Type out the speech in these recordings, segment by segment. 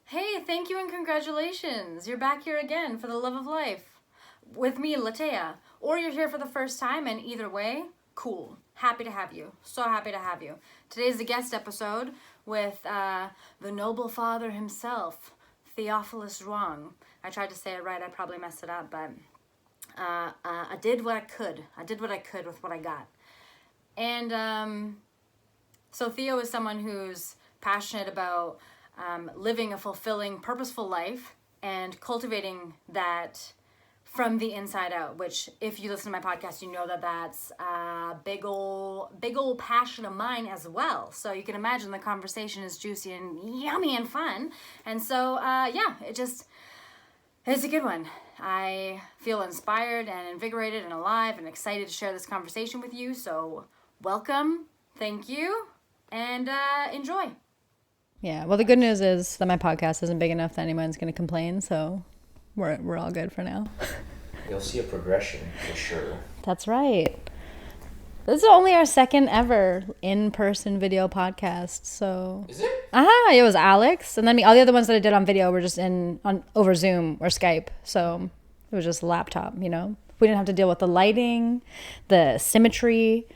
Hey, thank you and congratulations. You're back here again for the love of life. With me, Latea. Or you're here for the first time, and either way, cool. Happy to have you. So happy to have you. Today's the guest episode with the noble father himself, Theophilus Zhuang. I tried to say it right. I probably messed it up, but I did what I could. I did what I could with what I got. And so Theo is someone who's passionate about living a fulfilling, purposeful life and cultivating that from the inside out, which if you listen to my podcast, you know that that's a big old passion of mine as well. So you can imagine the conversation is juicy and yummy and fun. And so, it's a good one. I feel inspired and invigorated and alive and excited to share this conversation with you. So welcome, thank you, and enjoy. Yeah, well, the good news is that my podcast isn't big enough that anyone's going to complain, so we're all good for now. You'll see a progression for sure. That's right. This is only our second ever in-person video podcast, so... Is it? It was Alex, and then all the other ones that I did on video were just over Zoom or Skype, so it was just a laptop, you know? We didn't have to deal with the lighting, the symmetry...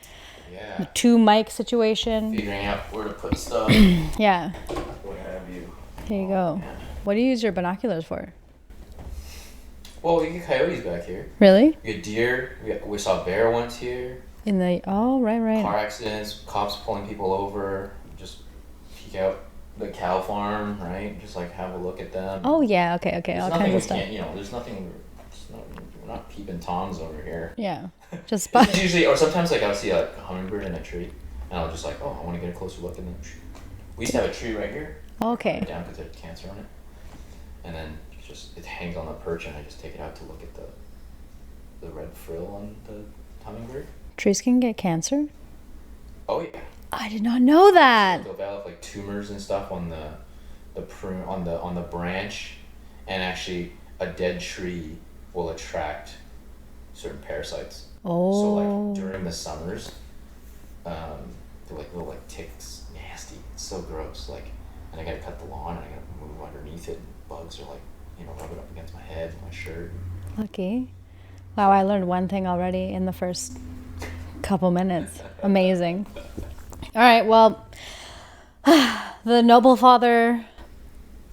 Yeah. The two mic situation. Figuring out where to put stuff. Yeah. What have you. Here you go. Man. What do you use your binoculars for? Well, we get coyotes back here. Really? We get deer. We saw bear once here. Right. Car accidents, cops pulling people over. Just peek out the cow farm, right? Just like have a look at them. Oh, yeah. Okay. There's All kinds of stuff. There's nothing... We're not peeping toms over here. Yeah. Just usually, or sometimes like I'll see like a hummingbird in a tree, and I'll just like, oh, I want to get a closer look, and then we used to have a tree right here. Okay. Down because it had cancer on it, and then it hangs on the perch, and I just take it out to look at the red frill on the hummingbird. Trees can get cancer? Oh yeah. I did not know that. They'll develop like tumors and stuff on the prune on the branch, and actually a dead tree will attract certain parasites. Oh. So like during the summers, they're like little like ticks, nasty. It's so gross. Like, and I gotta cut the lawn and I gotta move underneath it. And bugs are like, rubbing up against my head, my shirt. Lucky. Wow, I learned one thing already in the first couple minutes. Amazing. All right, well, the Noble Father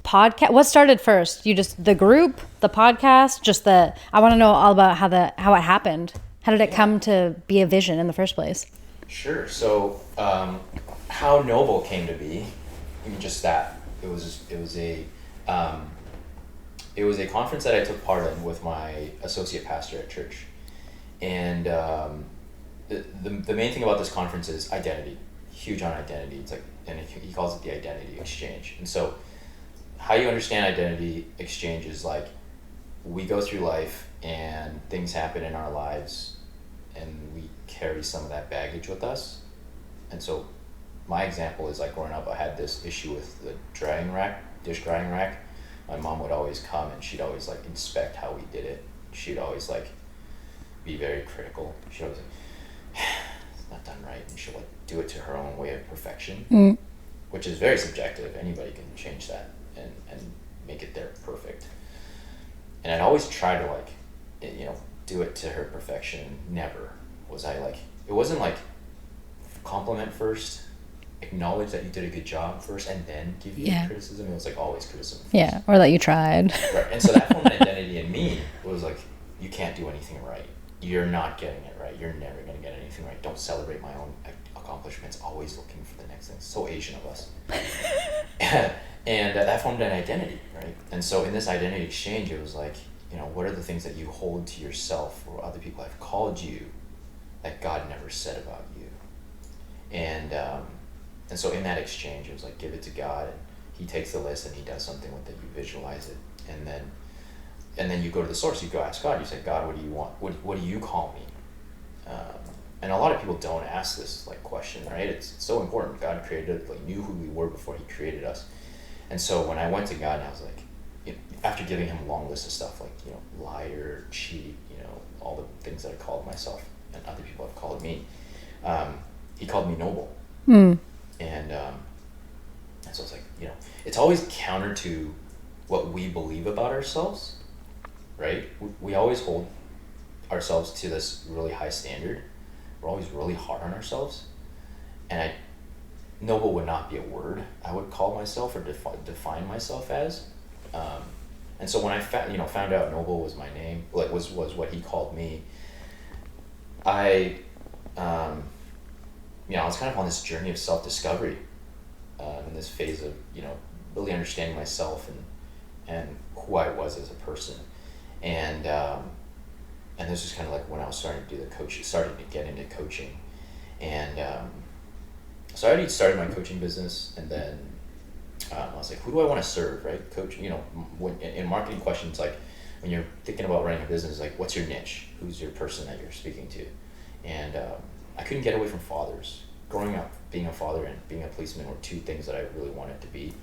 podcast. What started first? The group, the podcast, I want to know all about how it happened. How did it come to be a vision in the first place? Sure. So, how Noble came to be, even just that, it was a conference that I took part in with my associate pastor at church, and the main thing about this conference is identity. Huge on identity. It's like, and he calls it the identity exchange. And so, how you understand identity exchange is like, we go through life and things happen in our lives and we carry some of that baggage with us. And so my example is like growing up, I had this issue with the dish drying rack. My mom would always come and she'd always like inspect how we did it. She'd always like be very critical. She'd always like, it's not done right. And she'll like do it to her own way of perfection, which is very subjective. Anybody can change that and make it their perfect. And I'd always try to like, do it to her perfection. Never was I like, it wasn't like compliment first, acknowledge that you did a good job first, and then give you criticism. It was like always criticism first. Yeah, or that you tried. Right. And so that formed an identity in me. It was like, you can't do anything right. You're not getting it right. You're never going to get anything right. Don't celebrate my own accomplishments. Always looking for the next thing. So Asian of us. And that formed an identity, right? And so in this identity exchange, it was like, what are the things that you hold to yourself or other people have called you that God never said about you? And so in that exchange, it was like, give it to God, and he takes the list and he does something with it. You visualize it, and then you go to the source. You go ask God. You say, God, what do you want? What do you call me? And a lot of people don't ask this like question, right? It's so important. God created, like, knew who we were before he created us. And so when I went to God, and I was like, after giving him a long list of stuff like, liar, cheat, all the things that I called myself and other people have called me, he called me noble. And So it's like, it's always counter to what we believe about ourselves, right? We always hold ourselves to this really high standard. We're always really hard on ourselves. And noble would not be a word I would call myself or define myself as. And so when I found out Noble was my name, like was what he called me, I was kind of on this journey of self-discovery, in this phase of, really understanding myself and who I was as a person. And this was kind of like when I was starting to do the coaching, starting to get into coaching. And so I already started my coaching business, and then I was like, who do I want to serve, right? Coach, in marketing questions, like when you're thinking about running a business, like what's your niche? Who's your person that you're speaking to? And I couldn't get away from fathers. Growing up, being a father and being a policeman were two things that I really wanted to be.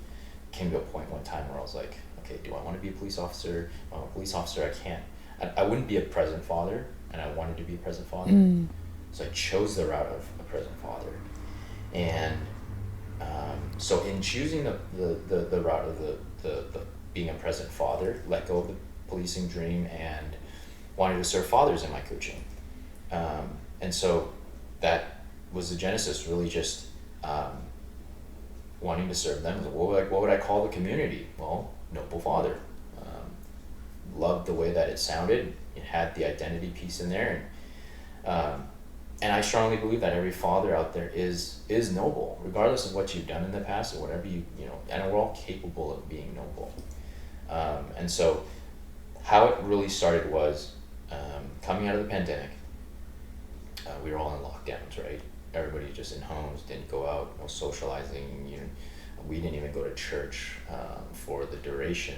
Came to a point one time where I was like, okay, do I want to be a police officer? If I'm a police officer, I can't. I wouldn't be a present father, and I wanted to be a present father. So I chose the route of a present father. And so in choosing the route of the being a present father, let go of the policing dream and wanted to serve fathers in my coaching. And so that was the genesis, really just wanting to serve them. What would I call the community? Well, Noble Father. Loved the way that it sounded. It had the identity piece in there. And I strongly believe that every father out there is noble, regardless of what you've done in the past or whatever and we're all capable of being noble. And so how it really started was coming out of the pandemic. We were all in lockdowns, right? Everybody just in homes, didn't go out, no socializing. We didn't even go to church for the duration.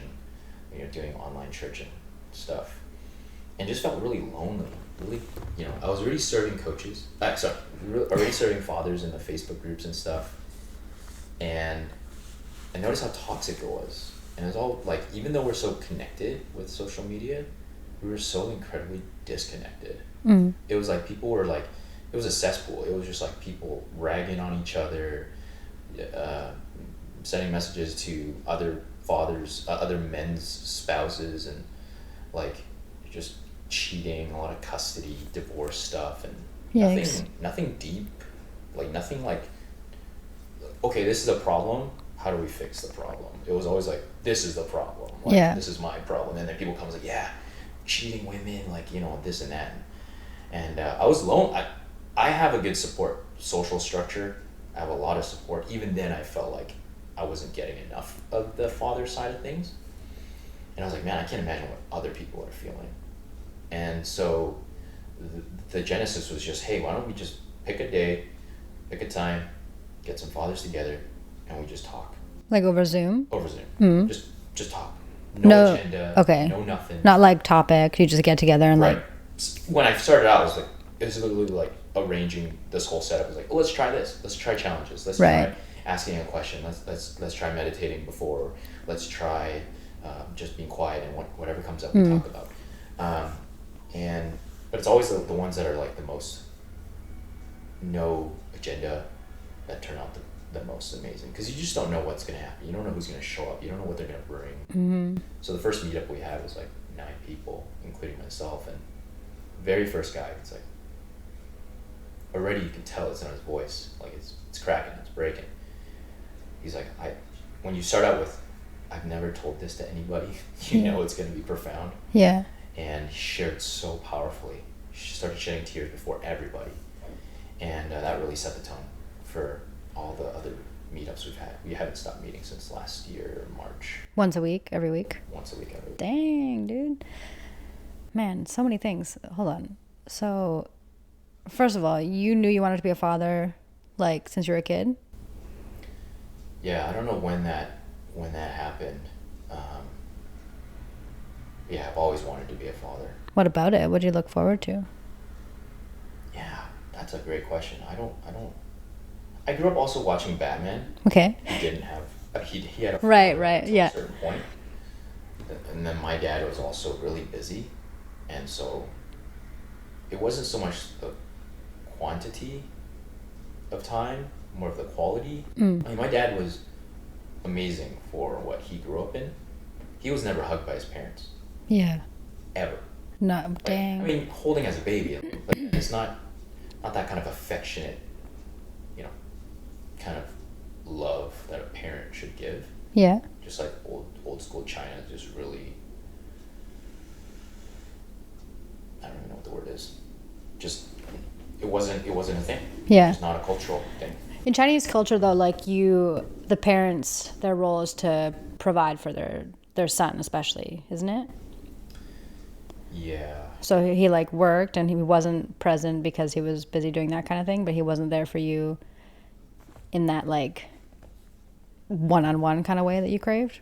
Doing online church and stuff, and just felt really lonely. Really, I was already serving coaches. Already serving fathers in the Facebook groups and stuff, and I noticed how toxic it was. And it was all like, even though we're so connected with social media, we were so incredibly disconnected. It was like people were like, it was a cesspool. It was just like people ragging on each other, sending messages to other fathers, other men's spouses, and like just cheating, a lot of custody, divorce stuff, and nothing deep, like nothing like, okay, this is a problem, how do we fix the problem? It was always like, this is the problem, like this is my problem. And then people come like, yeah, cheating women, like this and that. And I was alone. I have a good support social structure. I have a lot of support. Even then I felt like I wasn't getting enough of the father side of things. And I was like, man, I can't imagine what other people are feeling. And so the genesis was just, hey, why don't we just pick a day, pick a time, get some fathers together, and we just talk. Like over Zoom? Over Zoom. Just talk. No agenda. Okay. No nothing. Not like topic. You just get together and right. When I started out, it was literally like arranging this whole setup. It was like, oh, let's try this. Let's try challenges. Let's try asking a question. Let's try meditating before. Let's try just being quiet, and whatever comes up we talk about. But it's always the ones that are like the most no agenda that turn out the most amazing, because you just don't know what's gonna happen. You don't know who's gonna show up. You don't know what they're gonna bring. So the first meetup we had was like 9 people, including myself, and very first guy, it's like already you can tell it's in his voice, like it's cracking, it's breaking. He's like, when you start out with, I've never told this to anybody, you know it's going to be profound. Yeah. And he shared so powerfully. He started shedding tears before everybody. And that really set the tone for all the other meetups we've had. We haven't stopped meeting since last year, March. Once a week, every week? Once a week, every week. Dang, dude. Man, so many things. Hold on. So, first of all, you knew you wanted to be a father, like, since you were a kid? Yeah, I don't know when that happened. Yeah, I've always wanted to be a father. What about it? What did you look forward to? Yeah, that's a great question. I grew up also watching Batman. Okay. He didn't have, he had a right, to a certain point. And then my dad was also really busy, and so it wasn't so much the quantity of time, more of the quality. I mean, my dad was amazing for what he grew up in. He was never hugged by his parents. Yeah. Ever. No, Like, dang. I mean, holding as a baby, like, it's not that kind of affectionate, you know, kind of love that a parent should give. Yeah. Just like old school China, just really, I don't even know what the word is. Just it wasn't a thing. Yeah. It's not a cultural thing. In Chinese culture, though, like the parents, their role is to provide for their son, especially, isn't it? Yeah. So he like worked and he wasn't present because he was busy doing that kind of thing, but he wasn't there for you in that like one-on-one kind of way that you craved.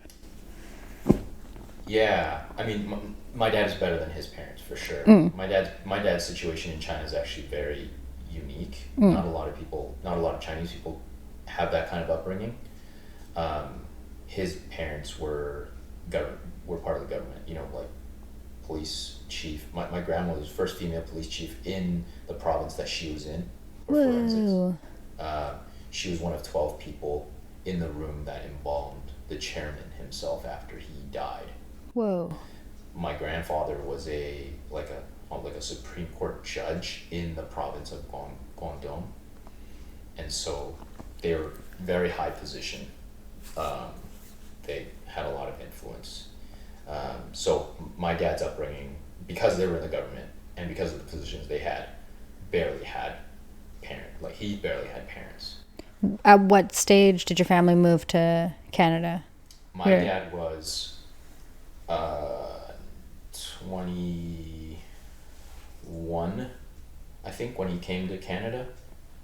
Yeah. I mean, my dad is better than his parents for sure. My dad's situation in China is actually very unique. Not a lot of Chinese people have that kind of upbringing. His parents were part of the government. You know, like police chief. My grandmother was the first female police chief in the province that she was in. Whoa. She was one of 12 people in the room that embalmed the chairman himself after he died. Whoa. My grandfather was a Supreme Court judge in the province of Guangdong, and so they were very high position. They had a lot of influence. So my dad's upbringing, because they were in the government and because of the positions they had, barely had he barely had parents. At what stage did your family move to Canada? My dad was 21, I think, when he came to Canada.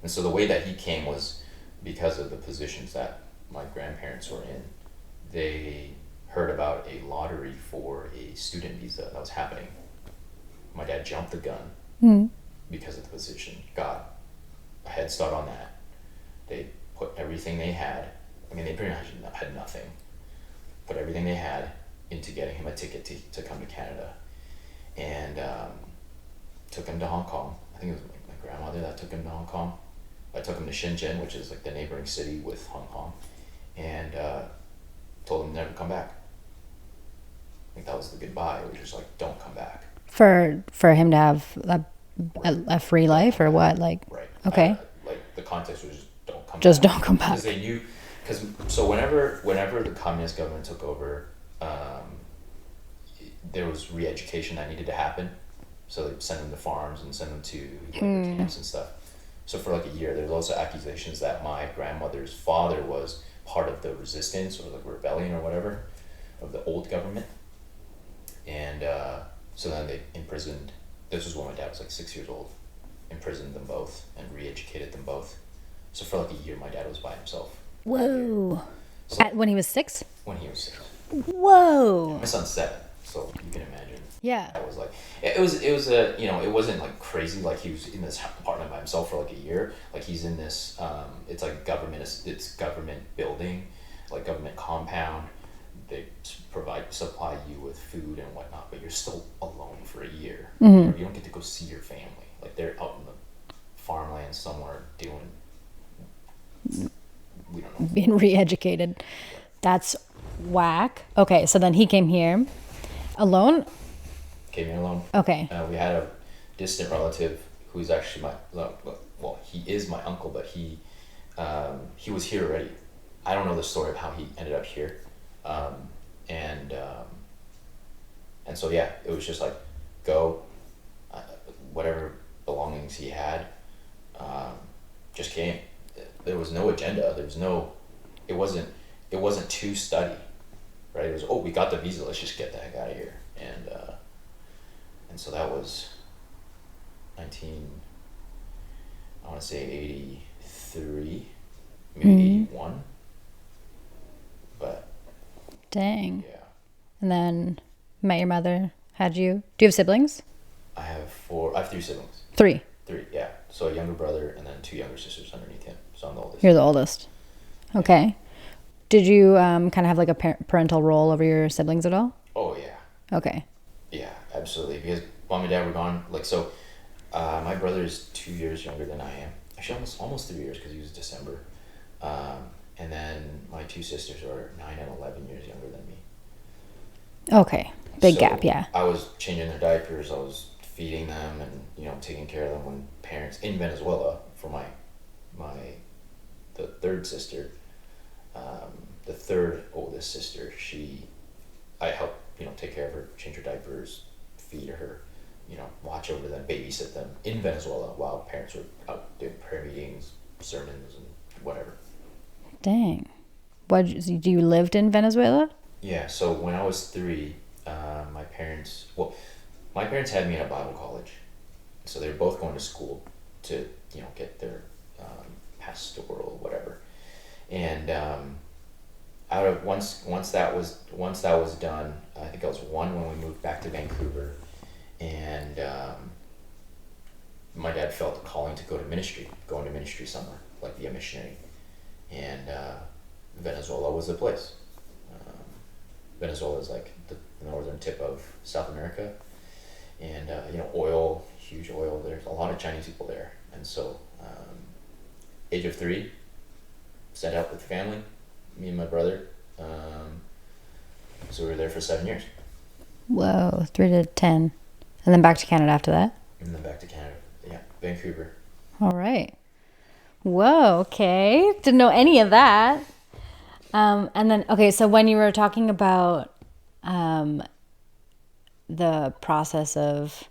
And so the way that he came was because of the positions that my grandparents were in. They heard about a lottery for a student visa that was happening. My dad jumped the gun because of the position, got a head start on that. They put everything they had, I mean, they pretty much had nothing, put everything they had into getting him a ticket to come to Canada, and took him to Hong Kong. I think it was my grandmother that took him to Hong Kong. I took him to Shenzhen, which is like the neighboring city with Hong Kong, and told him never to come back. I think that was the goodbye. It was just like, don't come back. For him to have a free life or what? Like, right. Okay. Like the context was just don't come back. Just don't come back. Because they knew, so whenever the communist government took over, there was re-education that needed to happen. So they sent them to farms and sent them to labor camps and stuff. So for like a year, there was also accusations that my grandmother's father was part of the resistance or like rebellion or whatever of the old government. And so then they imprisoned, this was when my dad was like 6 years old, imprisoned them both and re-educated them both. So for like a year, my dad was by himself. Whoa. So When he was 6? when he was 6. Whoa. My son's 7, so you can imagine. Yeah. That was like, it was a, you know, it wasn't like crazy, like he was in this apartment by himself for like a year. Like he's in this, it's like it's government building, like government compound. They supply you with food and whatnot, but you're still alone for a year. You don't get to go see your family. Like they're out in the farmland somewhere doing, we don't know. Being re-educated. That's whack. Okay, so then he came here alone? Came here alone. Okay. We had a distant relative who's actually he is my uncle, but he was here already. I don't know the story of how he ended up here. And so yeah, it was just like, go, whatever belongings he had, just came. There was no agenda. It wasn't to study, right? It was, oh, we got the visa, let's just get the heck out of here. And so that was 83, maybe 81. But Dang. yeah. And then met your mother. Do you have siblings? I have 3 siblings. 3. 3, yeah. So a younger brother and then 2 younger sisters underneath him. So I'm the oldest. You're the oldest. Okay. Did you kind of have like a parental role over your siblings at all? Oh yeah. Okay. Yeah, absolutely. Because mom and dad were gone. Like, so my brother is 2 years younger than I am. Actually, almost 3 years, because he was December. And and then my two sisters are 9 and 11 years younger than me. Okay. Big So gap, yeah. I was changing their diapers, I was feeding them, and taking care of them when parents in Venezuela for the third sister, the third oldest sister. I helped take care of her, change her diapers, feed her, watch over them, babysit them in Venezuela while parents were out doing prayer meetings, sermons, and whatever. Dang. Do you lived in Venezuela? Yeah. So when I was 3, my parents had me in a Bible college, so they were both going to school to get their pastoral whatever, and out of once that was done, I think I was 1 when we moved back to Vancouver, and my dad felt a calling to go into ministry somewhere, like be a missionary, and Venezuela was the place. Venezuela is like the northern tip of South America, and oil, huge oil. There's a lot of Chinese people there, and so age of 3, set out with family, me and my brother. So we were there for 7 years. Whoa, 3 to 10. And then back to Canada after that? And then back to Canada. Yeah, Vancouver. All right. Whoa, okay. Didn't know any of that. And then, okay, so when you were talking about the process of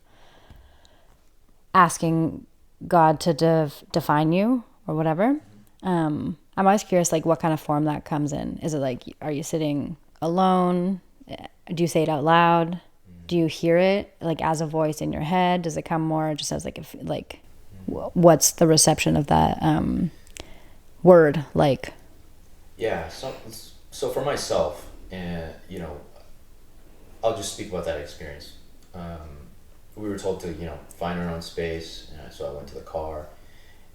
asking God to define you or whatever, I'm always curious, like, what kind of form that comes in. Is it like, are you sitting alone? Do you say it out loud? Do you hear it like as a voice in your head? Does it come more just as what's the reception of that word like? Yeah, so for myself, and I'll just speak about that experience. We were told to find our own space, so I went to the car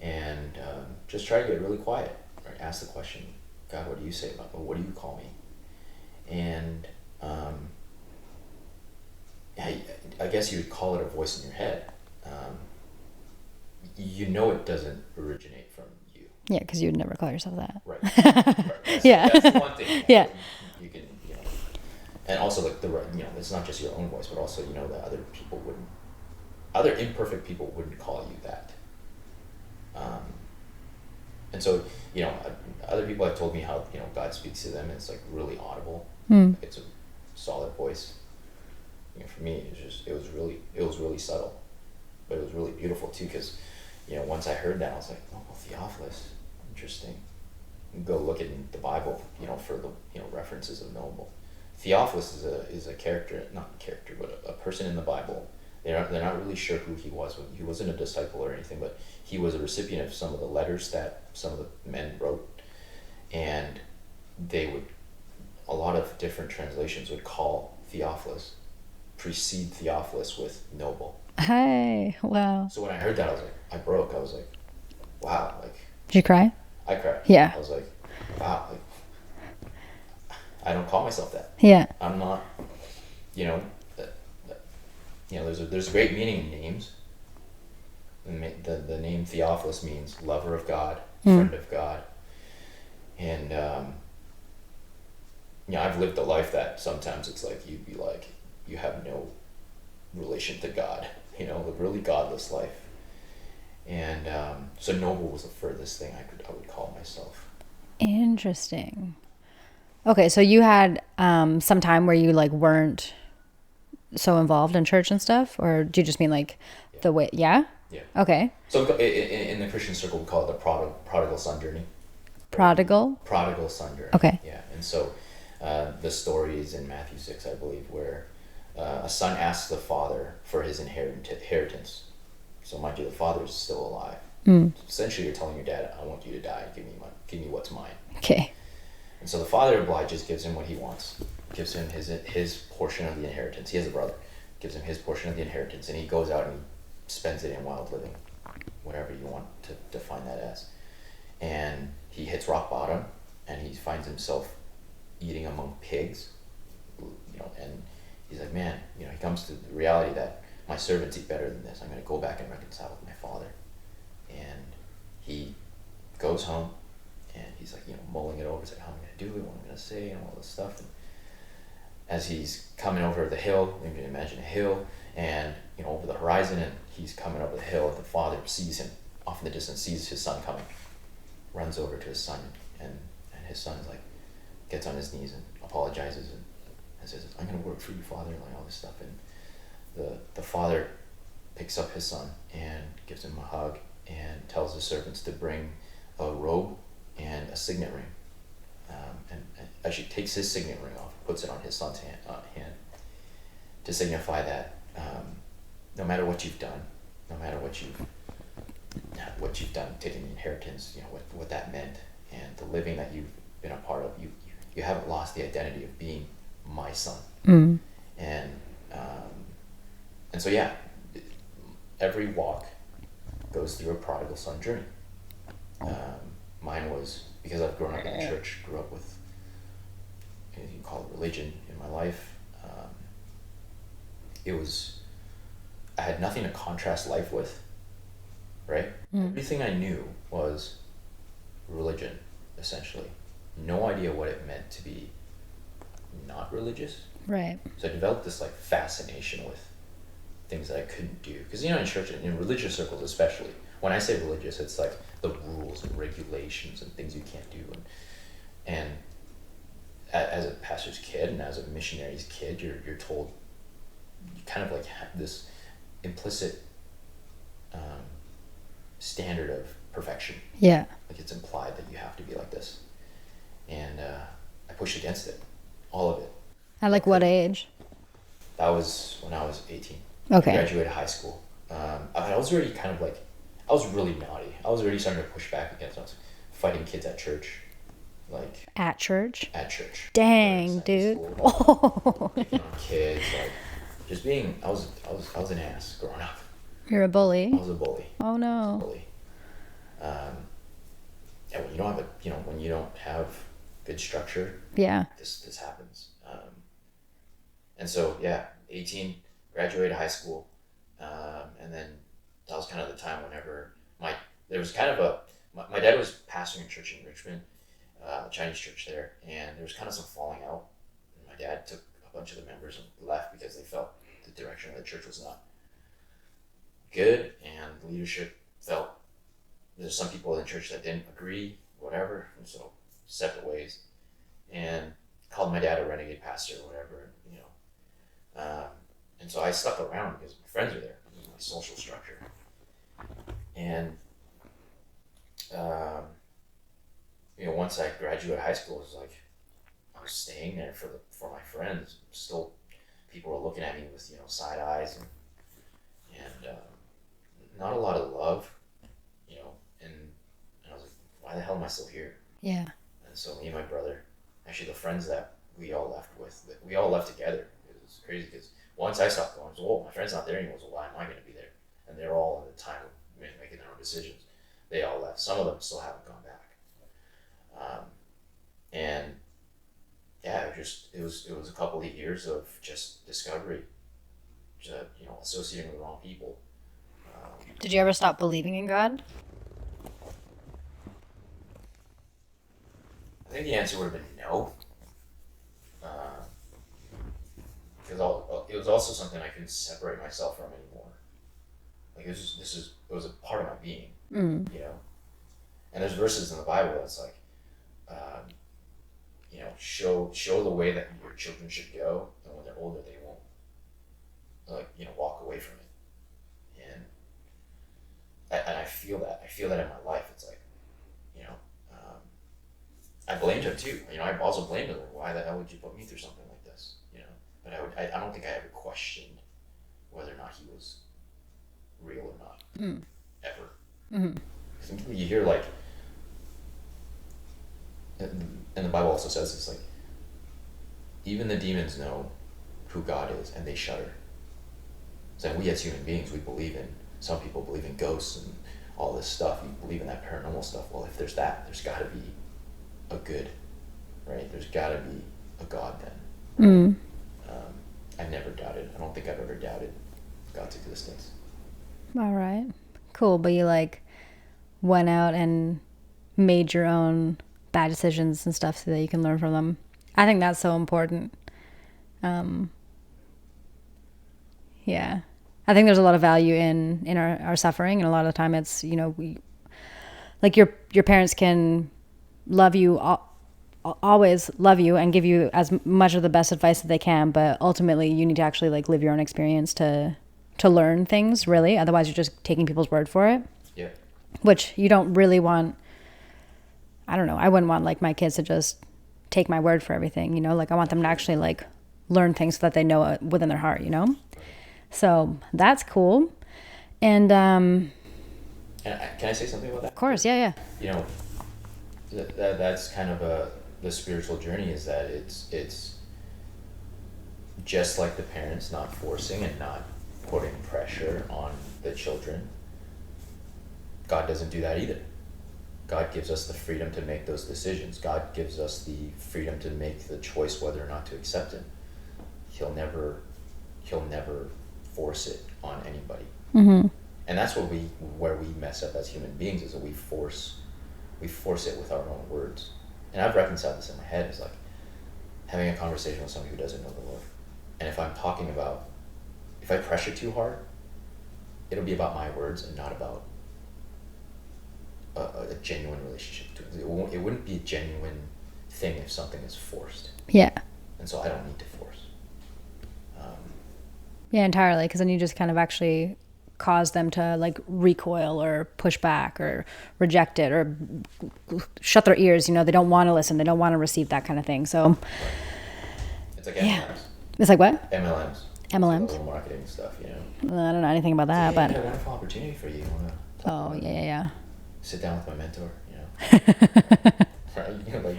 and just try to get really quiet. Right? Ask the question, God, what do you say about me? What do you call me? And I guess you would call it a voice in your head. It doesn't originate from you. Yeah, because you would never call yourself that. Right. That's, Yeah. That's the one thing. Yeah. You can, and also like it's not just your own voice, but also that other imperfect people wouldn't call you that. And so other people have told me how God speaks to them. It's like really audible. It's a solid voice. For me, it was really subtle, but it was really beautiful too. Because once I heard that, I was like, oh, Theophilus, interesting. Go look in the Bible, for the references of noble. Theophilus is a character, not a character, but a person in the Bible. They're not really sure who he was. He wasn't a disciple or anything, but he was a recipient of some of the letters that some of the men wrote, and a lot of different translations would precede Theophilus with noble. Hey, wow. So when I heard that, I broke. I was like, wow, like. Did you cry? I cried. Yeah. I was like, wow, like, I don't call myself that. Yeah. I'm not, there's great meaning in names. The name Theophilus means lover of God, friend of God. And, I've lived a life that sometimes it's like, you'd be like, you have no relation to God, a really godless life. And so noble was the furthest thing I would call myself. Interesting. Okay, so you had some time where you like weren't so involved in church and stuff, or do you just mean like the way? Yeah. Yeah. Okay. So in the Christian circle, we call it the prodigal son journey. Prodigal son journey. Okay. Yeah, and so the story is in Matthew 6, I believe, where a son asks the father for his inheritance. So mind you, the father is still alive. So essentially, you're telling your dad, "I want you to die. Give me what's mine." Okay. And so the father obliges, gives him what he wants, gives him his portion of the inheritance. He has a brother, gives him his portion of the inheritance, and he goes out and he spends it in wild living, whatever you want to define that as. And he hits rock bottom, and he finds himself eating among pigs, and he's like, man, he comes to the reality that my servants eat better than this. I'm going to go back and reconcile with my father. And he goes home, and he's he's like, mulling it over. It's like, how am I gonna do it? What am I gonna say? And all this stuff. And as he's coming over the hill, you can imagine a hill, and over the horizon, and he's coming over the hill, and the father sees him off in the distance, sees his son coming, runs over to his son, and his son is like, gets on his knees and apologizes and says, I'm gonna work for you, Father, like all this stuff. And the father picks up his son and gives him a hug and tells the servants to bring a robe and a signet ring. And actually takes his signet ring off, puts it on his son's hand to signify that no matter what you've done, no matter what you've done, taking the inheritance, what that meant, and the living that you've been a part of, you haven't lost the identity of being my son. And so every walk goes through a prodigal son journey. Mine was, because I've grown up in the church, grew up with, you can call it religion in my life. I had nothing to contrast life with, right? Everything I knew was religion, essentially. No idea what it meant to be not religious. Right. So I developed this fascination with things that I couldn't do. Because in church, in religious circles especially, when I say religious, it's like the rules and regulations and things you can't do. And as a pastor's kid and as a missionary's kid, you're told, you kind of have this implicit standard of perfection. Yeah. Like it's implied that you have to be like this. And I pushed against it, all of it. At what age? That was when I was 18. Okay. I graduated high school. I was already I was really naughty. I was already starting to push back against it. I was fighting kids at church. At church? At church. Dang, dude. School, picking on kids, just being, I was an ass growing up. You're a bully? I was a bully. Oh no. I was a bully. And when you don't have good structure, this happens. And so 18, graduated high school, and then that was kind of the time whenever there was kind of my dad was pastoring a church in Richmond, Chinese church there, and there was kind of some falling out. And my dad took a bunch of the members and left because they felt the direction of the church was not good, and the leadership felt there's some people in the church that didn't agree, whatever, and so separate ways, and called my dad a renegade pastor or whatever, and so I stuck around because my friends were there, my social structure, and once I graduated high school, it was like I was staying there for my friends. Still, people were looking at me with side eyes and not a lot of love, and I was like, why the hell am I still here? Yeah. And so me and my brother, actually the friends that we all left together. It was crazy because once I stopped going, so my friend's not there anymore. So why am I going to be there? And they're all at the time of making their own decisions. They all left. Some of them still haven't gone back. And it was a couple of years of just discovery, associating with the wrong people. Did you ever stop believing in God? I think the answer would have been no. Because it was also something I couldn't separate myself from anymore. Like it was a part of my being, And there's verses in the Bible that's like, show the way that your children should go, and when they're older, they won't, walk away from it. And I feel that. I feel that in my life. It's like, I blamed him too. I also blamed him. Like, why the hell would you put me through something like this? But I don't think I ever questioned whether or not he was real or not. Ever. Mm-hmm. You hear and the Bible also says it's like, even the demons know who God is and they shudder. So we as human beings, we believe in, some people believe in ghosts and all this stuff. You believe in that paranormal stuff. Well, if there's that, there's got to be a good, right? There's got to be a God then. I've never doubted. I don't think I've ever doubted God's existence. All right. Cool. But you went out and made your own bad decisions and stuff so that you can learn from them. I think that's so important. Yeah. I think there's a lot of value in our suffering, and a lot of the time it's, you know, we like your parents can love you, always love you and give you as much of the best advice that they can, but ultimately you need to actually like live your own experience to learn things, really. Otherwise you're just taking people's word for it. Yeah. Which you don't really want. I don't know. I wouldn't want like my kids to just take my word for everything, you know, like I want them to actually like learn things so that they know it within their heart, you know? So that's cool. And can I say something about that? Of course, yeah. You know, that's kind of the spiritual journey, is that it's just like the parents not forcing and not putting pressure on the children. God doesn't do that either. God gives us the freedom to make those decisions. God gives us the freedom to make the choice whether or not to accept Him. He'll never force it on anybody. Mm-hmm. And that's where we mess up as human beings, is that we force it with our own words. And I've reconciled this in my head. It's like having a conversation with somebody who doesn't know the Lord. And if I pressure too hard, it'll be about my words and not about a genuine relationship. It wouldn't be a genuine thing if something is forced. Yeah. And so I don't need to force. Yeah, entirely. Because then you just kind of actually cause them to like recoil or push back or reject it or shut their ears. You know, they don't want to listen. They don't want to receive that kind of thing. So it's like MLMs. It's like what? MLMs. MLMs. Little marketing stuff, you know. I don't know anything about that, Yeah, but a wonderful opportunity for you. Oh yeah. Sit down with my mentor, you know. Right? You know, like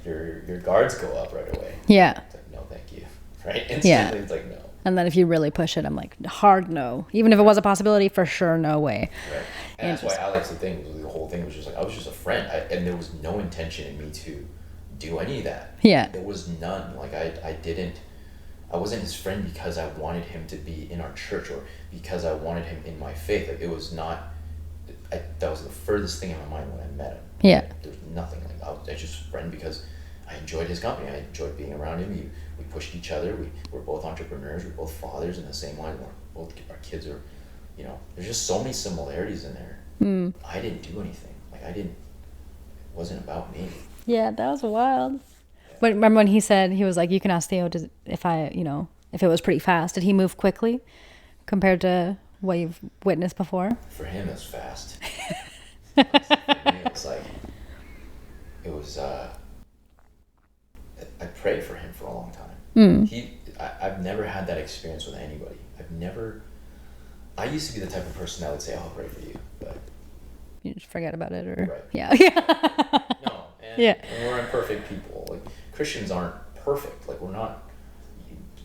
your guards go up right away. Yeah. It's like, no, thank you. Right? Instantly, It's like, no. And then if you really push it, I'm like, hard no. Even if it was a possibility, for sure, no way. Right. And that's why Alex, the whole thing was just like, I was just a friend. And there was no intention in me to do any of that. Yeah. There was none. Like, I wasn't his friend because I wanted him to be in our church or because I wanted him in my faith. Like, it was not, that was the furthest thing in my mind when I met him. Yeah. There was nothing. Like, I was just a friend because I enjoyed his company. I enjoyed being around him. We pushed each other. We're both entrepreneurs. We're both fathers in the same line. Our kids are, you know, there's just so many similarities in there. Mm. I didn't do anything. Like, it wasn't about me. Yeah, that was wild. But remember when he said, he was like, you can ask Theo if it was pretty fast. Did he move quickly compared to what you've witnessed before? For him, it was fast. For me, it was I prayed for him for a long time. I've never had that experience with anybody. I used to be the type of person that would say, I'll pray for you, but you just forget about it, or right. Yeah. No, and we're imperfect people. Like, Christians aren't perfect. Like, we're not.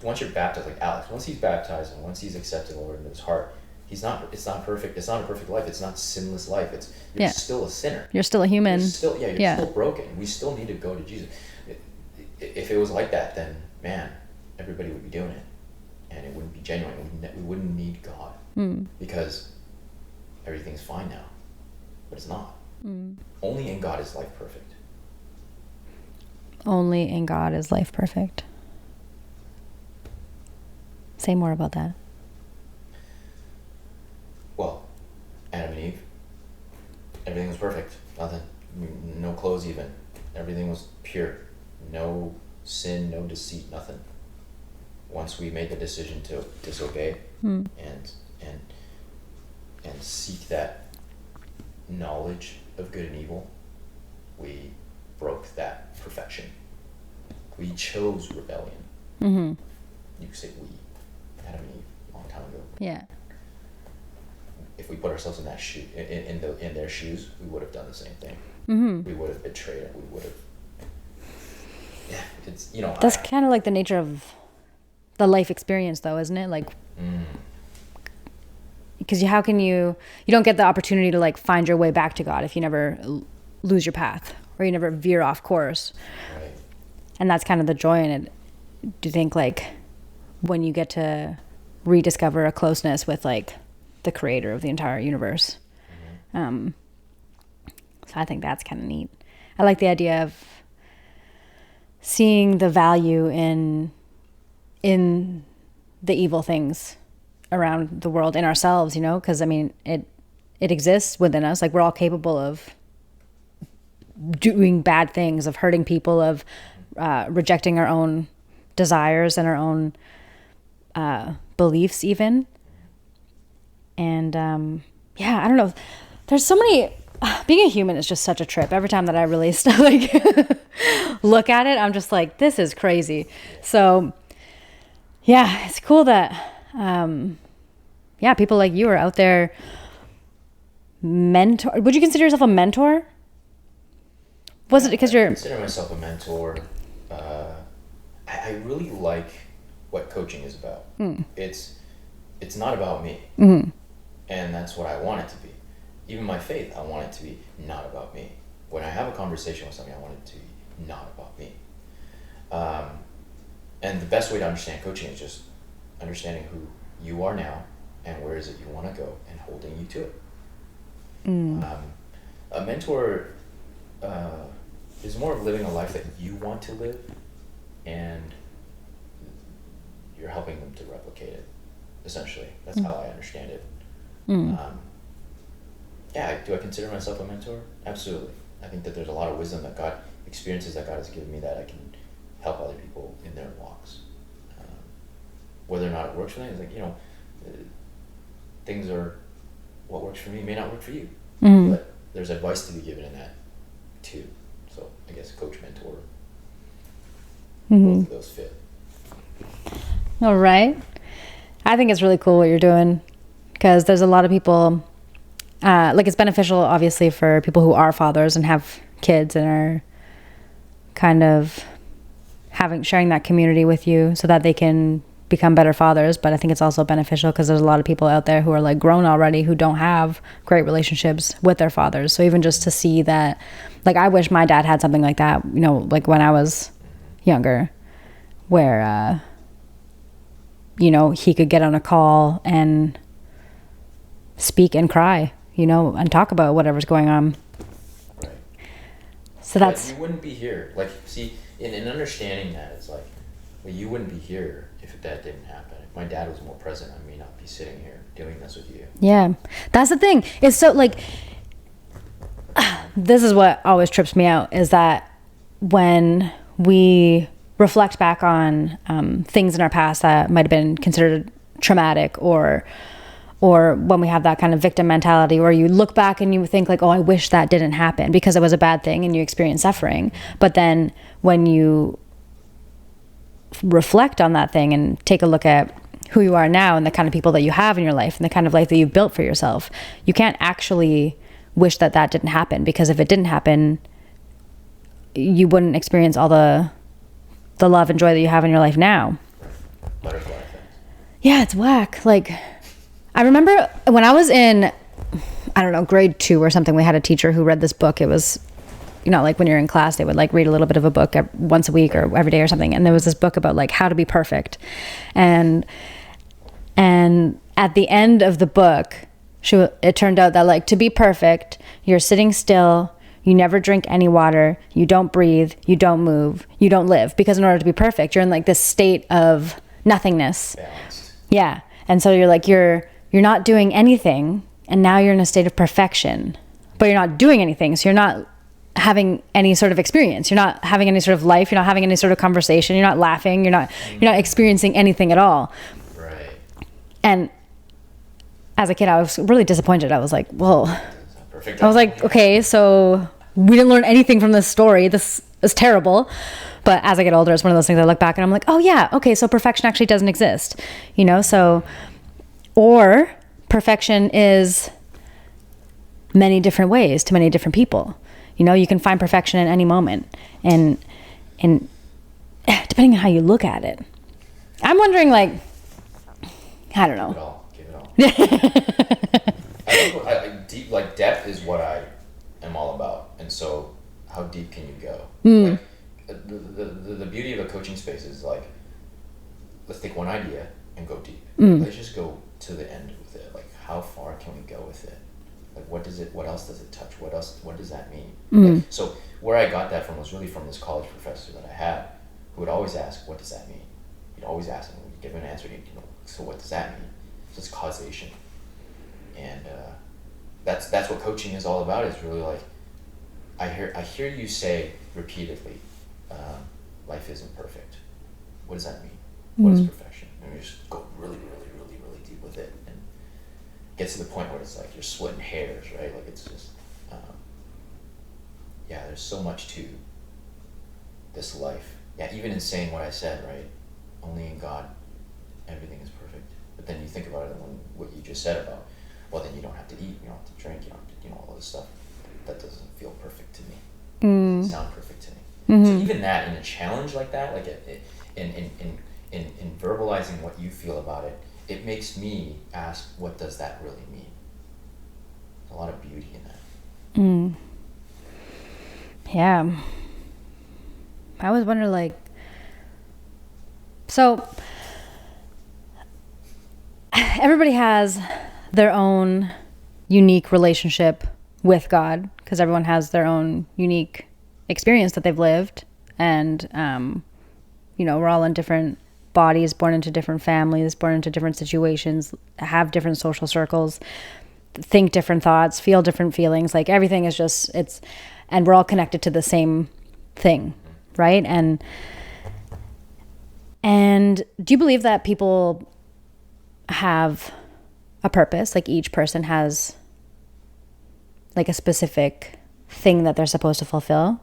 Once you're baptized, like Alex, once he's baptized and once he's accepted the Lord into his heart, it's not perfect. It's not a perfect life. It's not sinless life. You're still a sinner. You're still a human. You're still broken. We still need to go to Jesus. If it was like that, then man, everybody would be doing it, and it wouldn't be genuine. We wouldn't need God because everything's fine now, but it's not. Only in God is life perfect. Only in God is life perfect. Say more about that. Well, Adam and Eve, everything was perfect. Nothing, no clothes even. Everything was pure. No sin, no deceit, nothing. Once we made the decision to disobey and seek that knowledge of good and evil, we broke that perfection. We chose rebellion. Mm-hmm. You could say we, Adam and Eve, a long time ago. Yeah. If we put ourselves in that in their shoes, we would have done the same thing. Mm-hmm. We would have betrayed them. We would have. Yeah, it's That's kind of like the nature of the life experience, though, isn't it? Like, because how can you don't get the opportunity to like find your way back to God if you never lose your path or you never veer off course. Right. And that's kind of the joy in it. Do you think like when you get to rediscover a closeness with like the creator of the entire universe? So I think that's kind of neat. I like the idea of seeing the value in the evil things around the world, in ourselves, you know, because I mean it exists within us. Like, we're all capable of doing bad things, of hurting people, of rejecting our own desires and our own beliefs even. And yeah, I don't know, there's so many. Being a human is just such a trip. Every time that I really like look at it, I'm just like, this is crazy. So yeah, it's cool that people like you are out there mentor. Would you consider yourself a mentor? Was it because I you're... consider myself a mentor. I really like what coaching is about. It's not about me. And that's what I want it to be. Even my faith, I want it to be not about me. When I have a conversation with somebody, I want it to be not about me. And the best way to understand coaching is just understanding who you are now and where is it you want to go and holding you to it. A mentor is more of living a life that you want to live, and you're helping them to replicate it, essentially. That's how I understand it. Yeah, do I consider myself a mentor? Absolutely. I think that there's a lot of wisdom that experiences that God has given me that I can help other people in their walks. Whether or not it works for them, it's like, things are, what works for me may not work for you. But there's advice to be given in that too. So I guess coach, mentor, both of those fit. All right. I think it's really cool what you're doing, because there's a lot of people, it's beneficial obviously for people who are fathers and have kids and are kind of sharing that community with you so that they can become better fathers. But I think it's also beneficial because there's a lot of people out there who are like grown already who don't have great relationships with their fathers. So even just to see that, like, I wish my dad had something like that, like when I was younger, where he could get on a call and speak and cry, and talk about whatever's going on. Right. So that's... You wouldn't be here. Like, see, in understanding that, it's like, well, you wouldn't be here if that didn't happen. If my dad was more present, I may not be sitting here doing this with you. Yeah. That's the thing. It's so, like, this is what always trips me out, is that when we reflect back on things in our past that might have been considered traumatic, or when we have that kind of victim mentality, or you look back and you think like, oh, I wish that didn't happen because it was a bad thing and you experience suffering. But then when you reflect on that thing and take a look at who you are now and the kind of people that you have in your life and the kind of life that you've built for yourself, you can't actually wish that didn't happen, because if it didn't happen, you wouldn't experience all the love and joy that you have in your life now. Butterfly effect. Yeah, it's whack. Like, I remember when I was in, I don't know, grade 2 or something, we had a teacher who read this book. It was, like when you're in class, they would like read a little bit of a book once a week or every day or something. And there was this book about like how to be perfect. And at the end of the book, it turned out that like to be perfect, you're sitting still, you never drink any water, you don't breathe, you don't move, you don't live. Because in order to be perfect, you're in like this state of nothingness. Balanced. Yeah. And so you're like, you're not doing anything, and now you're in a state of perfection, but you're not doing anything. So you're not having any sort of experience. You're not having any sort of life. You're not having any sort of conversation. You're not laughing. You're not experiencing anything at all. Right. And as a kid, I was really disappointed. I was like, well, Perfect. I was like, okay, so we didn't learn anything from this story. This is terrible. But as I get older, it's one of those things I look back and I'm like, oh yeah, okay, so perfection actually doesn't exist, so, or perfection is many different ways to many different people. You can find perfection in any moment, and depending on how you look at it. I'm wondering, like, I don't know. Give it all. I think deep, like, depth is what I am all about, and so how deep can you go? Like, the beauty of a coaching space is like, let's take one idea and go deep. Let's just go to the end with it. Like, how far can we go with it? Like, what else does it touch? What does that mean? Mm. Like, so where I got that from was really from this college professor that I had, who would always ask, what does that mean? He'd always ask, and we'd give him an answer, so what does that mean? So it's causation. And that's what coaching is all about, is really like, I hear you say repeatedly, life isn't perfect. What does that mean? What is perfection? And you just go really, really, really, really deep with it, and get to the point where it's like you're splitting hairs, right? Like, it's just, yeah, there's so much to this life. Yeah, even in saying what I said, right? Only in God, everything is perfect. But then you think about it, and what you just said about, well, then you don't have to eat, you don't have to drink, you don't have to, all this stuff. That doesn't feel perfect to me. It doesn't sound perfect to me. Mm-hmm. So even that, in a challenge like that, like in verbalizing what you feel about it, it makes me ask, what does that really mean? There's a lot of beauty in that. Mm. Yeah. I always wonder, like, so everybody has their own unique relationship with God, because everyone has their own unique experience that they've lived. And, we're all in different bodies, born into different families, born into different situations, have different social circles, think different thoughts, feel different feelings. Like, everything is just, and we're all connected to the same thing, right? And do you believe that people have a purpose? Like, each person has like a specific thing that they're supposed to fulfill?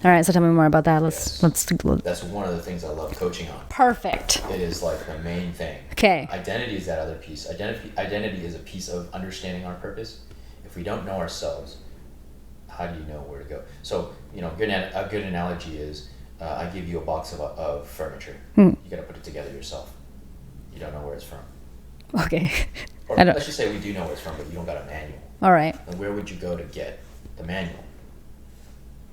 All right, so tell me more about that. Let's That's one of the things I love coaching on. Perfect. It is like the main thing. Okay. Identity is that other piece. Identity is a piece of understanding our purpose. If we don't know ourselves, how do you know where to go? So, a good analogy is, I give you a box of furniture. You got to put it together yourself. You don't know where it's from. Okay. Or let's just say we do know where it's from, but you don't got a manual. All right. And where would you go to get the manual?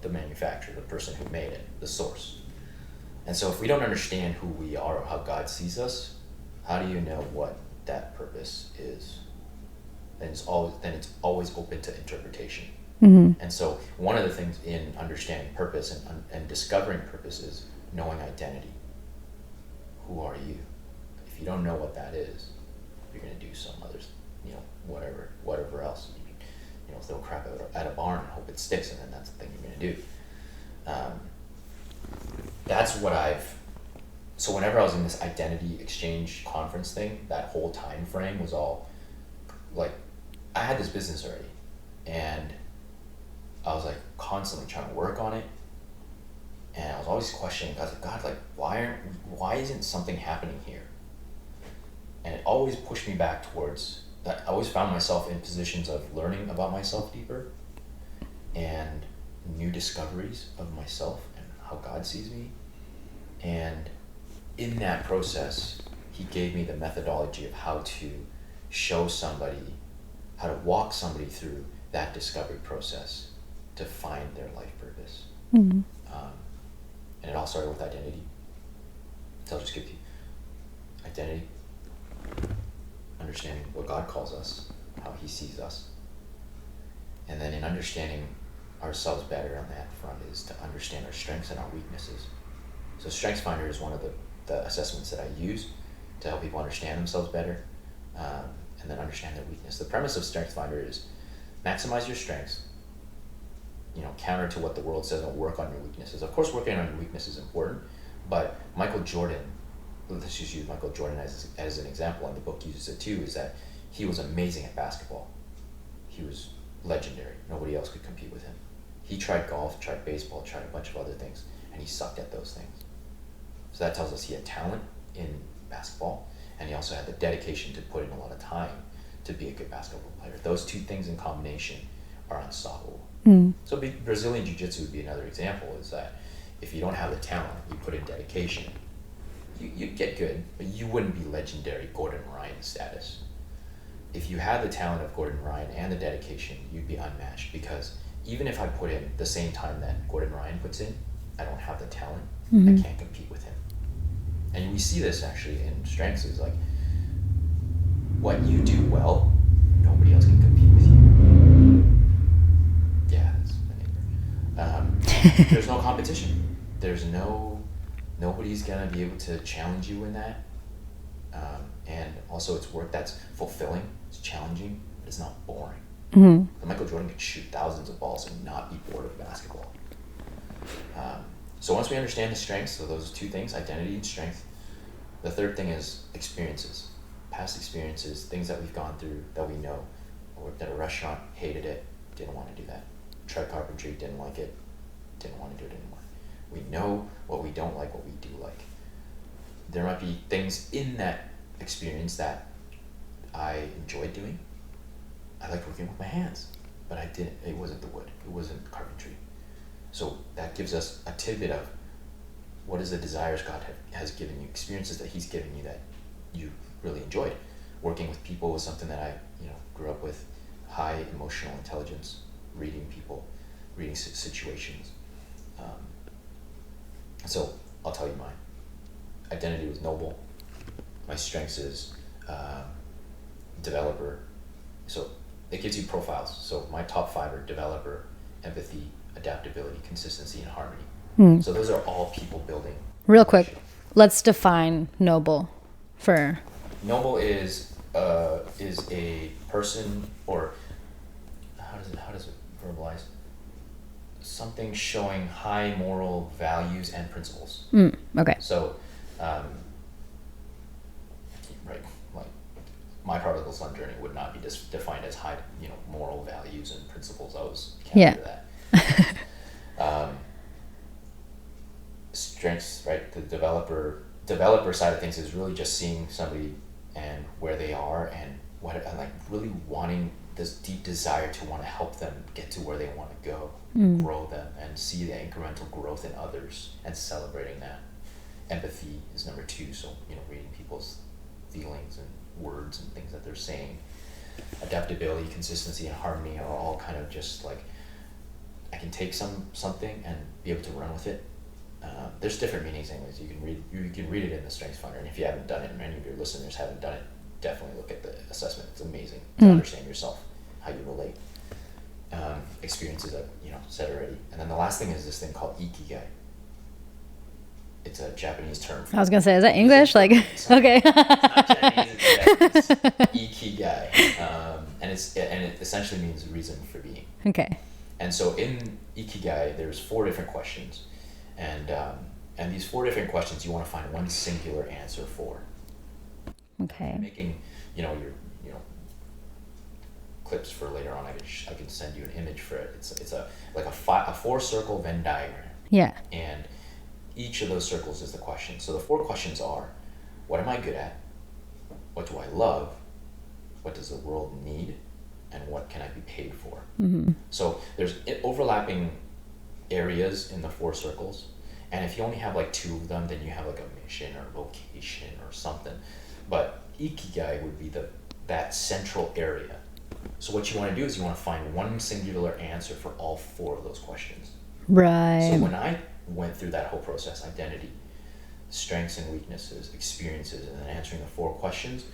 The manufacturer, the person who made it, the source. And so if we don't understand who we are or how God sees us, how do you know what that purpose is? Then it's always open to interpretation. Mm-hmm. And so one of the things in understanding purpose and discovering purpose is knowing identity. Who are you? If you don't know what that is, you're going to do some others, whatever else. Throw crap at a barn and hope it sticks, and then that's the thing you're going to do. That's what so whenever I was in this identity exchange conference thing, that whole time frame was all, like, I had this business already, and I was like constantly trying to work on it, and I was always questioning. I was like, God, like, why isn't something happening here? And it always pushed me back towards that. I always found myself in positions of learning about myself deeper and new discoveries of myself and how God sees me. And in that process, he gave me the methodology of how to show somebody, how to walk somebody through that discovery process to find their life purpose. Mm-hmm. And it all started with identity. So I'll just give you identity, understanding what God calls us, how he sees us. And then in understanding ourselves better on that front is to understand our strengths and our weaknesses. So StrengthsFinder is one of the assessments that I use to help people understand themselves better, and then understand their weakness. The premise of StrengthsFinder is maximize your strengths, counter to what the world says, and work on your weaknesses. Of course, working on your weakness is important, but let's just use Michael Jordan as an example, and the book uses it too, is that he was amazing at basketball. He was legendary. Nobody else could compete with him. He tried golf, tried baseball, tried a bunch of other things, and he sucked at those things. So that tells us he had talent in basketball, and he also had the dedication to put in a lot of time to be a good basketball player. Those two things in combination are unstoppable. So Brazilian Jiu-Jitsu would be another example, is that if you don't have the talent, you put in dedication, you'd get good, but you wouldn't be legendary Gordon Ryan status. If you had the talent of Gordon Ryan and the dedication, you'd be unmatched, because even if I put in the same time that Gordon Ryan puts in, I don't have the talent. I can't compete with him. And we see this actually in strengths, is like, what you do well, nobody else can compete with you. there's no competition. Nobody's gonna be able to challenge you in that. And also it's work that's fulfilling, it's challenging, but it's not boring. Mm-hmm. Michael Jordan could shoot thousands of balls and not be bored of basketball. So once we understand the strengths, so those two things, identity and strength, the third thing is experiences, past experiences, things that we've gone through that we know. I worked at a restaurant, hated it, didn't want to do that. Tried carpentry, didn't like it, didn't want to do it anymore. We know what we don't like, what we do like. There might be things in that experience that I enjoyed doing. I liked working with my hands, but it wasn't the wood, it wasn't carpentry. So that gives us a tidbit of what is the desires God has given you, experiences that he's given you that you really enjoyed. Working with people was something that I grew up with, high emotional intelligence, reading people, reading situations. So I'll tell you mine. Identity was noble. My strengths is developer. So it gives you profiles. So my top 5 are developer, empathy, adaptability, consistency, and harmony. So those are all people building. Real quick, let's define noble for... Noble is a person, or how does it verbalize? Something showing high moral values and principles. Okay. So, right, like my prodigal son journey would not be defined as high, moral values and principles. I was counter that. Strengths, right? The developer side of things is really just seeing somebody and where they are and really wanting this deep desire to want to help them get to where they want to go, grow them, and see the incremental growth in others and celebrating that. Empathy is number 2, so reading people's feelings and words and things that they're saying. Adaptability, consistency, and harmony are all kind of just like, I can take something and be able to run with it. There's different meanings anyways. You can read it in the Strengths Finder, and if you haven't done it, and many of your listeners haven't done it, definitely look at the assessment. It's amazing to understand yourself, how you relate. Experiences I've said already. And then the last thing is this thing called ikigai. It's a Japanese term. I was gonna say, is that English? Okay. It's not Japanese, it's Japanese. Ikigai, and it essentially means reason for being. Okay. And so in ikigai, there's 4 different questions, and these 4 different questions you want to find one singular answer for. Okay. Making your clips for later on. I can send you an image for it. It's a 4-circle Venn diagram. Yeah. And each of those circles is the question. So the 4 questions are: what am I good at? What do I love? What does the world need? And what can I be paid for? So there's overlapping areas in the 4 circles. And if you only have 2 of them, then you have a mission or vocation or something. But ikigai would be that central area. So what you want to do is you want to find one singular answer for all 4 of those questions. Right. So when I went through that whole process, identity, strengths and weaknesses, experiences, and then answering the 4 questions,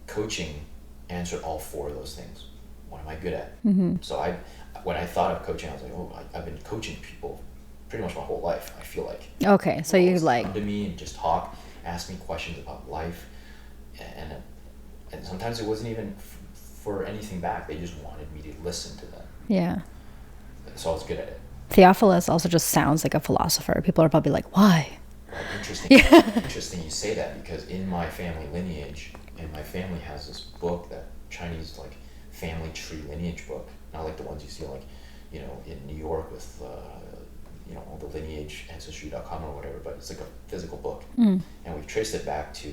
coaching answered all 4 of those things. What am I good at? So when I thought of coaching, I was like, I've been coaching people pretty much my whole life, I feel like. Okay, so you come to me and just talk, ask me questions about life, and sometimes it wasn't even for anything back. They just wanted me to listen to them. Yeah. So I was good at it. Theophilus also just sounds like a philosopher. People are probably like, why? Well, interesting you say that, because in my family lineage, and my family has this book, that Chinese family tree lineage book, not like the ones you see in New York with all the lineage ancestry.com or whatever, but it's like a physical book. And we've traced it back to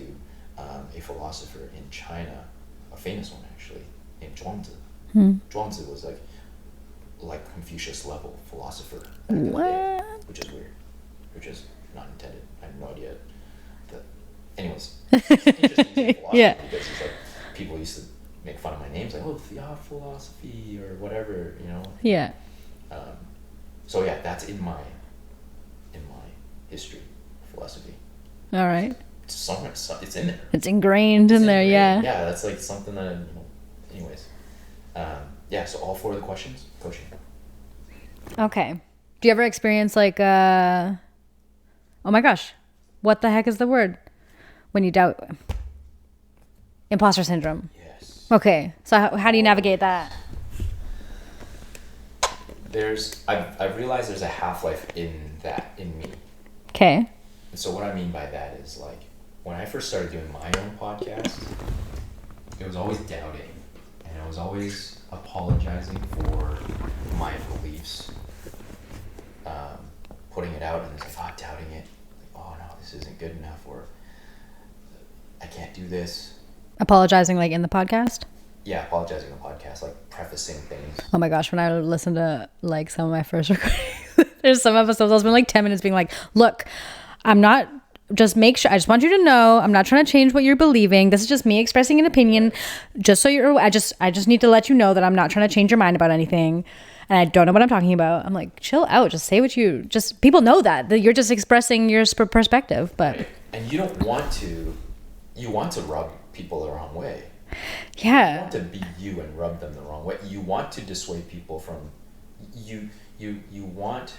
a philosopher in China, a famous one actually, named Zhuangzi. Zhuangzi was like Confucius level philosopher back in the day, which is weird, which is not intended. I have no idea. Anyways, it's interesting to say philosophy, Yeah. because it's people used to make fun of my names, Theophilosophy or whatever, Yeah. So yeah, that's in my history, philosophy. All right. It's somewhere, it's in there. It's ingrained in there, yeah. Yeah, that's something that, anyways. Yeah, so all 4 of the questions, coaching. Okay. Do you ever experience like oh my gosh, what the heck is the word when you doubt? Imposter syndrome. Yes. Okay, so how do you navigate that? I've realized there's a half-life in me. Okay. And so what I mean by that is like when I first started doing my own podcast, it was always doubting, and I was always apologizing for my beliefs, putting it out, and it's like, doubting it, like, oh no, this isn't good enough, or I can't do this. Apologizing like in the podcast? Yeah, apologizing in the podcast, like prefacing things. Oh my gosh, when I listened to like some of my first recordings, there's some episodes I was been like 10 minutes being like, look, I'm not, just make sure, I just want you to know, I'm not trying to change what you're believing. This is just me expressing an opinion. Just so you're, I just need to let you know that I'm not trying to change your mind about anything. And I don't know what I'm talking about. I'm like, chill out. Just say what people know that you're just expressing your perspective. But right. And you don't want to, you want to rub people the wrong way. Yeah. You want to be you and rub them the wrong way. You want to dissuade people from, you want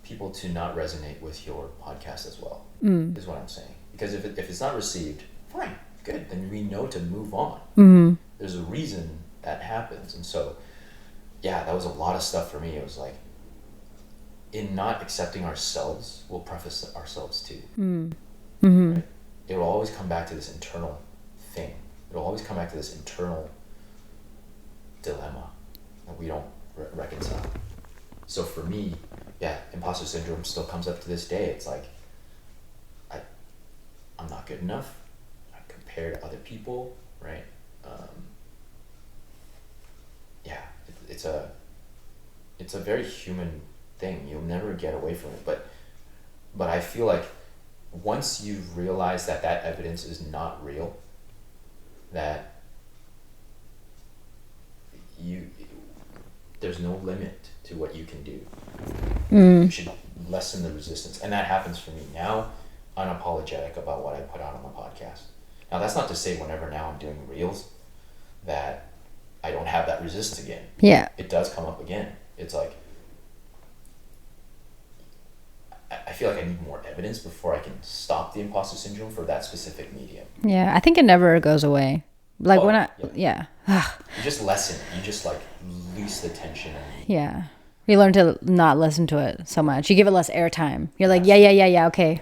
people to not resonate with your podcast as well, is what I'm saying. Because if it's not received, fine, good. Then we know to move on. Mm-hmm. There's a reason that happens. And so, yeah, that was a lot of stuff for me. It was like, in not accepting ourselves, we'll preface ourselves too. Mm-hmm. Right? It will always come back to this internal thing. It'll always come back to this internal dilemma that we don't reconcile. So for me, yeah, imposter syndrome still comes up to this day. It's like, I'm not good enough. I compare to other people, right? Yeah, it's a very human thing. You'll never get away from it. But I feel like once you realize that evidence is not real, that there's no limit to what you can do. You should lessen the resistance. And that happens for me now, unapologetic about what I put out on the podcast. Now, that's not to say whenever now I'm doing reels that I don't have that resistance again. Yeah. It does come up again. It's like, I feel like I need more evidence before I can stop the imposter syndrome for that specific medium. Yeah, I think it never goes away. Like yeah. You just lessen it. You just like release the tension. Yeah. You learn to not listen to it so much. You give it less airtime. You're like, yeah, okay.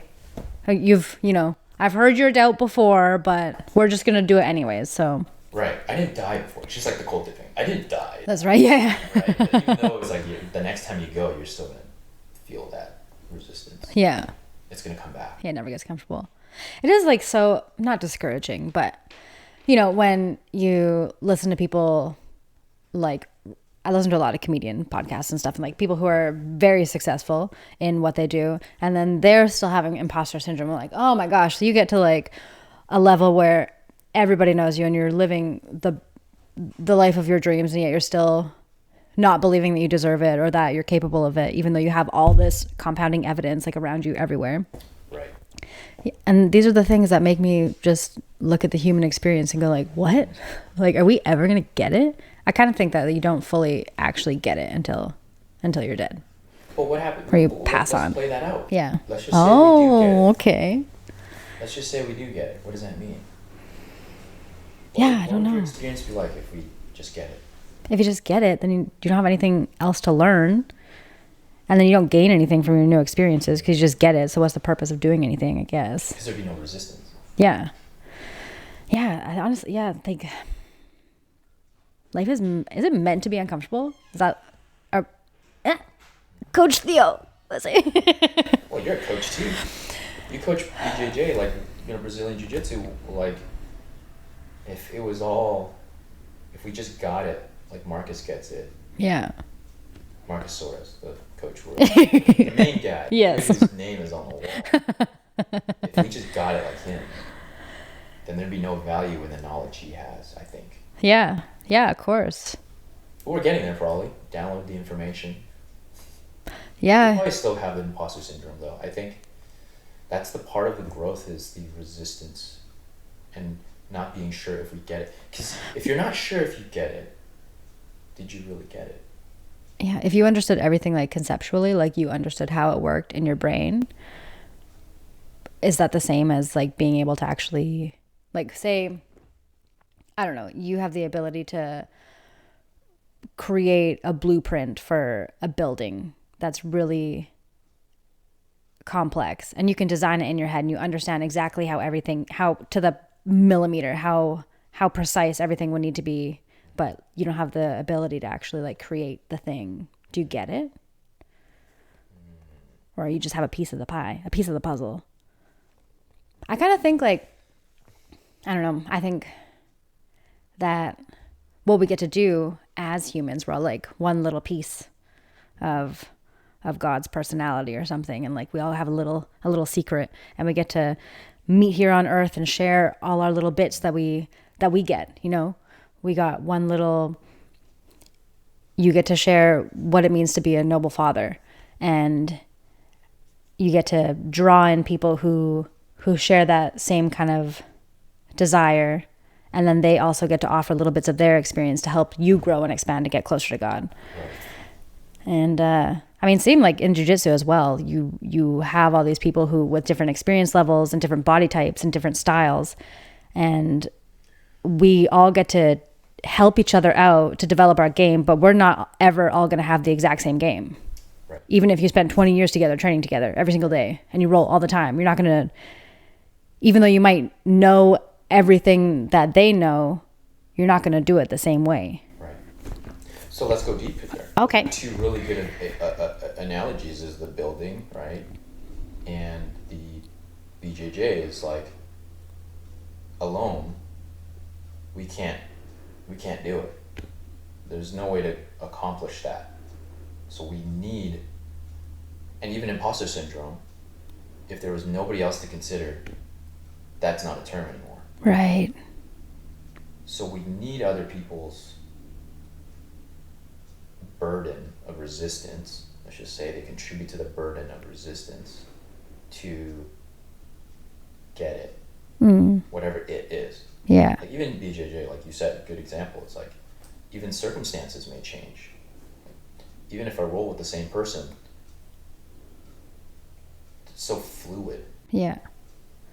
I've heard your doubt before, but we're just going to do it anyways, so. Right. I didn't die before. It's just like the cold thing. I didn't die. That's right, yeah. Right. But even though it was like the next time you go, you're still going to feel that resistance. Yeah. It's going to come back. Yeah, it never gets comfortable. It is like so, not discouraging, but, when you listen to people, like, I listen to a lot of comedian podcasts and stuff, and like people who are very successful in what they do, and then they're still having imposter syndrome. I'm like, oh my gosh, so you get to like a level where everybody knows you and you're living the life of your dreams, and yet you're still not believing that you deserve it or that you're capable of it, even though you have all this compounding evidence like around you everywhere. Right. And these are the things that make me just look at the human experience and go like, what? Like, are we ever going to get it? I kind of think that you don't fully actually get it until you're dead. Well, what happens? Or you pass on. Let's play that out. Yeah. Let's just say we do get it. Okay. Let's just say we do get it. What does that mean? Yeah, I don't What would know. your experience be like if we just get it? If you just get it, then you don't have anything else to learn. And then you don't gain anything from your new experiences because you just get it. So what's the purpose of doing anything, I guess? Because there'd be no resistance. Yeah. Yeah, I honestly, think life is it meant to be uncomfortable? Is that Coach Theo? Let's say. Well, you're a coach too. You coach BJJ, like Brazilian Jiu-Jitsu. Like, if we just got it, like Marcus gets it. Yeah. Marcus Soros, the coach, the main guy. Yes. His name is on the wall. If we just got it like him, then there'd be no value in the knowledge he has, I think. Yeah. Yeah, of course. But we're getting there probably. Download the information. Yeah. We probably still have the imposter syndrome though. I think that's the part of the growth is the resistance and not being sure if we get it. Because if you're not sure if you get it, did you really get it? Yeah, if you understood everything like conceptually, like you understood how it worked in your brain, is that the same as like being able to actually, like, say, I don't know, you have the ability to create a blueprint for a building that's really complex, and you can design it in your head and you understand exactly how everything, how to the millimeter, how precise everything would need to be, but you don't have the ability to actually like create the thing. Do you get it? Or you just have a piece of the pie, a piece of the puzzle. I kind of think like, I don't know, I think that what we get to do as humans, we're all like one little piece of God's personality or something, and like we all have a little secret, and we get to meet here on earth and share all our little bits that we get, you know. We got one little, you get to share what it means to be a noble father, and you get to draw in people who share that same kind of desire, and then they also get to offer little bits of their experience to help you grow and expand to get closer to God. And I mean, same like in jiu-jitsu as well. You have all these people who with different experience levels and different body types and different styles, and we all get to help each other out to develop our game, but we're not ever all going to have the exact same game. Right. Even if you spend 20 years together training together every single day and you roll all the time, you're not going to, even though you might know everything that they know, you're not going to do it the same way. Right. So let's go deep here. Okay. Two really good analogies is the building, right? And the BJJ is like, alone, we can't do it. There's no way to accomplish that. So we need, and even imposter syndrome, if there was nobody else to consider, that's not a term anymore. Right. So we need other people's burden of resistance. Let's just say they contribute to the burden of resistance to get it, whatever it is. Yeah. Like even BJJ, like you said, good example. It's like even circumstances may change. Even if I roll with the same person, it's so fluid. Yeah.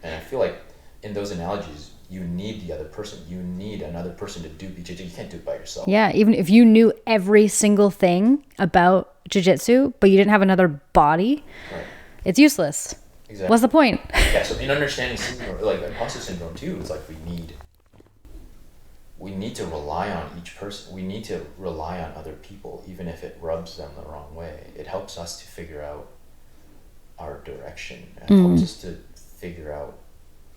And I feel like in those analogies, you need the other person. You need another person to do BJJ. You can't do it by yourself. Yeah, even if you knew every single thing about jiu-jitsu, but you didn't have another body, Right. it's useless. Exactly. What's the point? Yeah, so in understanding syndrome, like imposter syndrome too, it's like we need to rely on each person. We need to rely on other people, even if it rubs them the wrong way. It helps us to figure out our direction. It helps us to figure out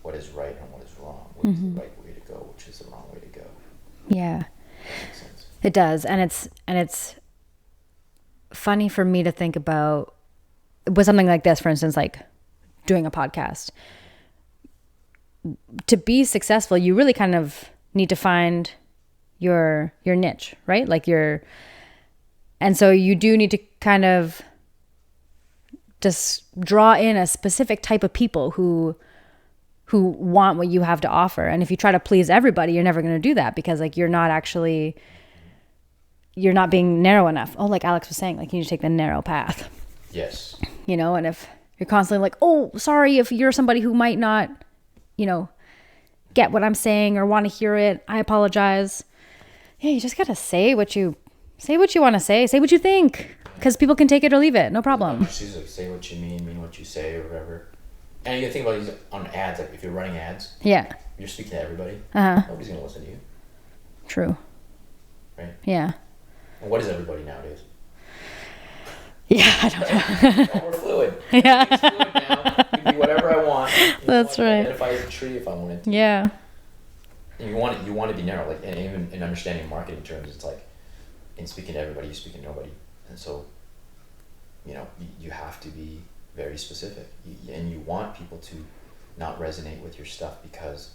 what is right and what is wrong, what is the right way to go, which is the wrong way to go. Yeah. That makes sense. It does. And it's funny for me to think about with something like this, for instance, like doing a podcast. To be successful, you really kind of need to find your niche, right? Like and so you do need to kind of just draw in a specific type of people who want what you have to offer. And if you try to please everybody, you're never going to do that, because like you're not being narrow enough. Oh, like Alex was saying, like you need to take the narrow path. Yes. You know, and if you're constantly like, oh, sorry, if you're somebody who might not, you know, get what I'm saying or want to hear it, I apologize. Yeah, you just got to say what you want to say what you think, because people can take it or leave it. No problem. Say what you mean what you say, or whatever. And you can think about these on ads, like if you're running ads, Yeah. you're speaking to everybody. Nobody's going to listen to you. True. Right? Yeah. And what is everybody nowadays? Yeah, I don't know. Oh, we're fluid. Yeah. Everything's fluid now. You can be whatever I want. That's right. Identify as a tree if I wanted to. Yeah. And you want to be narrow, like, and even in understanding marketing terms, it's like in speaking to everybody, you speak to nobody, and so, you know, you have to be very specific, and you want people to not resonate with your stuff because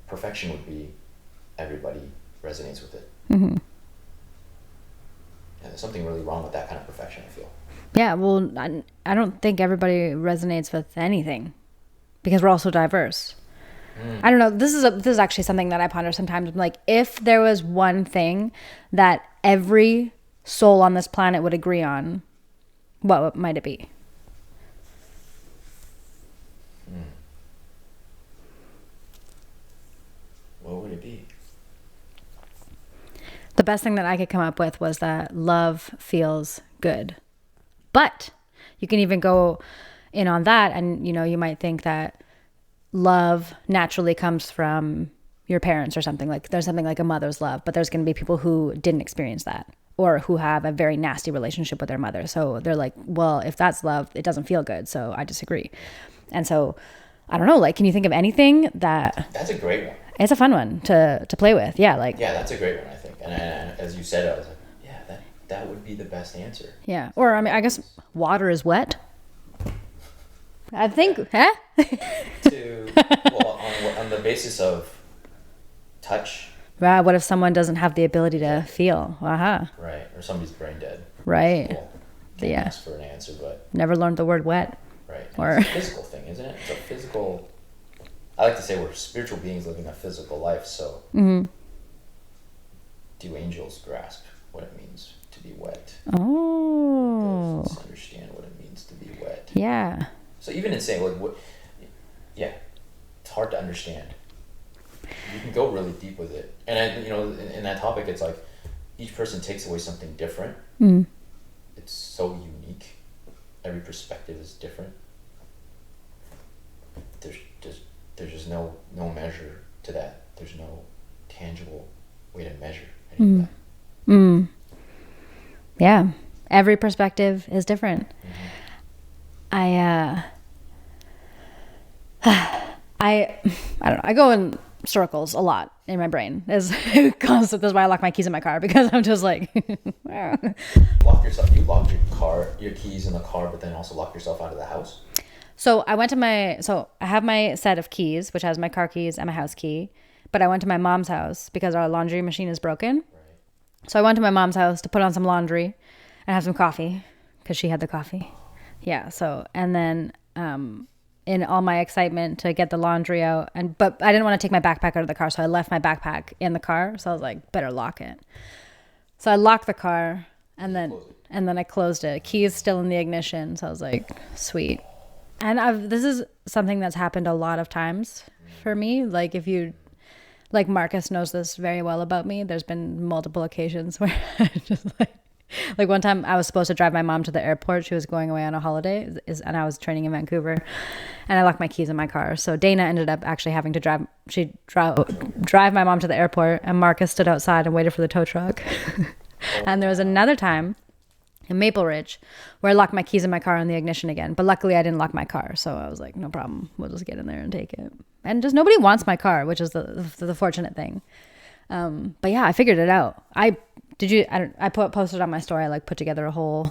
perfection would be everybody resonates with it. Mm-hmm. And there's something really wrong with that kind of perfection, I feel. Yeah, well, I don't think everybody resonates with anything, because we're all so diverse. I don't know. This is actually something that I ponder sometimes. I'm like, if there was one thing that every soul on this planet would agree on, what might it be? What would it be? The best thing that I could come up with was that love feels good. But you can even go in on that, and you might think that love naturally comes from your parents or something. Like there's something like a mother's love, but there's going to be people who didn't experience that or who have a very nasty relationship with their mother. So they're like, well, if that's love, it doesn't feel good. So I disagree. And so I don't know, like, can you think of anything That's a great one. It's a fun one to play with. Yeah. Like, yeah, that's a great one, I think. And as you said, I was like, yeah, that would be the best answer. Yeah. Or, I mean, I guess water is wet. I think, huh? On the basis of touch. Right. What if someone doesn't have the ability to feel? Aha. Right. Or somebody's brain dead. Right. Well, can't Yeah. ask for an answer, but. Never learned the word wet. Right. Or it's a physical thing, isn't it? It's a physical. I like to say we're spiritual beings living a physical life, so. Mm-hmm. Do angels grasp what it means to be wet? Oh. Does understand what it means to be wet? Yeah. So even in saying yeah, it's hard to understand. You can go really deep with it, and in that topic, it's like each person takes away something different. Mm. It's so unique. Every perspective is different. There's just no measure to that. There's no tangible way to measure any of that. Mm. Yeah. Every perspective is different. Mm-hmm. I don't know. I go in circles a lot in my brain. That's why I lock my keys in my car, because I'm just like, Lock yourself. You lock your keys in the car, but then also lock yourself out of the house. So I have my set of keys, which has my car keys and my house key, but I went to my mom's house because our laundry machine is broken. Right. So I went to my mom's house to put on some laundry and have some coffee because she had the coffee. Yeah. So, and then, in all my excitement to get the laundry out, but I didn't want to take my backpack out of the car, so I left my backpack in the car. So I was like, better lock it. So I locked the car, and then I closed it. Keys still in the ignition. So I was like, sweet. And this is something that's happened a lot of times for me. Like Marcus knows this very well about me. There's been multiple occasions where I just like one time I was supposed to drive my mom to the airport. She was going away on a holiday, and I was training in Vancouver, and I locked my keys in my car. So Dana ended up actually having to drive my mom to the airport, and Marcus stood outside and waited for the tow truck. And there was another time in Maple Ridge where I locked my keys in my car in the ignition again. But luckily I didn't lock my car. So I was like, no problem. We'll just get in there and take it. And just nobody wants my car, which is the fortunate thing. But yeah, I figured it out. I posted on my story. I put together a whole.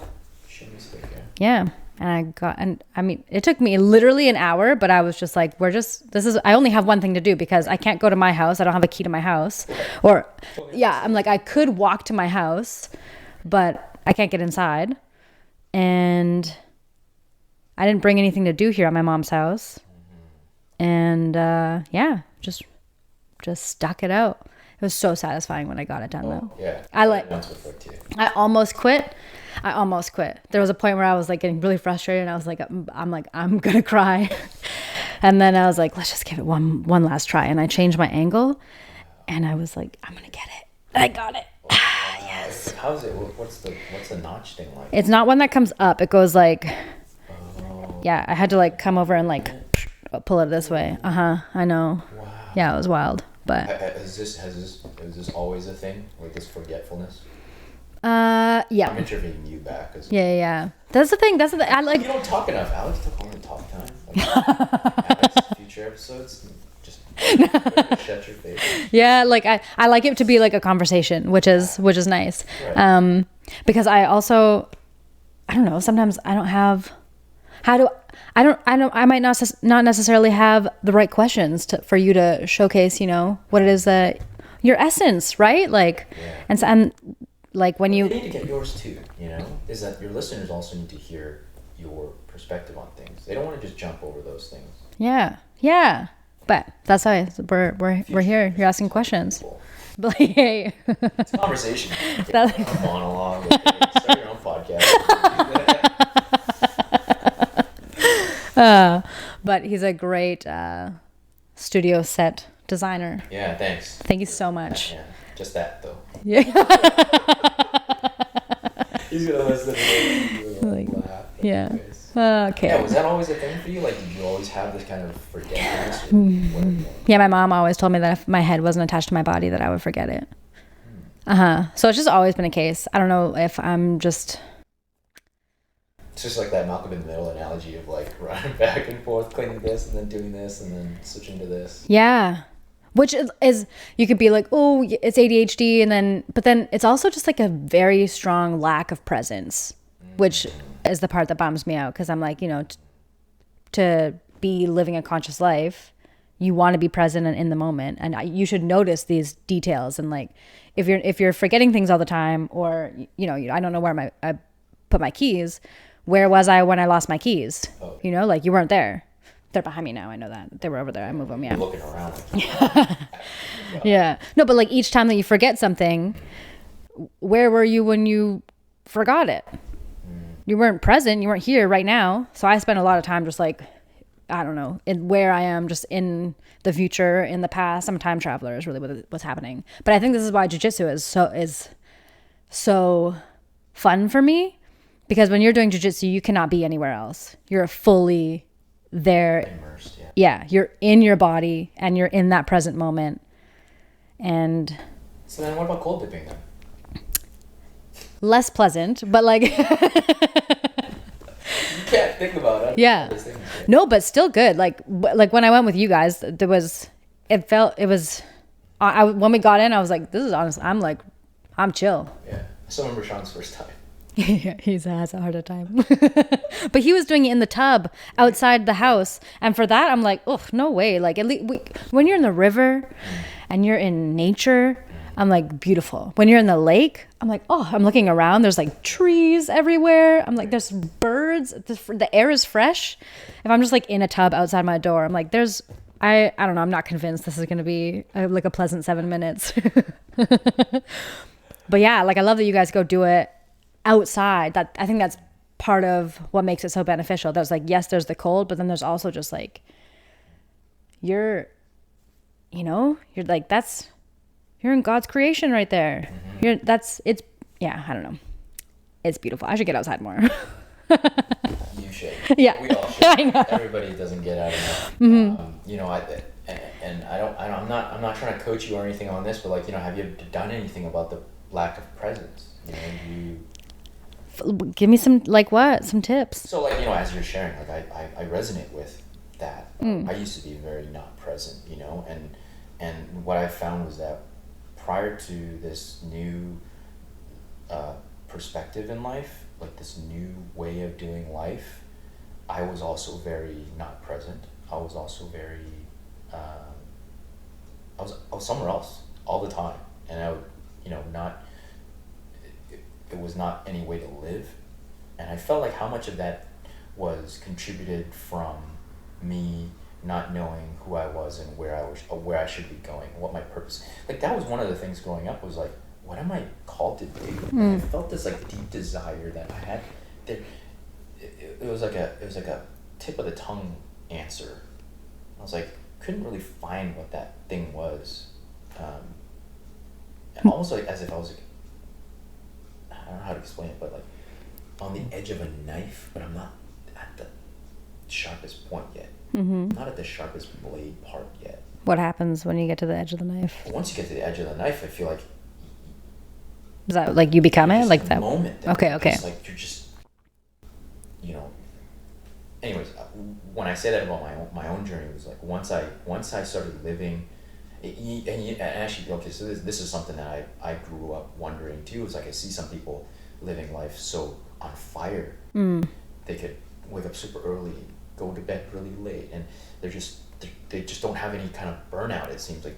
Yeah. And I mean, it took me literally an hour, but I was just like, I only have one thing to do because I can't go to my house. I don't have a key to my house. I'm like, I could walk to my house, but I can't get inside. And I didn't bring anything to do here at my mom's house. And just stuck it out. It was so satisfying when I got it done though. Yeah. I almost quit. There was a point where I was getting really frustrated, and I was like, I'm going to cry. And then I was like, let's just give it one last try. And I changed my angle, and I was like, I'm going to get it. And I got it. Yes. How is it? What's the notch thing like? It's not one that comes up. It goes I had to come over and pull it this way. I know. Wow. Yeah, it was wild. But is this always a thing? This forgetfulness? Yeah. I'm interviewing you back. Yeah. That's the thing. I You don't talk enough. Alex took all the talk time. Alex, future episodes, just shut your face. Yeah, I like it to be a conversation, which is nice. Right. Because I don't know. Sometimes I don't have. I might not necessarily have the right questions for you to showcase, what it is that your essence, right? And when you need to get yours too, is that your listeners also need to hear your perspective on things. They don't want to just jump over those things. Yeah. But that's why we're here. You're asking questions. But like, hey. It's a conversation. That- A monologue. Like, hey, start your own podcast. But he's a great studio set designer. Yeah, thanks. Thank you so much. Yeah, just that though. Yeah. He's gonna listen to it. Like, Laugh. yeah. Anyways. Okay. Yeah, was that always a thing for you? Like, did you always have this kind of forgetfulness? Or whatever? Yeah, my mom always told me that if my head wasn't attached to my body, that I would forget it. So it's just always been a case. I don't know if I'm just. It's just like that Malcolm in the Middle analogy of like running back and forth, cleaning this and then doing this and then switching to this. Yeah. Which is you could be like, oh, it's ADHD, but then it's also just like a very strong lack of presence, which is the part that bums me out, because I'm like, to be living a conscious life, you want to be present and in the moment, and you should notice these details. And like, if you're forgetting things all the time, or I don't know where I put my keys. Where was I when I lost my keys? Oh. Like you weren't there. They're behind me now. I know that. They were over there. I moved them. Yeah. You're looking around. Yeah. No, but like each time that you forget something, where were you when you forgot it? You weren't present. You weren't here right now. So I spent a lot of time just like, I don't know, in where I am, just in the future, in the past. I'm a time traveler is really what's happening. But I think this is why jiu-jitsu is so fun for me. Because when you're doing jiu-jitsu, you cannot be anywhere else. You're fully there. Immersed, yeah. Yeah, you're in your body and you're in that present moment. And So then what about cold dipping then? less pleasant, but like You can't think about it. yeah. Those things, yeah. No, but still good. Like when I went with you guys, when we got in, I was like, this is honest. I'm chill. Yeah. I still remember Sean's first time. Yeah, he has a harder time. But he was doing it in the tub outside the house. And for that, I'm like, oh, no way. Like, at least when you're in the river and you're in nature, I'm like, beautiful. When you're in the lake, I'm like, oh, I'm looking around. There's like trees everywhere. I'm like, there's birds. The air is fresh. If I'm just like in a tub outside my door, I'm like, I don't know. I'm not convinced this is going to be like a pleasant 7 minutes. But yeah, like I love that you guys go do it outside. I think that's part of what makes it so beneficial. There's like, yes, there's the cold, but then there's also just like you're like, you're in God's creation right there. It's I don't know, it's beautiful. I should get outside more. You should. Yeah. We all should. I know. Everybody doesn't get out enough. I'm not trying to coach you or anything on this, but like, have you done anything about the lack of presence? Give me some, like what? Some tips. So like, as you're sharing, like I resonate with that. I used to be very not present, and what I found was that prior to this new perspective in life, like this new way of doing life, I was also very not present. I was also very, I was somewhere else all the time, and I would, it was not any way to live, and I felt like how much of that was contributed from me not knowing who I was and where I should be going, what my purpose. Like that was one of the things growing up, was like, what am I called to do? And I felt this like deep desire that I had. There, it was like a tip of the tongue answer. I was like, couldn't really find what that thing was, and almost like as if I was like, I don't know how to explain it, but like on the edge of a knife, but I'm not at the sharpest point yet. I'm not at the sharpest blade part yet. What happens when you get to the edge of the knife? Once you get to the edge of the knife, I feel like Is that like you become it? Like the that? moment that Okay. it's like you're just, anyways, when I say that about my own journey, it was like once I started living, and actually, okay, so this is something that I grew up wondering too. It's like I see some people living life so on fire. They could wake up super early, go to bed really late, and they just don't have any kind of burnout. It seems like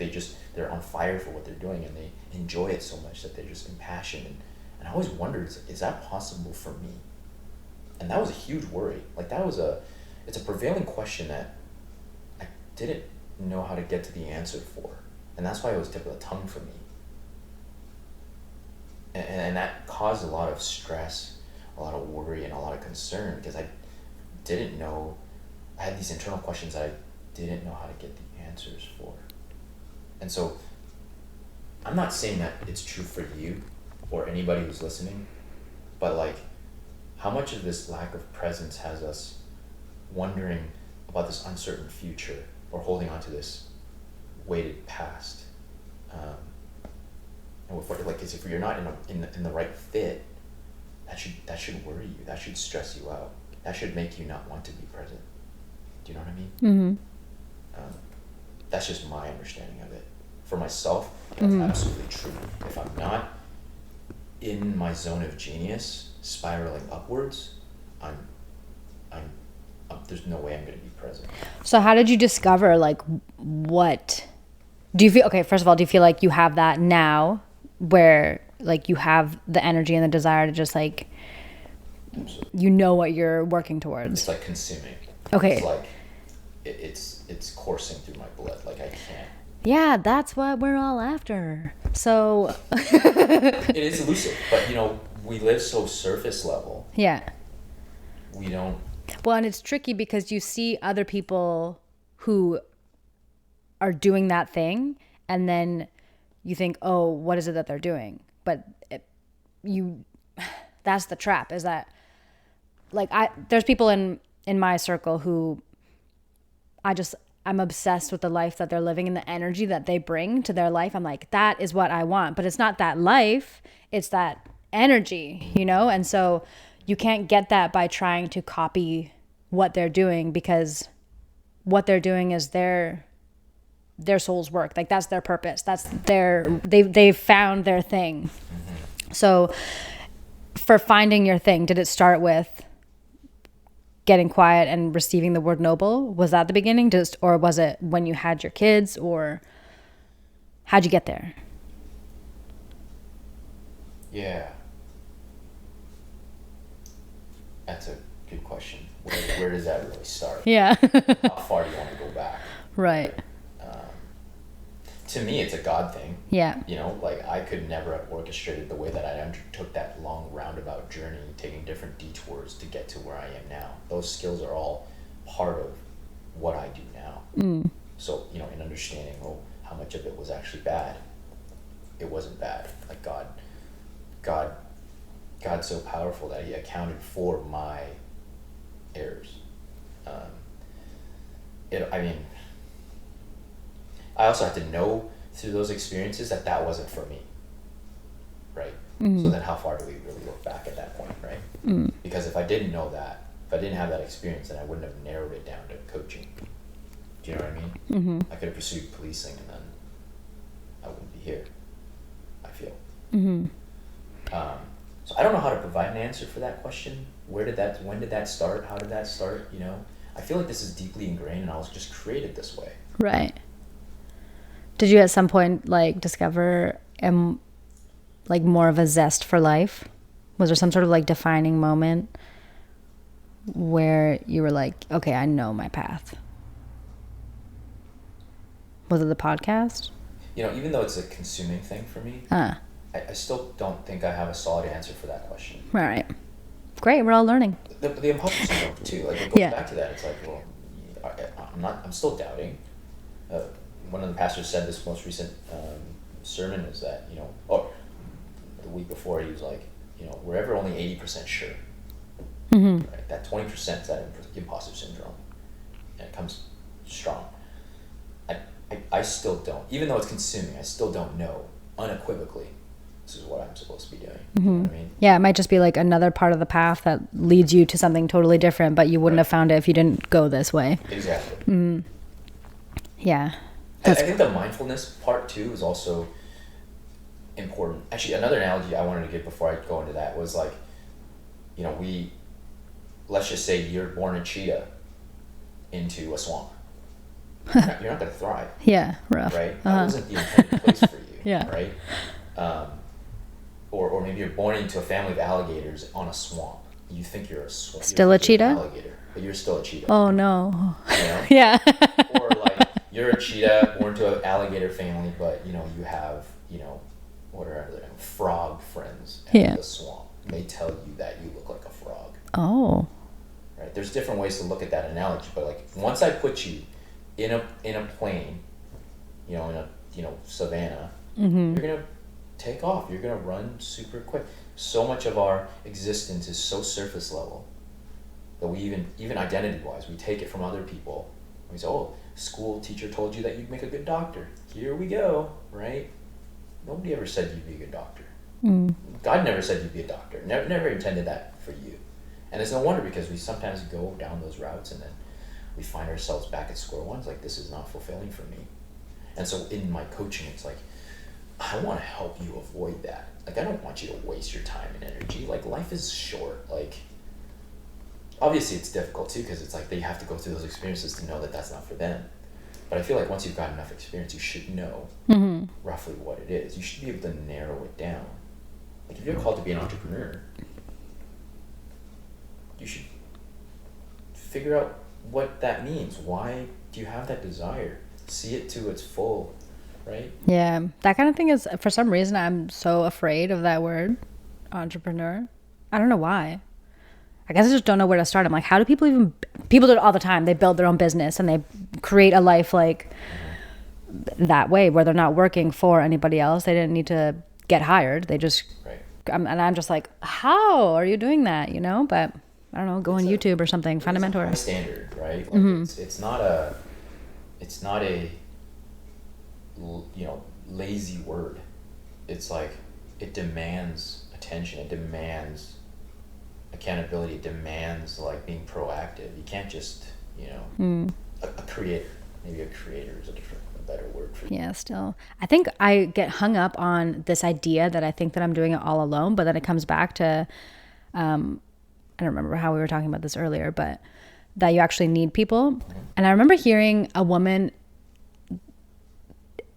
they're on fire for what they're doing, and they enjoy it so much that they're just impassioned. And I always wondered, is that possible for me? And that was a huge worry. Like it's a prevailing question that I didn't know how to get to the answer for. And that's why it was tip of the tongue for me. And that caused a lot of stress, a lot of worry, and a lot of concern, because I didn't know, I had these internal questions that I didn't know how to get the answers for. And so I'm not saying that it's true for you or anybody who's listening, but like, how much of this lack of presence has us wondering about this uncertain future, or holding on to this weighted past? And if you're not in the right fit, that should worry you. That should stress you out. That should make you not want to be present. Do you know what I mean? Mm-hmm. That's just my understanding of it. For myself, that's absolutely true. If I'm not in my zone of genius, spiraling upwards, there's no way I'm going to be present. So how did you discover, like, what do you feel? Okay, first of all, do you feel like you have that now, where like you have the energy and the desire to just like, Absolutely. you know what you're working towards? It's like consuming. Okay. It's like it's coursing through my blood. Like I can't. Yeah, that's what we're all after. So It is elusive, but we live so surface level. yeah. We don't. Well, and it's tricky because you see other people who are doing that thing, and then you think, oh, what is it that they're doing? But that's the trap, is that like there's people in my circle who I'm obsessed with the life that they're living and the energy that they bring to their life. I'm like, that is what I want, but it's not that life, it's that energy, And so you can't get that by trying to copy what they're doing, because what they're doing is their soul's work. Like, that's their purpose. That's they've found their thing. Mm-hmm. So for finding your thing, did it start with getting quiet and receiving the word noble? Was that the beginning, or was it when you had your kids, or how'd you get there? Yeah. That's a good question. Where does that really start? Yeah. How far do you want to go back? Right. To me, it's a God thing. Yeah. Like I could never have orchestrated the way that I undertook that long roundabout journey, taking different detours to get to where I am now. Those skills are all part of what I do now. Mm. So, in understanding, how much of it was actually bad, it wasn't bad. Like God's so powerful that he accounted for my errors. I also had to know through those experiences that wasn't for me, right? Mm-hmm. So then how far do we really look back at that point, right? Mm. Because if I didn't know that, if I didn't have that experience, then I wouldn't have narrowed it down to coaching. Do you know what I mean? Mm-hmm. I could have pursued policing, and then I wouldn't be here, I feel. Mm-hmm. So I don't know how to provide an answer for that question. When did that start? How did that start? I feel like this is deeply ingrained, and I was just created this way. Right. Did you at some point discover more of a zest for life? Was there some sort of defining moment where you were like, okay, I know my path? Was it the podcast? Even though it's a consuming thing for me, I still don't think I have a solid answer for that question. Right. Great, we're all learning. The imposter syndrome too. It goes back to that. It's like, well, I'm still doubting. One of the pastors said this most recent sermon is that, the week before, he was like, we're ever only 80% sure. Mm-hmm. Right? That 20% is that imposter syndrome, and it comes strong. I still don't, even though it's consuming, I still don't know unequivocally this is what I'm supposed to be doing. Mm-hmm. You know what I mean? Yeah, it might just be another part of the path that leads you to something totally different, but you wouldn't have found it if you didn't go this way. Exactly. Mm-hmm. Yeah. I think the mindfulness part too is also important. Actually, another analogy I wanted to give before I go into that was let's just say you're born a cheetah into a swamp. You're not going to thrive. Yeah, rough. Right? That wasn't the intended place for you. Yeah. Right? Or maybe you're born into a family of alligators on a swamp. You think you're a swamp. Still a cheetah? Alligator, but you're still a cheetah. Oh no. You know? Yeah. Or you're a cheetah born to an alligator family, but you have what are other frog friends at the swamp. They tell you that you look like a frog. Oh. Right. There's different ways to look at that analogy, but like once I put you in a plane, in a savannah, you're gonna take off. You're gonna run super quick. So much of our existence is so surface level that we even identity wise, we take it from other people. We say, oh, school teacher told you that you'd make a good doctor. Here we go, right? Nobody ever said you'd be a good doctor. God never said you'd be a doctor. Never intended that for you. And it's no wonder, because we sometimes go down those routes and then we find ourselves back at square one. It's like, this is not fulfilling for me. And so in my coaching, it's like, I want to help you avoid that. Like, I don't want you to waste your time and energy. Like, life is short. Like, obviously it's difficult too, because it's like they have to go through those experiences to know that that's not for them. But I feel like once you've got enough experience, you should know roughly what it is. You should be able to narrow it down. Like, if you're called to be an entrepreneur, you should figure out what that means. Why do you have that desire? See it to its full, right? Yeah, that kind of thing is, for some reason, I'm so afraid of that word, entrepreneur. I don't know why. I guess I just don't know where to start. I'm like, how do people do it all the time. They build their own business and they create a life like that way, where they're not working for anybody else. They didn't need to get hired. They just, and I'm just like, how are you doing that? But I don't know, go on YouTube or something, find a mentor. High standard, right? Like it's not a lazy word. It's like, it demands attention. It demands accountability. It demands like being proactive. You can't just a creator. Maybe a creator is a better word for you. Yeah, still, I think I get hung up on this idea that I think that I'm doing it all alone, but then it comes back to I don't remember how we were talking about this earlier, but that you actually need people. And I remember hearing a woman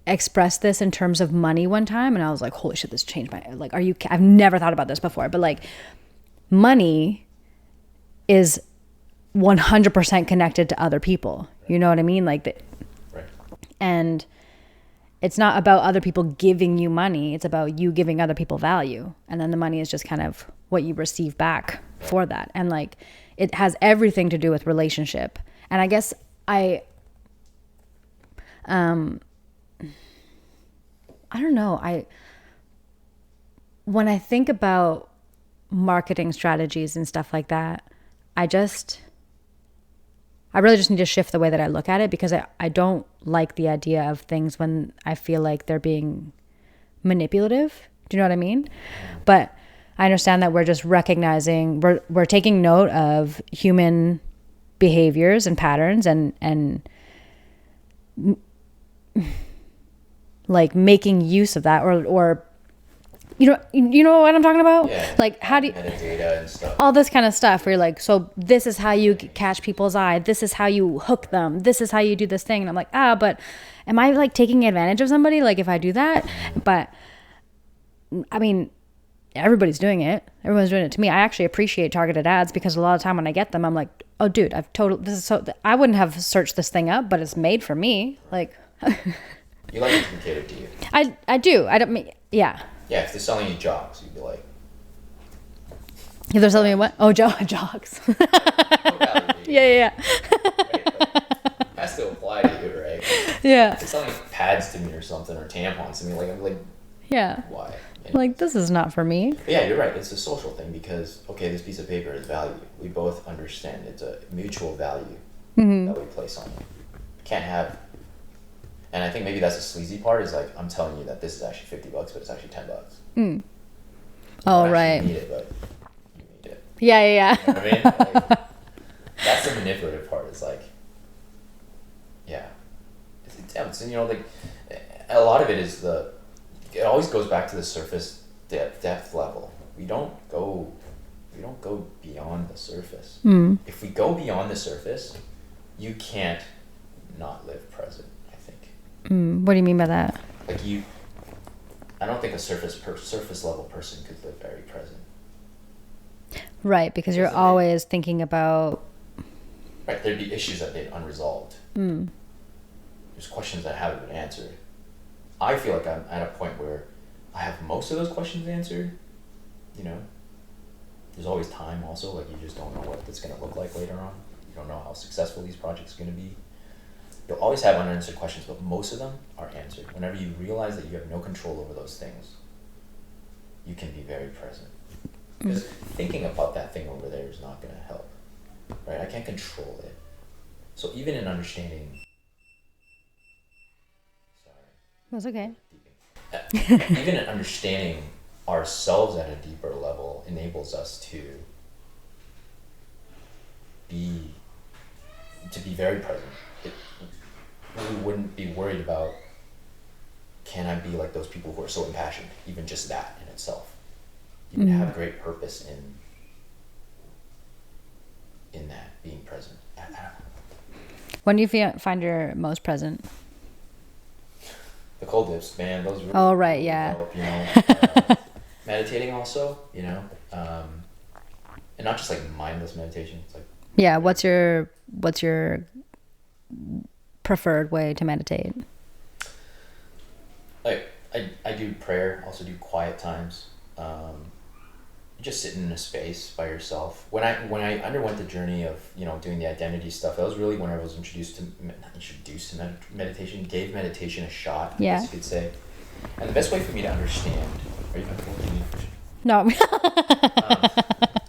express this in terms of money one time, and I was like, holy shit, this changed my, like, I've never thought about this before, but like, money is 100% connected to other people. You know what I mean? Like, and it's not about other people giving you money. It's about you giving other people value. And then the money is just kind of what you receive back for that. And like, it has everything to do with relationship. And I guess I don't know. When I think about marketing strategies and stuff like that, I really just need to shift the way that I look at it, because I don't like the idea of things when I feel like they're being manipulative. Do you know what I mean? But I understand that we're just recognizing, we're taking note of human behaviors and patterns and like making use of that, or you know what I'm talking about? Yeah. Like, how do you, metadata and stuff. all this kind of stuff where you're like, so this is how you catch people's eye. This is how you hook them. This is how you do this thing. And I'm like, but am I like taking advantage of somebody? Like, if I do that? But I mean, everybody's doing it. Everyone's doing it to me. I actually appreciate targeted ads, because a lot of time when I get them, I'm like, oh dude, I wouldn't have searched this thing up, but it's made for me. Like, You like it to be catered to you. I do. I don't mean, yeah. Yeah, if they're selling you jobs, you'd be like, If they're selling me what? Oh, jogs. Yeah. Has to apply to you, right? Yeah. If they're selling pads to me or something, or tampons to me, like, I'm like, Yeah. why? Like, this is not for me. But yeah, you're right. It's a social thing, because, okay, this piece of paper is value. We both understand it's a mutual value that we place on it. Can't have, and I think maybe that's the sleazy part, is like, I'm telling you that this is actually $50, but it's actually $10. Oh, right. You need it, but you need it. Yeah. You know what I mean? Like, that's the manipulative part. It's like, yeah. It's like, a lot of it is it always goes back to the surface depth level. We don't go beyond the surface. If we go beyond the surface, you can't not live present, I think. What do you mean by that? Like, I don't think a surface level person could live very present. Right, because you're always thinking about... Right, there'd be issues that they'd unresolved. there's questions that haven't been answered. I feel like I'm at a point where I have most of those questions answered, you know. There's always time also, like you just don't know what it's going to look like later on. You don't know how successful these projects are going to be. You'll always have unanswered questions, but most of them are answered. Whenever you realize that you have no control over those things, you can be very present. Because thinking about that thing over there is not going to help, right? I can't control it. So even in understanding, That's okay. even in understanding ourselves at a deeper level enables us to be very present. We wouldn't be worried about, can I be like those people who are so impassioned? Even just that in itself. You can have great purpose in that, being present. I don't know. When do you find you're most present? The cold dips, man, those really, Oh, right, really yeah. help, you know. Meditating also, you know, and not just like mindless meditation. It's like, Yeah, what's your preferred way to meditate? like I do prayer, also do quiet times. Just sitting in a space by yourself. When I underwent the journey of, you know, doing the identity stuff, that was really when I was introduced to meditation, gave meditation a shot, I guess you could say. And the best way for me to understand, are you comfortable with me? No.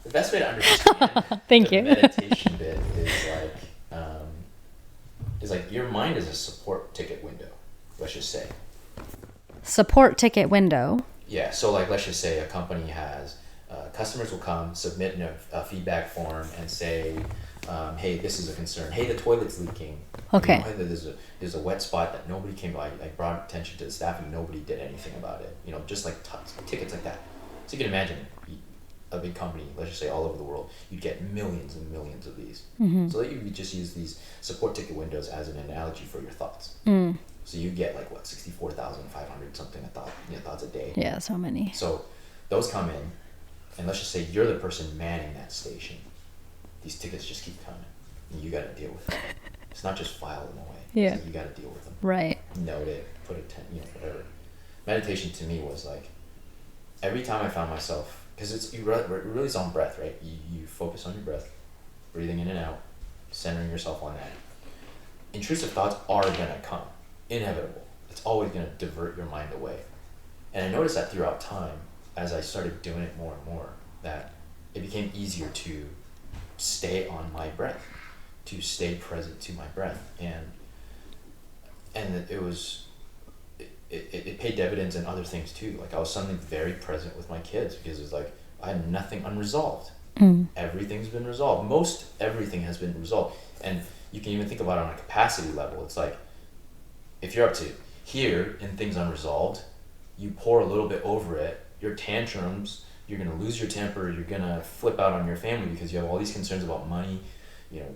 The best way to understand Thank the you. meditation bit is like your mind is a support ticket window, let's just say. Support ticket window. Yeah, so like let's just say a company has customers will come, submit a feedback form and say, hey, this is a concern. Hey, the toilet's leaking. Okay. You know, there's a wet spot that nobody came by. I brought attention to the staff and nobody did anything about it. You know, just like tickets like that. So you can imagine a big company, let's just say all over the world, you'd get millions and millions of these. So that you would just use these support ticket windows as an analogy for your thoughts. So you get like what, 64,500 something thoughts a day. Yeah, so many. So those come in, and let's just say you're the person manning that station. These tickets just keep coming, and you got to deal with them. It's not just file them away. Yeah. You got to deal with them. Right. Note it, put it, whatever. Meditation to me was like, every time I found myself, because you really is on breath, right? You focus on your breath, breathing in and out, centering yourself on that. Intrusive thoughts are gonna come, inevitable. It's always gonna divert your mind away. And I noticed that throughout time, as I started doing it more and more, that it became easier to stay on my breath, to stay present to my breath. And it paid dividends in other things too. Like I was suddenly very present with my kids because it's like I had nothing unresolved. Everything's been resolved. Most everything has been resolved. And you can even think about it on a capacity level. It's like if you're up to here and things unresolved, you pour a little bit over it, your tantrums, you're gonna lose your temper, you're gonna flip out on your family because you have all these concerns about money, you know,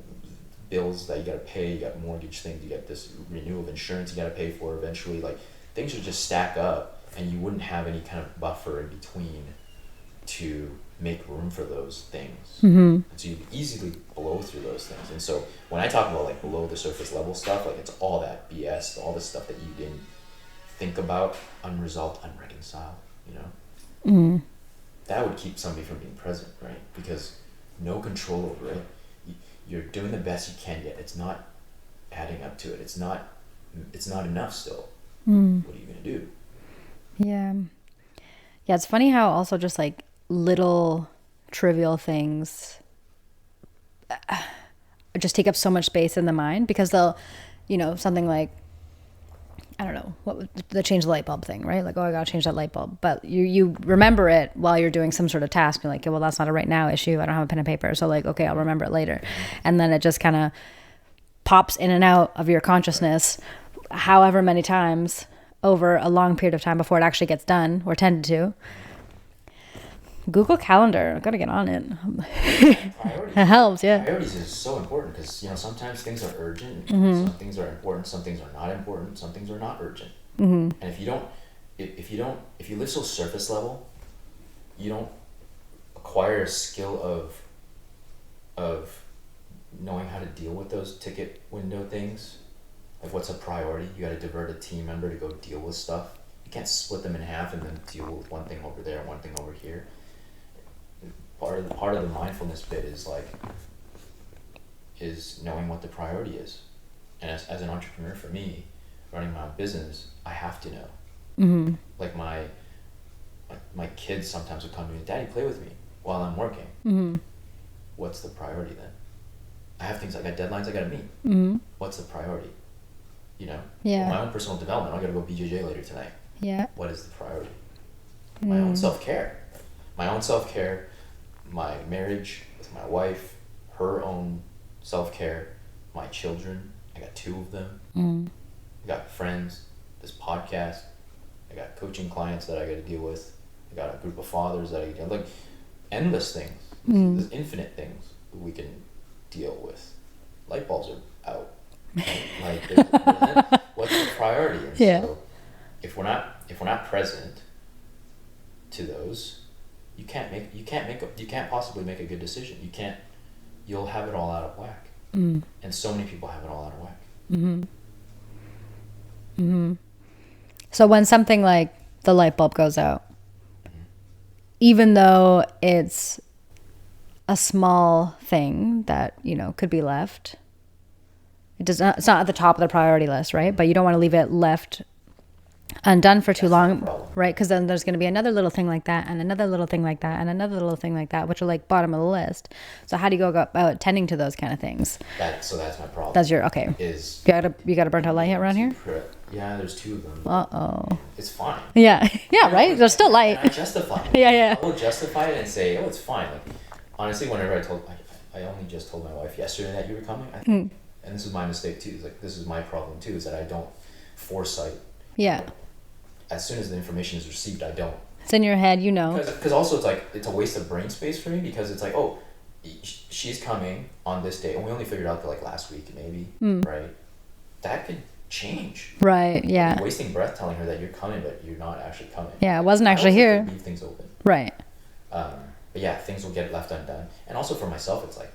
bills that you gotta pay, you got mortgage things, you got this renewal of insurance you gotta pay for eventually. Like things would just stack up and you wouldn't have any kind of buffer in between to make room for those things. And so you easily blow through those things. And so when I talk about like below the surface level stuff, like it's all that BS, all the stuff that you didn't think about, unresolved, unreconciled, you know? That would keep somebody from being present, right? Because no control over it. You're doing the best you can, yet it's not adding up to it. It's not enough still. What are you gonna do? Yeah. Yeah, it's funny how also just like little trivial things just take up so much space in the mind because they'll, you know, something like, I don't know, the change the light bulb thing, right? Like, oh, I gotta change that light bulb. But you remember it while you're doing some sort of task. You're like, well, that's not a right now issue. I don't have a pen and paper. So like, okay, I'll remember it later. And then it just kind of pops in and out of your consciousness however many times over a long period of time before it actually gets done or tended to. Google Calendar, I gotta get on it. It helps, yeah. Priorities is so important because, you know, sometimes things are urgent, some things are important, some things are not important, some things are not urgent. And if you live so surface level, you don't acquire a skill of knowing how to deal with those ticket window things, Like, what's a priority? You got to divert a team member to go deal with stuff. You can't split them in half and then deal with one thing over there and one thing over here. Part of the mindfulness bit is knowing what the priority is. And as an entrepreneur, for me, running my own business, I have to know. Mm-hmm. Like my kids sometimes would come to me, Daddy, play with me while I'm working. Mm-hmm. What's the priority then? I have things, I got deadlines I gotta meet. Mm-hmm. What's the priority? You know? Yeah. My own personal development, I gotta go BJJ later tonight. Yeah. What is the priority? My own self-care. My marriage with my wife, her own self-care, my children, I got 2 of them. I got friends, this podcast, I got coaching clients that I got to deal with, I got a group of fathers that I deal with, like endless things. There's infinite things we can deal with. Light bulbs are out. Like, what's the priority? And so if we're not present to those, you can't possibly make a good decision. You'll have it all out of whack. And so many people have it all out of whack. Mm-hmm. Mm-hmm. So when something like the light bulb goes out, even though it's a small thing that, you know, could be left, it's not at the top of the priority list, right? But you don't want to leave it left undone for too long, right? Because then there's going to be another little thing like that, and another little thing like that, and another little thing like that, which are like bottom of the list. So how do you go about tending to those kind of things? So that's my problem. That's your okay. Is you got a burnt out light around here? Yeah, there's 2 of them. Uh-oh. It's fine. Yeah, right. There's still light. And I justify it. Yeah. I will justify it and say, oh, it's fine. Like, honestly, whenever I only just told my wife yesterday that you were coming, and this is my mistake too. It's like, this is my problem too, is that I don't foresight. Yeah. As soon as the information is received, I don't. It's in your head, you know. Because also it's like, it's a waste of brain space for me, because it's like, oh, she's coming on this day, and we only figured out that like last week maybe, right? That could change. Right, yeah. You're wasting breath telling her that you're coming, but you're not actually coming. Yeah, I wasn't actually here. Leave things open. Right. But yeah, things will get left undone. And also for myself, it's like,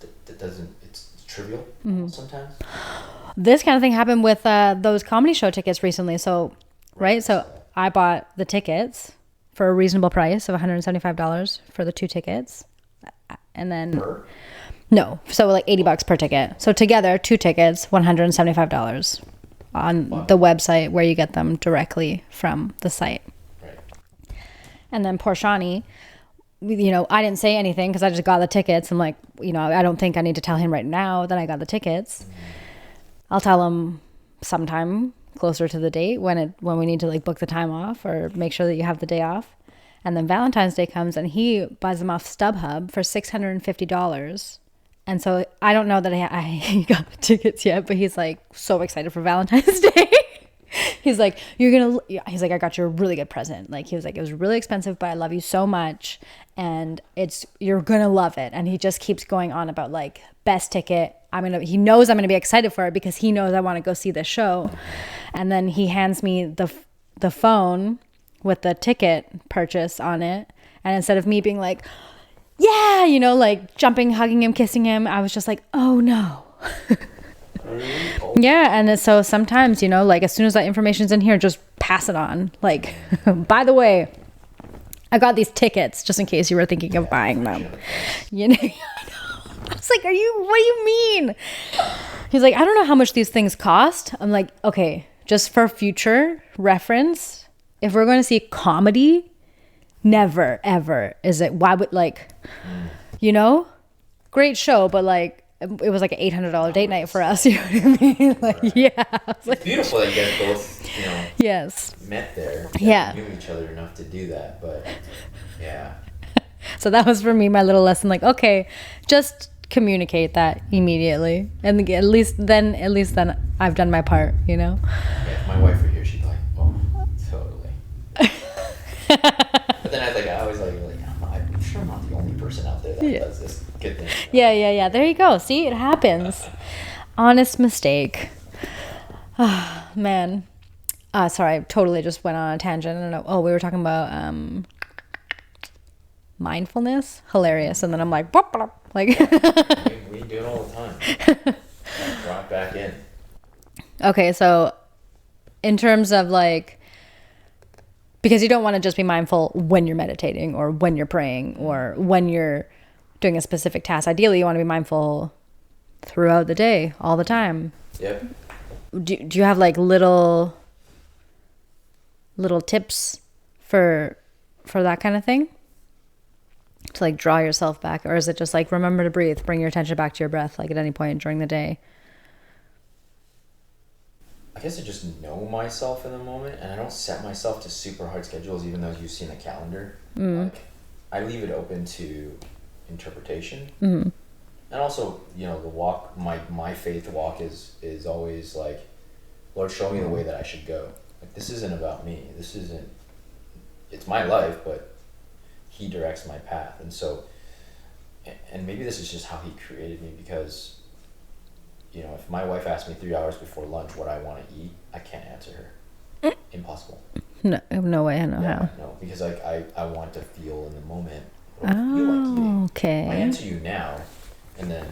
it's trivial sometimes. This kind of thing happened with those comedy show tickets recently. So, right? So I bought the tickets for a reasonable price of $175 for the 2 tickets. And then... No, so like $80 per ticket. So together, 2 tickets, $175 on the website where you get them directly from the site. Right. And then poor Shawnee, you know, I didn't say anything because I just got the tickets. I'm like, you know, I don't think I need to tell him right now that I got the tickets. I'll tell him sometime closer to the date when we need to like book the time off or make sure that you have the day off. And then Valentine's Day comes and he buys them off StubHub for $650. And so I don't know that I got the tickets yet, but he's like so excited for Valentine's Day. He's like, he's like, I got you a really good present. Like, he was like, it was really expensive, but I love you so much. And you're going to love it. And he just keeps going on about like best ticket. He knows I'm going to be excited for it because he knows I want to go see this show. And then he hands me the phone with the ticket purchase on it. And instead of me being like, yeah, you know, like jumping, hugging him, kissing him, I was just like, oh no. Yeah, and so sometimes, you know, like as soon as that information's in here, just pass it on. Like, by the way, I got these tickets just in case you were thinking of buying them. You know, I was like, what do you mean? He's like, I don't know how much these things cost. I'm like, okay, just for future reference, if we're going to see comedy, never, ever is it, why would, like, you know, great show, but like, it was like an $800 date night for us, you know what I mean? Like, right. Yeah. It's like, beautiful that you guys both, you know, yes, met there. Yeah. Knew each other enough to do that, but yeah. So that was for me, my little lesson, like, okay, just communicate that immediately. And at least then I've done my part, you know? Yeah, if my wife were here, she'd be like, oh, totally. But then I always like, I'm sure I'm not the only person out there that does this good thing. Yeah. There you go. See, it happens. Honest mistake. Oh, man. Sorry, I totally just went on a tangent. I don't know. Oh, we were talking about mindfulness. Hilarious. And then I'm like, bop, bop, like we do it all the time. Drop back in. Okay, so in terms of like, because you don't want to just be mindful when you're meditating or when you're praying or when you're doing a specific task. Ideally, you want to be mindful throughout the day, all the time. Yep. Do you have like little tips for that kind of thing? To like draw yourself back, or is it just like remember to breathe, bring your attention back to your breath, like at any point during the day? I guess I just know myself in the moment, and I don't set myself to super hard schedules, even though you've seen the calendar. Like, I leave it open to interpretation. And also, you know, the walk, my faith walk is always like, Lord, show me the way that I should go. Like, this isn't about me. It's my life, but He directs my path. And so, and maybe this is just how He created me, because, you know, if my wife asks me 3 hours before lunch what I want to eat, I can't answer her. Impossible. No way, I know how. No, because like I want to feel in the moment what I feel like eating. Okay. I answer you now, and then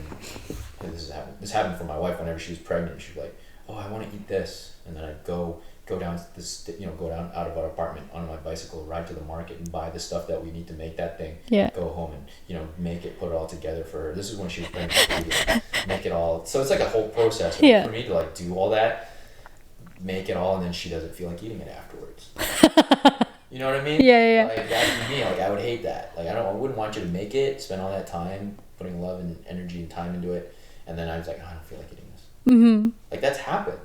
this happened for my wife whenever she was pregnant. She'd be like, "Oh, I want to eat this," and then I'd go down go down out of our apartment on my bicycle, ride to the market, and buy the stuff that we need to make that thing. Yeah. Go home and, you know, make it, put it all together for her. This is when she was pregnant. Make it all. So it's like a whole process for me to like do all that, make it all, and then she doesn't feel like eating it afterwards. You know what I mean? Yeah. Like that'd be me. Like I would hate that. Like I wouldn't want you to make it, spend all that time putting love and energy and time into it, and then I was like, oh, I don't feel like eating this. Like that's happened.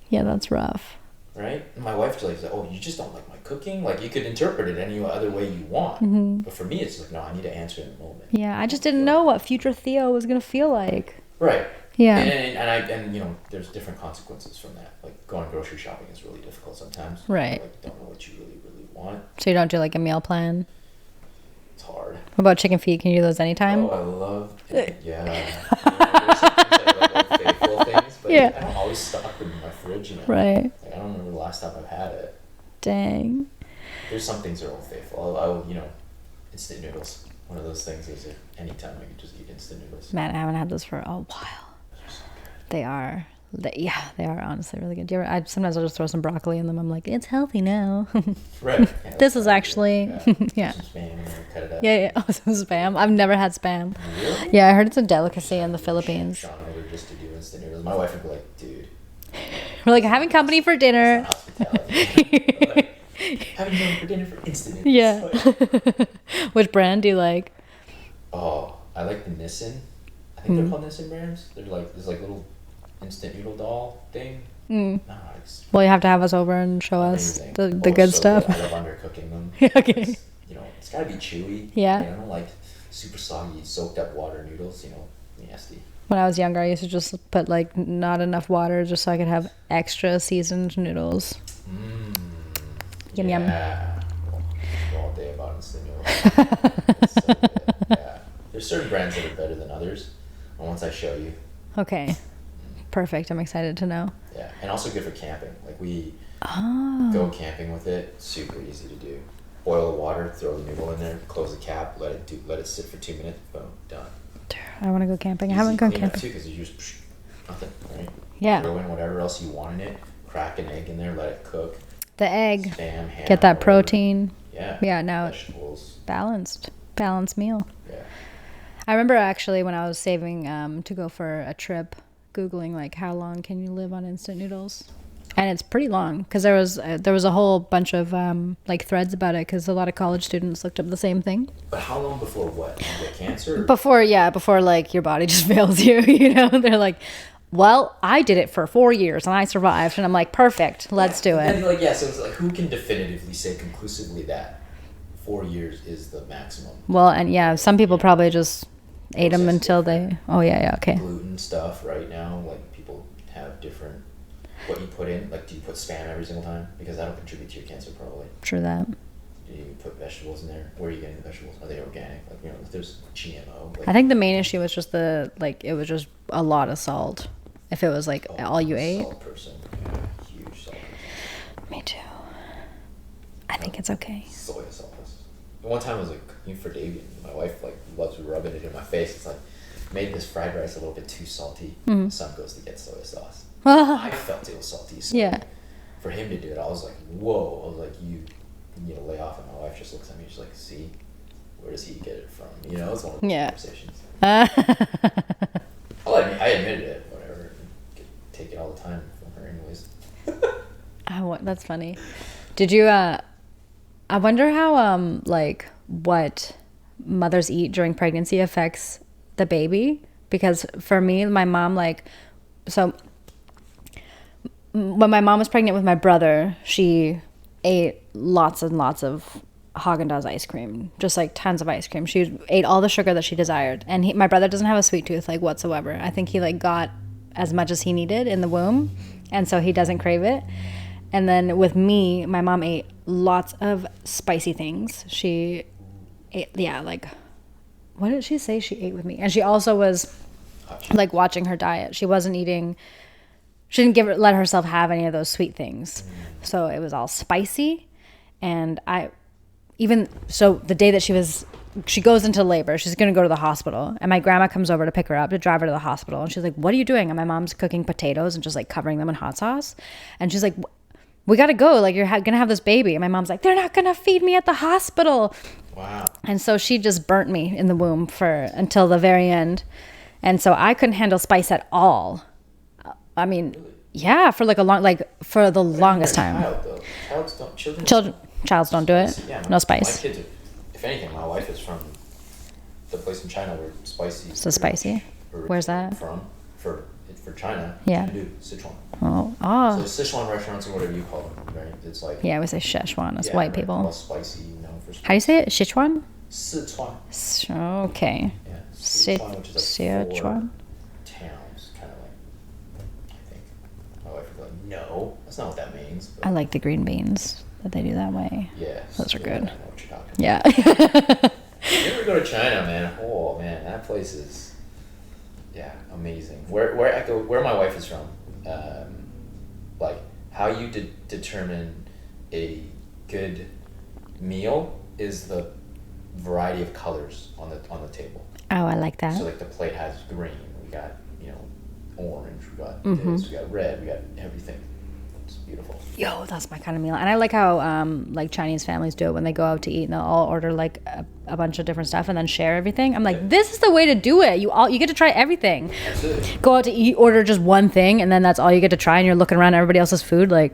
Yeah, that's rough. Right? And my wife's like, oh, you just don't like my cooking? Like, you could interpret it any other way you want. But for me, it's like, no, I need to answer in the moment. Yeah, I just didn't know what future Theo was going to feel like. Right. Yeah. And you know, there's different consequences from that. Like, going grocery shopping is really difficult sometimes. Right. Like, don't know what you really, really want. So you don't do like a meal plan? It's hard. What about chicken feet? Can you do those anytime? Oh, I love it. Yeah. There's some things that are like faithful things, but I don't always stock them in my fridge, you know? Right. Like, I don't remember the last time I've had it. Dang. There's some things that are Old Faithful. I will, you know, instant noodles. One of those things is anytime I could just eat instant noodles. Man, I haven't had those for a while. They are honestly really good. Sometimes I'll just throw some broccoli in them. I'm like, it's healthy now. Right. Yeah, This is actually, yeah. Some spam and then cut it up. Yeah. Oh, some spam. I've never had spam. Really? Yeah, I heard it's a delicacy in the Philippines. Sean over just to do instant noodles. My wife would be like, dude. We're like having company for dinner. Hospitality. Having dinner for dinner for instant noodles. Yeah. Which brand do you like? Oh, I like the Nissin. I think they're called Nissin brands. They're like this like little instant noodle doll thing. Well, you have to have us over and show us the good stuff. Good. I love undercooking them. Okay. You know, it's gotta be chewy. Yeah. I don't like super soggy, soaked up water noodles. You know, nasty. When I was younger, I used to just put like not enough water just so I could have extra seasoned noodles. Yum yum. Yeah. All day about instant noodles. It's so good. Yeah. There's certain brands that are better than others. And once I show you. Okay. Perfect. I'm excited to know. Yeah. And also good for camping. Like we go camping with it. Super easy to do. Boil the water, throw the noodle in there, close the cap, let it sit for 2 minutes. Boom, done. Dude, I want to go camping. Easy I haven't gone cleanup camping. too, because you just nothing, right? Yeah. Throw in whatever else you want in it. Crack an egg in there, let it cook. The egg. Spam, ham, Get that whatever. protein. Yeah. Yeah, now vegetables. balanced meal. Yeah. I remember actually when I was saving to go for a trip, Googling like how long can you live on instant noodles, and it's pretty long because there was a whole bunch of like threads about it because a lot of college students looked up the same thing. But how long before what? You get cancer? Before like your body just fails you, you know. They're like, well, I did it for 4 years and I survived, and I'm like, perfect, let's do it. And like, yeah, so it's like, who can definitively say conclusively that 4 years is the maximum? Well, and yeah, some people probably just ate them until they. Oh yeah, okay. Gluten stuff right now, like people have different. What you put in, like, do you put spam every single time? Because that'll contribute to your cancer probably. True that. Do you put vegetables in there? Where are you getting the vegetables? Are they organic? Like, you know, if there's GMO. Like, I think the main issue was just it was just a lot of salt. If it was like all you ate. Salt person. Yeah, huge salt person. Me too. I think it's okay. Soy sauce. One time I was like cooking for David. My wife like loves rubbing it in my face. It's like made this fried rice a little bit too salty. My son goes to get soy sauce. I felt it was salty. So Yeah. for him to do it, I was like, whoa. I was like, you need to lay off. And my wife just looks at me, she's like, see, where does he get it from? You know, it's one of those Yeah. conversations. I admitted it, whatever. Take it all the time from her anyways. That's funny. Did you, I wonder how, like, what mothers eat during pregnancy affects the baby. Because for me, my mom, like, so when my mom was pregnant with my brother, she ate lots and lots of Haagen-Dazs ice cream, just like tons of ice cream. She ate all the sugar that she desired. And my brother doesn't have a sweet tooth, like, whatsoever. I think he, like, got as much as he needed in the womb, and so he doesn't crave it. And then with me, my mom ate lots of spicy things. She ate, like, what did she say she ate with me? And she also was, like, watching her diet. She wasn't eating, she didn't let herself have any of those sweet things. So it was all spicy. And so the day that she goes into labor, she's going to go to the hospital, and my grandma comes over to pick her up to drive her to the hospital. And she's like, what are you doing? And my mom's cooking potatoes and just, like, covering them in hot sauce. And she's like, we got to go. Like, you're going to have this baby. And my mom's like, they're not going to feed me at the hospital. Wow. And so she just burnt me in the womb until the very end. And so I couldn't handle spice at all. I mean, yeah, for the longest time. Childs don't do it. Yeah, no spice. My kids, if anything, my wife is from the place in China where spicy. So spicy. Where's that? For China. Yeah. Chengdu, Sichuan. Oh. So Sichuan restaurants or whatever you call them, right? It's like. Yeah, we say Szechuan as white people. All spicy, for spicy. How do you say it? Sichuan? Sichuan. Okay. Yeah. Sichuan, which is like Sichuan. 4 towns, kind of like. I think my wife was like, no, that's not what that means. But I like the green beans that they do that way. yeah. Those are good. I know what you're talking about. Yeah. You ever go to China, man? Oh man, that place is, amazing. Where my wife is from, like how you determine a good meal is the variety of colors on the table. Oh, I like that. So like the plate has green, we got orange, we got this, we got red, we got everything. It's beautiful. Yo, that's my kind of meal. And I like how like Chinese families do it when they go out to eat, and they'll all order like a bunch of different stuff and then share everything. I'm like, this is the way to do it. You get to try everything. Absolutely. Go out to eat, order just one thing, and then that's all you get to try, and you're looking around at everybody else's food. Like,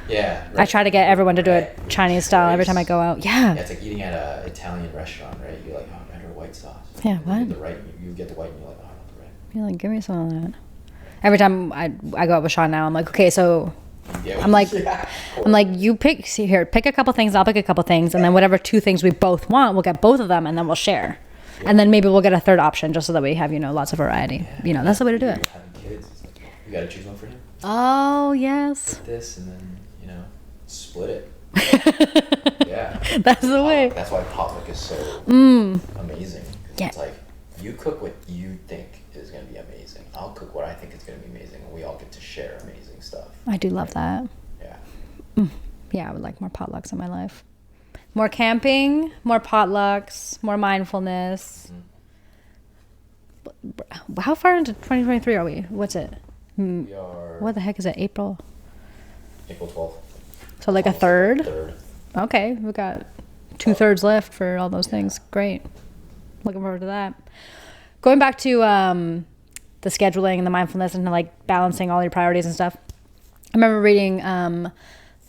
yeah. Right. I try to get everyone to do it Chinese style every time I go out. Yeah. Yeah, it's like eating at an Italian restaurant, right? You're like, oh, red or white sauce. Yeah, what? You get the white, and you're like, oh, I want the red. You're like, give me some of that. Every time I go out with Sean now, I'm like, okay, so I'm like, you pick a couple things, I'll pick a couple things, and then whatever 2 things we both want, we'll get both of them, and then we'll share. Yeah. And then maybe we'll get a third option just so that we have, lots of variety. Yeah. That's the way to do it. Having kids, it's like, you gotta choose one for him. Oh, yes. Like this, and then, split it. Yeah. That's the way. That's why potluck is so amazing. Yeah. It's like, you cook what you think is going to be amazing. I'll cook what I think is going to be amazing, and we all get to share amazing stuff. I do love that. Yeah. Yeah, I would like more potlucks in my life. More camping, more potlucks, more mindfulness. How far into 2023 are we? What's it? We are... What the heck is it? April 12th. So like a third? Third. Okay, we got 2/3 left for all those things. Great. Looking forward to that. Going back to the scheduling and the mindfulness and like balancing all your priorities and stuff. I remember reading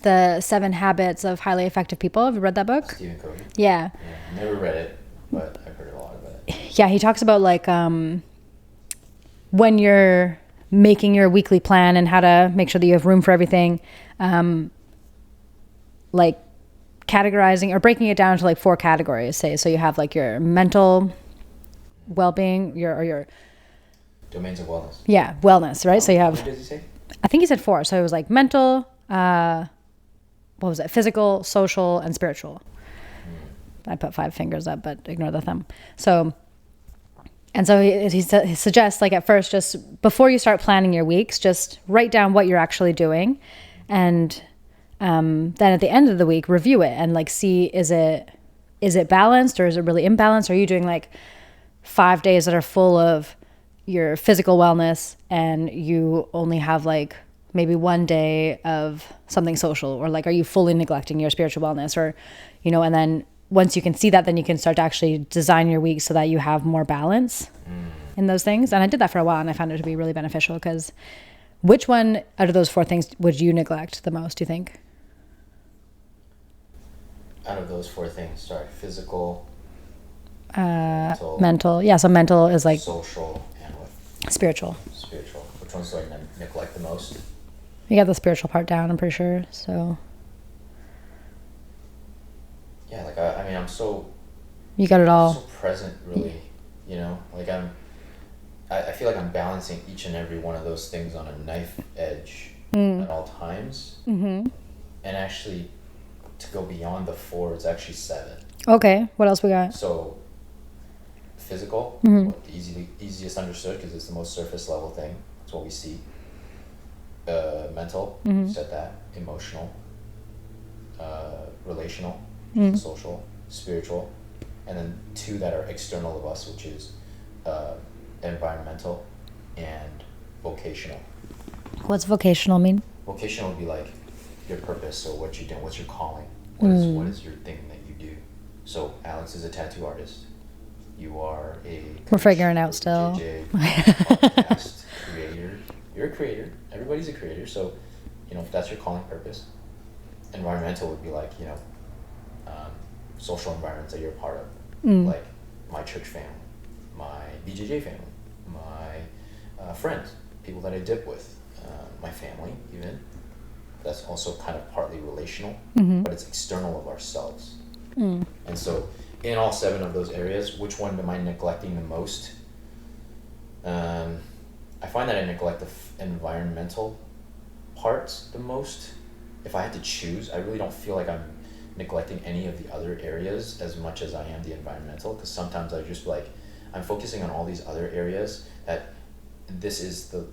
the 7 Habits of Highly Effective People. Have you read that book? Stephen Covey. Yeah. Never read it, but I've heard a lot about it. Yeah, he talks about like when you're making your weekly plan and how to make sure that you have room for everything, like categorizing or breaking it down to like 4 categories. So you have like your mental well-being, your domains of wellness. Yeah, wellness, right? So you have, what does he say? I think he said 4. So it was like mental, what was it? Physical, social, and spiritual. I put 5 fingers up, but ignore the thumb. So he suggests, like, at first, just before you start planning your weeks, just write down what you're actually doing, and then at the end of the week, review it and like see, is it balanced or is it really imbalanced? Are you doing like 5 days that are full of your physical wellness and you only have like maybe one day of something social, or like, are you fully neglecting your spiritual wellness, or, you know, and then once you can see that, then you can start to actually design your week so that you have more balance in those things. And I did that for a while and I found it to be really beneficial, because which one out of those 4 things would you neglect the most, do you think? Out of those 4 things, sorry, physical, Mental. Yeah, so mental is like social, and what? spiritual. Spiritual. Which ones do I neglect the most? You got the spiritual part down, I'm pretty sure. So Yeah, like I mean, I'm so you got it all. so present, really. You know, like I feel like I'm balancing each and every one of those things on a knife edge at all times. And actually, to go beyond the 4, it's actually 7. Okay, what else we got? So, physical, easiest understood because it's the most surface level thing. It's what we see. Mental, you said that. Emotional, relational, social, spiritual, and then 2 that are external of us, which is environmental and vocational. What's vocational mean? Vocational would be like your purpose, so what you're doing, what's your calling, what is your thing that you do. So Alex is a tattoo artist. You are a We're figuring out still. podcast creator. You're a creator. Everybody's a creator. So, you know, if that's your calling purpose. Environmental would be like, you know, social environments that you're a part of. Like my church family, my BJJ family, my friends, people that I dip with, my family even. That's also kind of partly relational, but it's external of ourselves. And so in all 7 of those areas, which one am I neglecting the most? I find that I neglect the environmental parts the most. If I had to choose, I really don't feel like I'm neglecting any of the other areas as much as I am the environmental, because sometimes I just like, I'm focusing on all these other areas that this is the,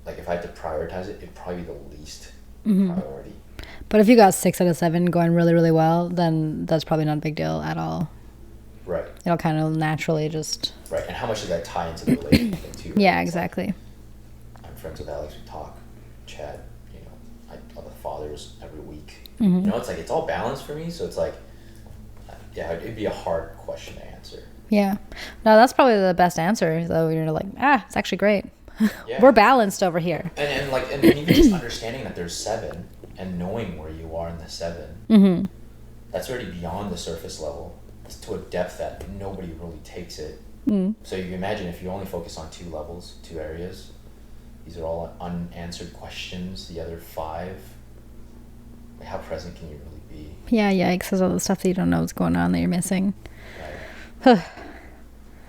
like if I had to prioritize it, it'd probably be the least priority. But if you got 6 out of 7 going really, really well, then that's probably not a big deal at all. Right. It'll kind of naturally just... Right, and how much does that tie into the relationship thing too? Right? Yeah, exactly. I'm friends with Alex, we talk, chat, you know, I tell the fathers every week. You know, it's like, it's all balanced for me, so it's like, yeah, it'd be a hard question to answer. Yeah. No, that's probably the best answer, though. You're like, it's actually great. Yeah. We're balanced over here. And even just understanding that there's 7 and knowing where you are in the 7, that's already beyond the surface level. It's to a depth that nobody really takes it. So you can imagine if you only focus on 2 levels, 2 areas, these are all unanswered questions. The other 5, like how present can you really be? Yeah, yikes. There's all the stuff that you don't know what's going on that you're missing. Right.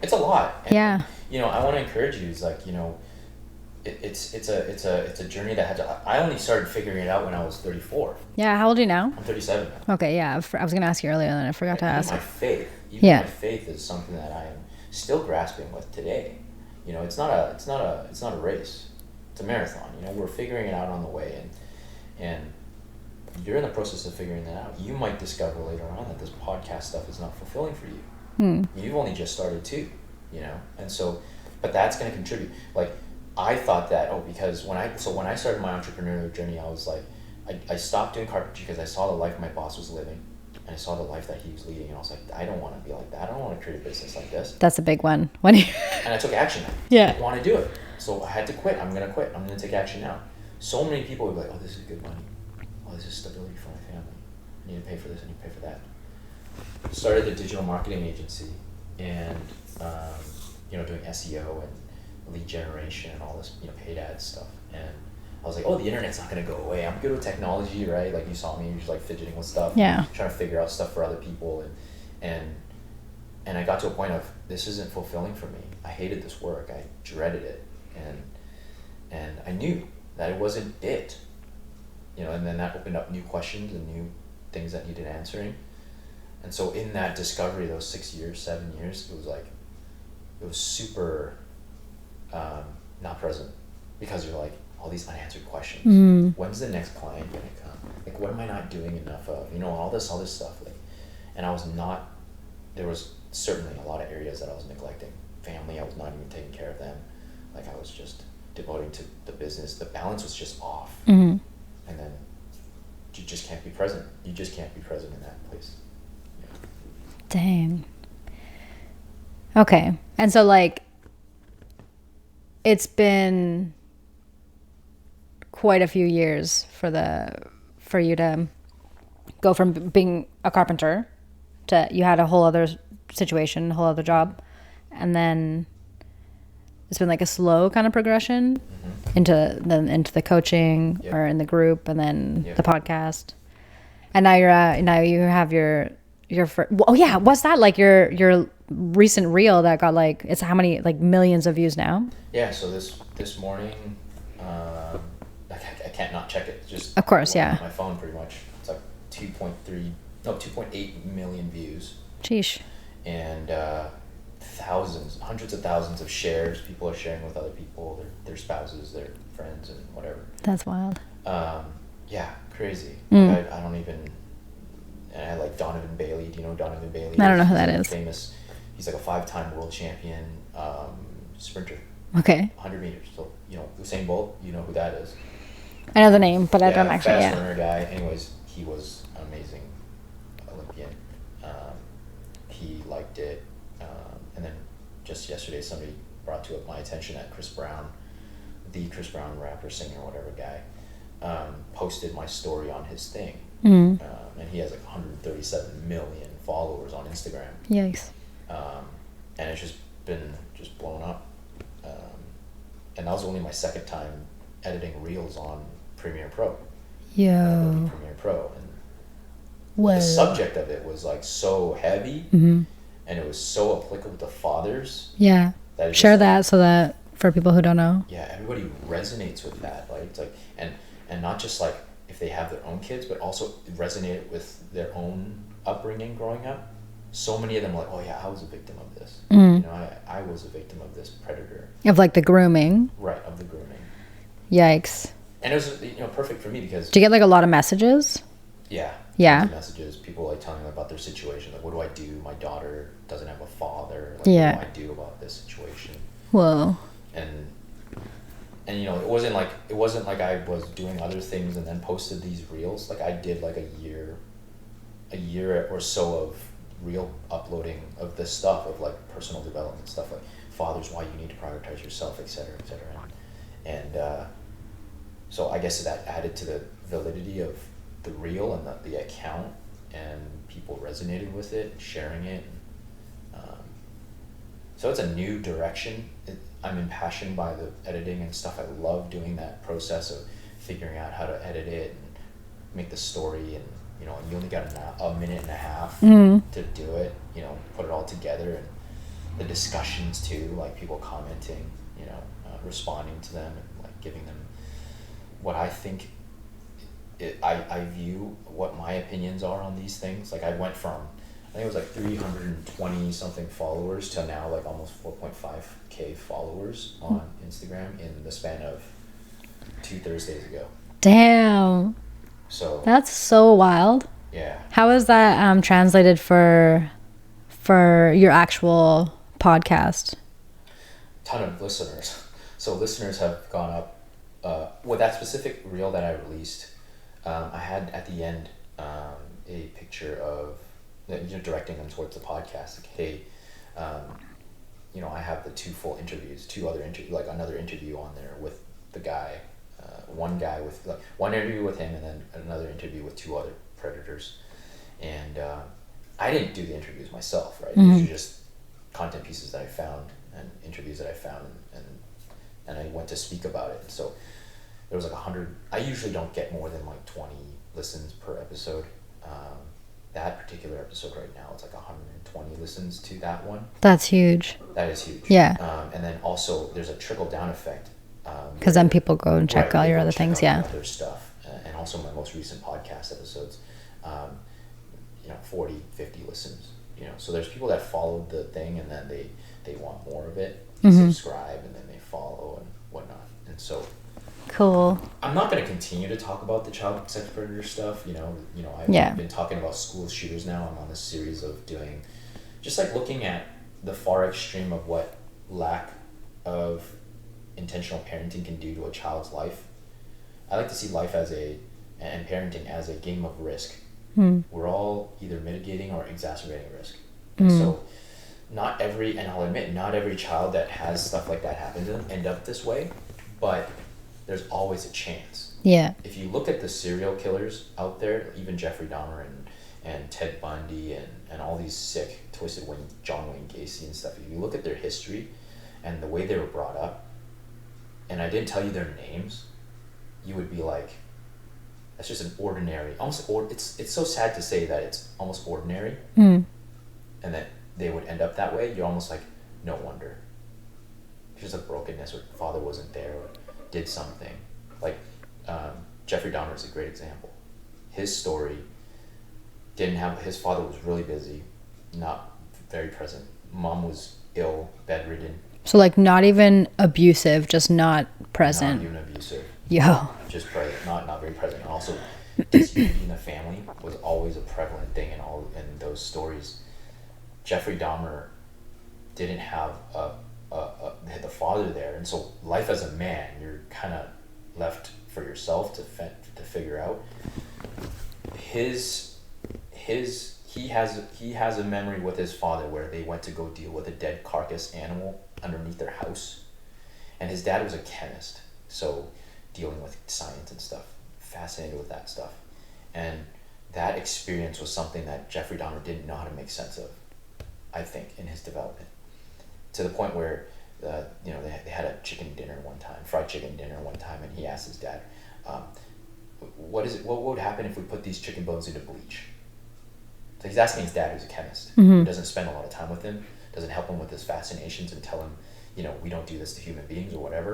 It's a lot. And, Yeah. You know, I want to encourage you. Is like, you know, it's a journey that had to. I only started figuring it out when I was 34. Yeah, how old are you now? I'm 37 now. Okay, yeah. I was going to ask you earlier, and then I forgot to Even ask. my faith, my faith is something that I am still grasping with today. You know, it's not a race. It's a marathon. You know, we're figuring it out on the way, and you're in the process of figuring that out. You might discover later on that this podcast stuff is not fulfilling for you. You've only just started too, you know, and so, but that's going to contribute. Like, I thought that, because when I started my entrepreneurial journey, I was like, I stopped doing carpentry because I saw the life my boss was living, and I saw the life that he was leading, and I was like, I don't want to be like that. I don't want to create a business like this. That's a big one. And I took action. Yeah. I want to do it. So I had to quit. I'm going to quit. I'm going to take action now. So many people would be like, oh, this is good money. Oh, this is stability for my family. I need to pay for this. I need to pay for that. Started a digital marketing agency, and you know, doing SEO and lead generation and all this, you know, paid ads stuff. And I was like, oh, the internet's not going to go away. I'm good with technology, right? Like, you saw me, you're just like fidgeting with stuff. Yeah. Trying to figure out stuff for other people. And I got to a point of, this isn't fulfilling for me. I hated this work. I dreaded it. And I knew that it wasn't it. You know, and then that opened up new questions and new things that needed answering. And so in that discovery, those 6 years, 7 years, it was super not present, because you're like, all these unanswered questions. When's the next client gonna come? Like, what am I not doing enough of? You know, all this stuff. Like, and there was certainly a lot of areas that I was neglecting. family. I was not even taking care of them. Like I was just devoting to the business. The balance was just off. Mm-hmm. And then you just can't be present. You just can't be present in that place. Yeah. Dang. Okay. And so like it's been quite a few years for you to go from being a carpenter to you had a whole other situation, a whole other job, and then it's been like a slow kind of progression into the coaching or in the group, and then the podcast, and now you have your oh yeah, what's that like your recent reel that got like it's how many like millions of views now? Yeah, so this morning, I can't not check it. Just of course, yeah. On my phone, pretty much. It's like 2.8 million views. Sheesh. And hundreds of thousands of shares. People are sharing with other people, their spouses, their friends, and whatever. That's wild. Yeah, crazy. Like I don't even. And I like Donovan Bailey. Do you know Donovan Bailey? I don't know who that is. Famous. He's like a 5-time world champion sprinter. Okay. 100 meters. So, Usain Bolt, you know who that is. I know the name, but I don't actually. Fast runner guy. Anyways, he was an amazing Olympian. He liked it. And then just yesterday, somebody brought to my attention that Chris Brown, the Chris Brown rapper, singer, whatever guy, posted my story on his thing. And he has like 137 million followers on Instagram. Yikes. And it's just been blown up. And that was only my second time editing reels on Premiere Pro. Premiere Pro. And the subject of it was like so heavy, and it was so applicable to fathers. Yeah. That share that so that for people who don't know. Yeah, everybody resonates with that. Like it's like and not just like if they have their own kids, but also resonate with their own upbringing growing up. So many of them are like, oh yeah, I was a victim of this. I was a victim of this predator. Of like the grooming. Right, of the grooming. Yikes. And it was perfect for me because. Do you get like a lot of messages? Yeah. Yeah. Messages, people like telling me about their situation. Like, what do I do? My daughter doesn't have a father. Like, yeah. What do I do about this situation? Whoa. And it wasn't like I was doing other things and then posted these reels. Like I did like a year or so of reel uploading of this stuff of like personal development stuff, like fathers, why you need to prioritize yourself, etc., etc. And so I guess that added to the validity of the reel and the account, and people resonated with it, sharing it. So it's a new direction. I'm impassioned by the editing and stuff. I love doing that process of figuring out how to edit it and make the story, and you only got a minute and a half to do it, put it all together, and the discussions too, like people commenting, responding to them and like giving them what I think I view what my opinions are on these things. Like I went from, I think it was like 320 something followers to now like almost 4.5K followers on Instagram in the span of 2 Thursdays ago. Damn. So that's so wild. Yeah. How is that translated for your actual podcast? Ton of listeners. So listeners have gone up. With that specific reel that I released, I had at the end a picture of directing them towards the podcast. Like, hey, I have the another interview on there with the guy. One guy with one interview with him, and then another interview with 2 other predators. And I didn't do the interviews myself, right? These are just content pieces that I found and interviews that I found, and I went to speak about it. So there was like 100. I usually don't get more than like 20 listens per episode. That particular episode right now, it's like 120 listens to that one. That's huge. That is huge. Yeah. And then also there's a trickle down effect. Because then people go and check all your other things, yeah. Other stuff, and also my most recent podcast episodes, 40, 50 listens. So there's people that followed the thing, and then they want more of it, subscribe, and then they follow and whatnot. And so, cool. I'm not going to continue to talk about the child sex predator stuff. I've been talking about school shooters now. I'm on this series of doing, just like looking at the far extreme of what lack of intentional parenting can do to a child's life. I like to see life and parenting as a game of risk. We're all either mitigating or exacerbating risk. And so and I'll admit, not every child that has stuff like that happen to them end up this way, but there's always a chance. Yeah. If you look at the serial killers out there, even Jeffrey Dahmer and Ted Bundy and all these sick, twisted John Wayne Gacy and stuff, if you look at their history and the way they were brought up, and I didn't tell you their names, you would be like, that's just an ordinary, it's so sad to say that it's almost ordinary, and that they would end up that way. You're almost like, no wonder. It's just a brokenness, or father wasn't there, or did something. Like, Jeffrey Dahmer is a great example. His story his father was really busy, not very present. Mom was ill, bedridden. So like not even abusive, just not present. Not even abusive. Yo. Just present, not very present. And also, disunity in the family was always a prevalent thing in those stories. Jeffrey Dahmer didn't have the father there, and so life as a man, you're kind of left for yourself to figure out. He has a memory with his father where they went to go deal with a dead carcass animal underneath their house, and his dad was a chemist, so dealing with science and stuff, fascinated with that stuff, and that experience was something that Jeffrey Dahmer didn't know how to make sense of, I think, in his development, to the point where they had a fried chicken dinner one time, and he asked his dad, what would happen if we put these chicken bones into bleach? So he's asking his dad, who's a chemist, who doesn't spend a lot of time with him, doesn't help him with his fascinations and tell him, we don't do this to human beings or whatever.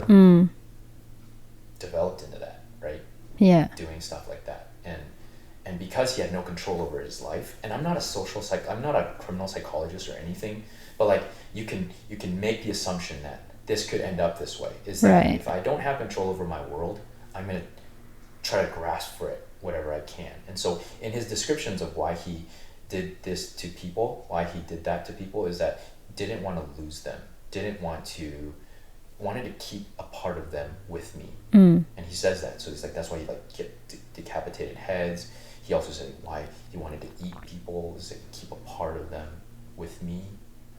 Developed into that, right? Yeah. Doing stuff like that. And because he had no control over his life, and I'm not a criminal psychologist or anything, but like you can make the assumption that this could end up this way. Is that right. If I don't have control over my world, I'm gonna try to grasp for it whatever I can. And so in his descriptions of why he did this to people, why he did that to people, is that didn't want to lose them, wanted to keep a part of them with me. And he says that, so he's like, that's why he get decapitated heads. He also said why he wanted to eat people, was to keep a part of them with me,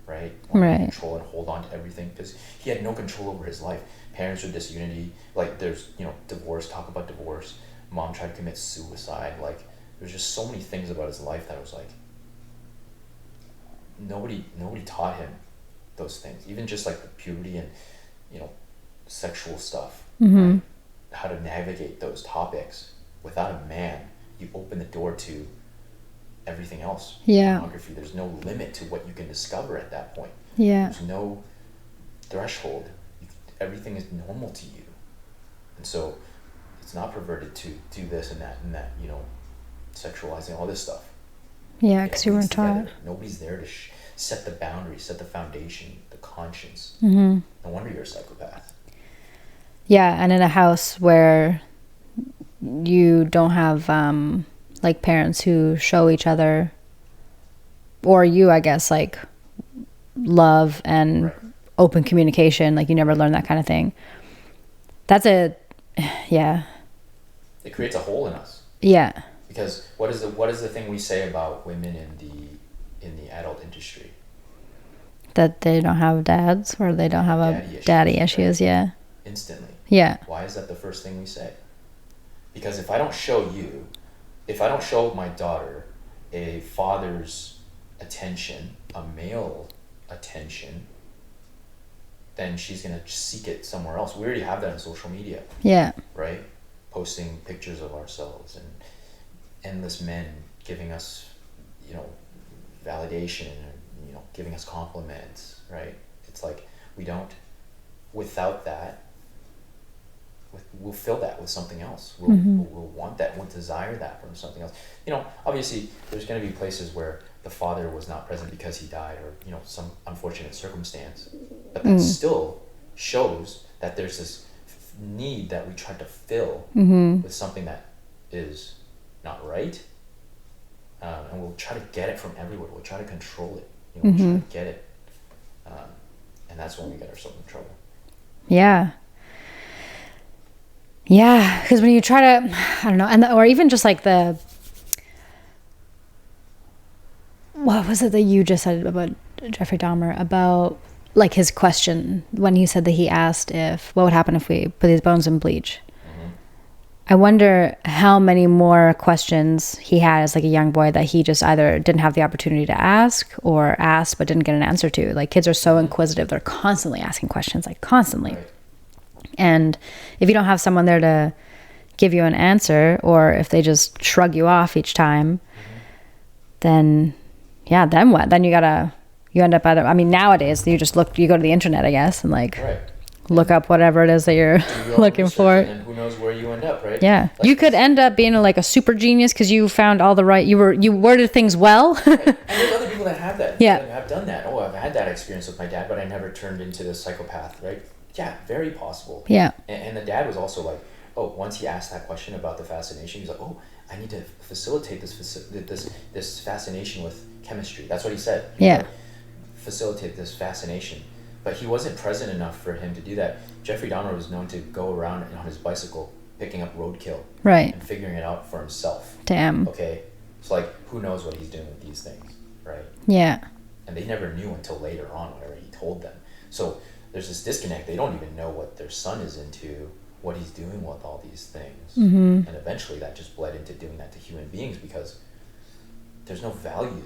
right? Wanted to control and hold on to everything, because he had no control over his life. Parents were disunity, like there's divorce, talk about divorce. Mom tried to commit suicide. Like there's just so many things about his life that was like nobody taught him those things, even just like the puberty and sexual stuff, right? How to navigate those topics. Without a man, you open the door to everything else. Pornography, there's no limit to what you can discover at that point. There's no threshold. Everything is normal to you, and so it's not perverted to do this and that, sexualizing all this stuff. Yeah, because you weren't taught. Nobody's there to set the boundaries, set the foundation, the conscience. No wonder you're a psychopath. Yeah, and in a house where you don't have like parents who show each other, or you, I guess, like love and open communication, like you never learn that kind of thing. It creates a hole in us. Yeah. Because what is the thing we say about women in the adult industry? That they don't have dads, or they don't have daddy issues. Right? Yeah. Instantly. Yeah. Why is that the first thing we say? Because if I don't show my daughter a father's attention, a male attention, then she's going to seek it somewhere else. We already have that on social media. Yeah. Right? Posting pictures of ourselves and endless men giving us, validation, giving us compliments, right? It's like without that, we'll fill that with something else. We'll want that, we'll desire that from something else. Obviously there's going to be places where the father was not present because he died, or some unfortunate circumstance, but that still shows that there's this need that we try to fill with something that is not right, and we'll try to get it from everywhere. We'll try to control it. We'll try to get it And that's when we get ourselves in trouble. Yeah. Yeah, because when you try to, I don't know, or even just like what was it that you just said about Jeffrey Dahmer, about like his question when he said that he asked what would happen if we put these bones in bleach. I wonder how many more questions he had as like a young boy that he just either didn't have the opportunity to ask or asked but didn't get an answer to. Like kids are so inquisitive. They're constantly asking questions, like constantly. Right. And if you don't have someone there to give you an answer, or if they just shrug you off each time, then what? Then you end up either, I mean, nowadays you go to the internet, I guess, and like Right. look up whatever it is that you're looking for. And who knows where you end up, right? Yeah. Like you could end up being like a super genius because you found all the right, you worded things well. Right. And there's other people that have that. Yeah. That have done that. Oh, I've had that experience with my dad, but I never turned into this psychopath, right? Yeah, very possible. Yeah. And the dad was also like, oh, once he asked that question about the fascination, he's like, oh, I need to facilitate this fascination with chemistry. That's what he said. Yeah. Like, facilitate this fascination. But he wasn't present enough for him to do that. Jeffrey Dahmer was known to go around on his bicycle picking up roadkill. Right. And figuring it out for himself. Damn. Okay? So like, who knows what he's doing with these things, right? Yeah. And they never knew until later on whenever he told them. So there's this disconnect. They don't even know what their son is into, what he's doing with all these things. Mm-hmm. And eventually that just bled into doing that to human beings because there's no value.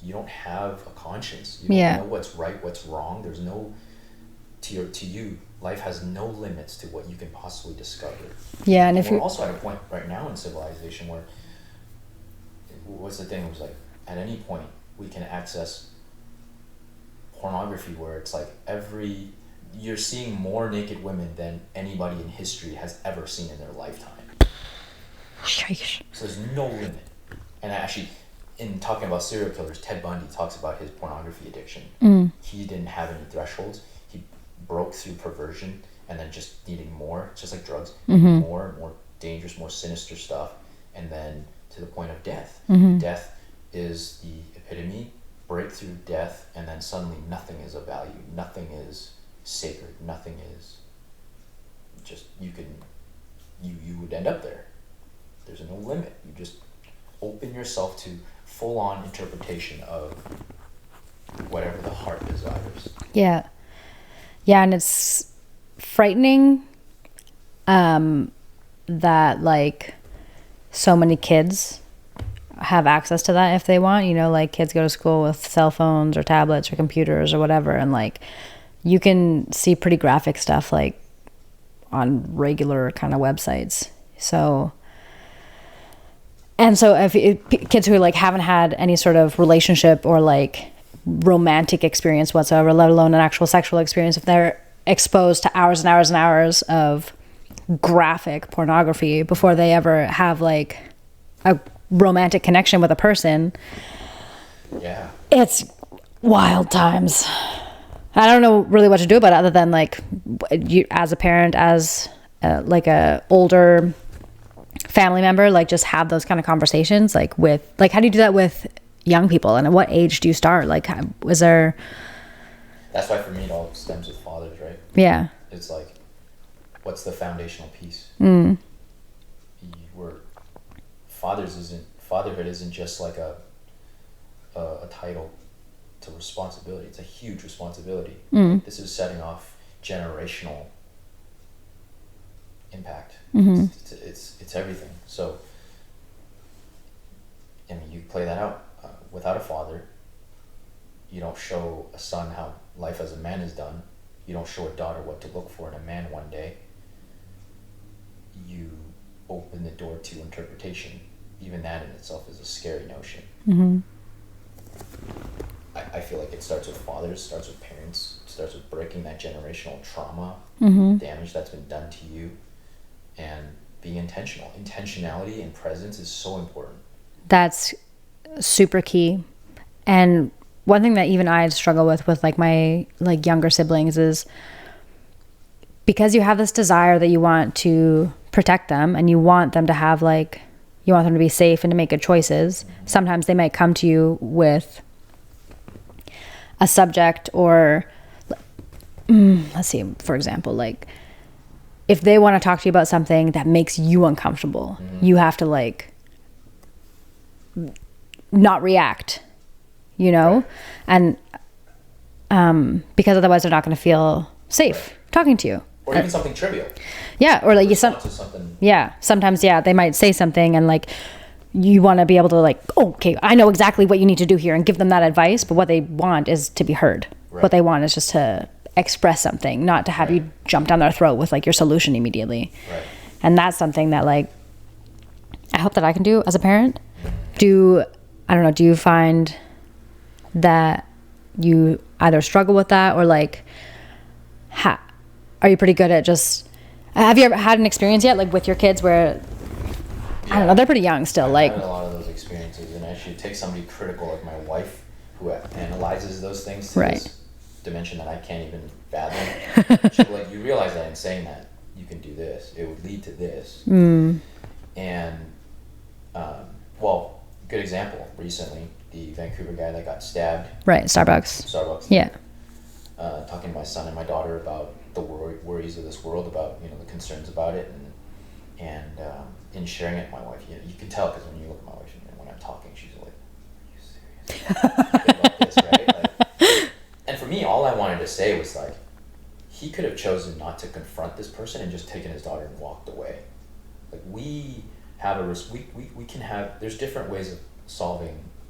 You don't have a conscience. You don't know what's right, what's wrong. There's no, to you, life has no limits to what you can possibly discover. Yeah, and if we're you also at a point right now in civilization where, what's the thing? It was like, at any point we can access pornography where it's like you're seeing more naked women than anybody in history has ever seen in their lifetime. Sheesh. So there's no limit. And actually, in talking about serial killers, Ted Bundy talks about his pornography addiction. He didn't have any thresholds. He broke through perversion and then just needing more, just like drugs, more and more dangerous, more sinister stuff, and then to the point of death. Death is the epitome, breakthrough death, and then suddenly nothing is of value, nothing is sacred, nothing is just, you would end up there. There's no limit. You just open yourself to full-on interpretation of whatever the heart desires. Yeah, and it's frightening that like so many kids have access to that if they want. You know, like kids go to school with cell phones or tablets or computers or whatever, and like you can see pretty graphic stuff like on regular kind of websites. So if kids who like haven't had any sort of relationship or like romantic experience whatsoever, let alone an actual sexual experience, if they're exposed to hours and hours and hours of graphic pornography before they ever have like a romantic connection with a person, it's wild times. I don't know really what to do about it other than like you, as a parent, as like a older family member, like just have those kind of conversations, like with like, how do you do that with young people, and at what age do you start? Like, was there? That's why for me it all stems with fathers, right? Yeah. It's like, what's the foundational piece? Fatherhood isn't just like a title. It's a responsibility. It's a huge responsibility. This is setting off generational impact. It's everything. So, I mean, you play that out. Without a father, you don't show a son how life as a man is done. You don't show a daughter what to look for in a man one day. You open the door to interpretation. Even that in itself is a scary notion. I feel like it starts with fathers, starts with parents, starts with breaking that generational trauma, damage that's been done to you, and being intentional. Intentionality and presence is so important. That's super key. And one thing that even I struggle with like my like younger siblings is because you have this desire that you want to protect them and you want them to have like, you want them to be safe and to make good choices. Sometimes they might come to you with a subject or let's see, for example, like if they want to talk to you about something that makes you uncomfortable, you have to like not react, you know? And because otherwise they're not going to feel safe talking to you. Or even something trivial. Yeah, or like something. Yeah, sometimes they might say something and like you want to be able to like, oh, okay, I know exactly what you need to do here and give them that advice, but what they want is to be heard. Right. What they want is just to express something, not to have you jump down their throat with like your solution immediately. Right. And that's something that like I hope that I can do as a parent. I don't know, do you find that you either struggle with that or like are you pretty good at just, have you ever had an experience yet like with your kids where I don't know, they're pretty young still. I've like had a lot of those experiences, and actually it takes somebody critical like my wife who analyzes those things to this dimension that I can't even fathom. She'll be like, you realize that in saying that you can do this, it would lead to this. And well, good example, recently the Vancouver guy that got stabbed. Right, Starbucks. Yeah. Talking to my son and my daughter about the worries of this world, about the concerns about it, and in sharing it with my wife, you can tell, because when you look at my wife and when I'm talking, she's like, "Are you serious about this?" Right? Like, and for me, all I wanted to say was like, he could have chosen not to confront this person and just taken his daughter and walked away. Like we have we can have. There's different ways of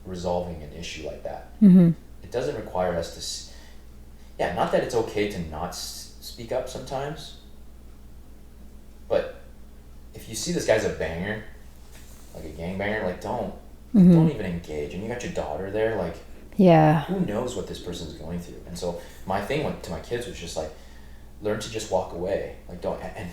resolving an issue like that. It doesn't require us to. Not that it's okay to not speak up sometimes, but if you see this guy's a banger, like a gangbanger, like don't even engage. And you got your daughter there, like who knows what this person's going through. And so my thing to my kids was just like, learn to just walk away. Like don't, and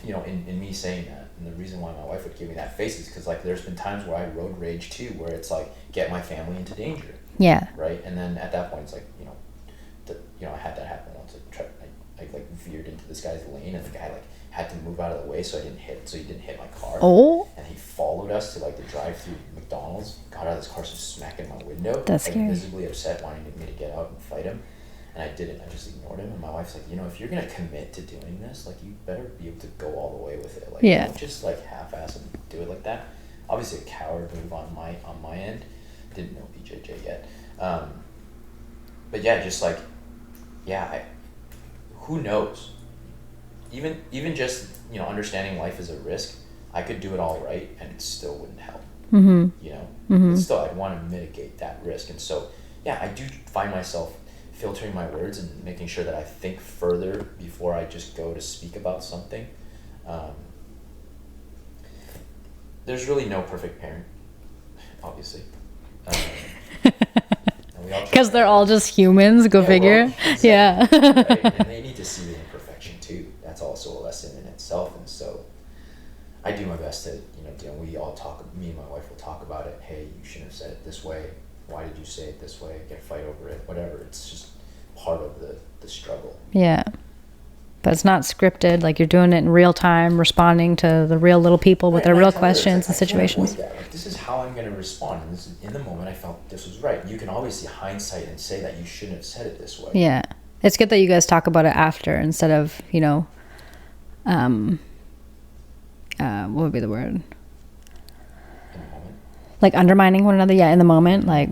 in me saying that, and the reason why my wife would give me that face is because like there's been times where I road rage too, where it's like get my family into danger. Yeah. Right. And then at that point it's like I had that happen once. I like veered into this guy's lane, and the guy like had to move out of the way so he didn't hit my car. Oh. And he followed us to like the drive-through McDonald's, got out of his car, so smacking my window. That's like, scary. Visibly upset, wanting me to get out and fight him. And I didn't. I just ignored him. And my wife's like, if you're gonna commit to doing this, like you better be able to go all the way with it. Like don't just like half-ass and do it like that. Obviously a coward move on my end. Didn't know BJJ yet. But yeah, just like who knows? Even just understanding life is a risk. I could do it all right, and it still wouldn't help. But still, I'd want to mitigate that risk, and so I do find myself filtering my words and making sure that I think further before I just go to speak about something. There's really no perfect parent, obviously. Because they're all just humans, go figure. Exactly. Yeah. Right? And they need to see the imperfection too. That's also a lesson in itself. And so I do my best to, me and my wife will talk about it. Hey, you shouldn't have said it this way. Why did you say it this way? Get a fight over it, whatever. It's just part of the struggle. Yeah. But it's not scripted. Like you're doing it in real time, responding to the real little people with their real questions and situations. Like, this is how I'm going to respond. And this is, in the moment, I felt this was right. You can always see hindsight and say that you shouldn't have said it this way. Yeah. It's good that you guys talk about it after instead of, what would be the word? In the moment. Like undermining one another. Yeah, in the moment. Like,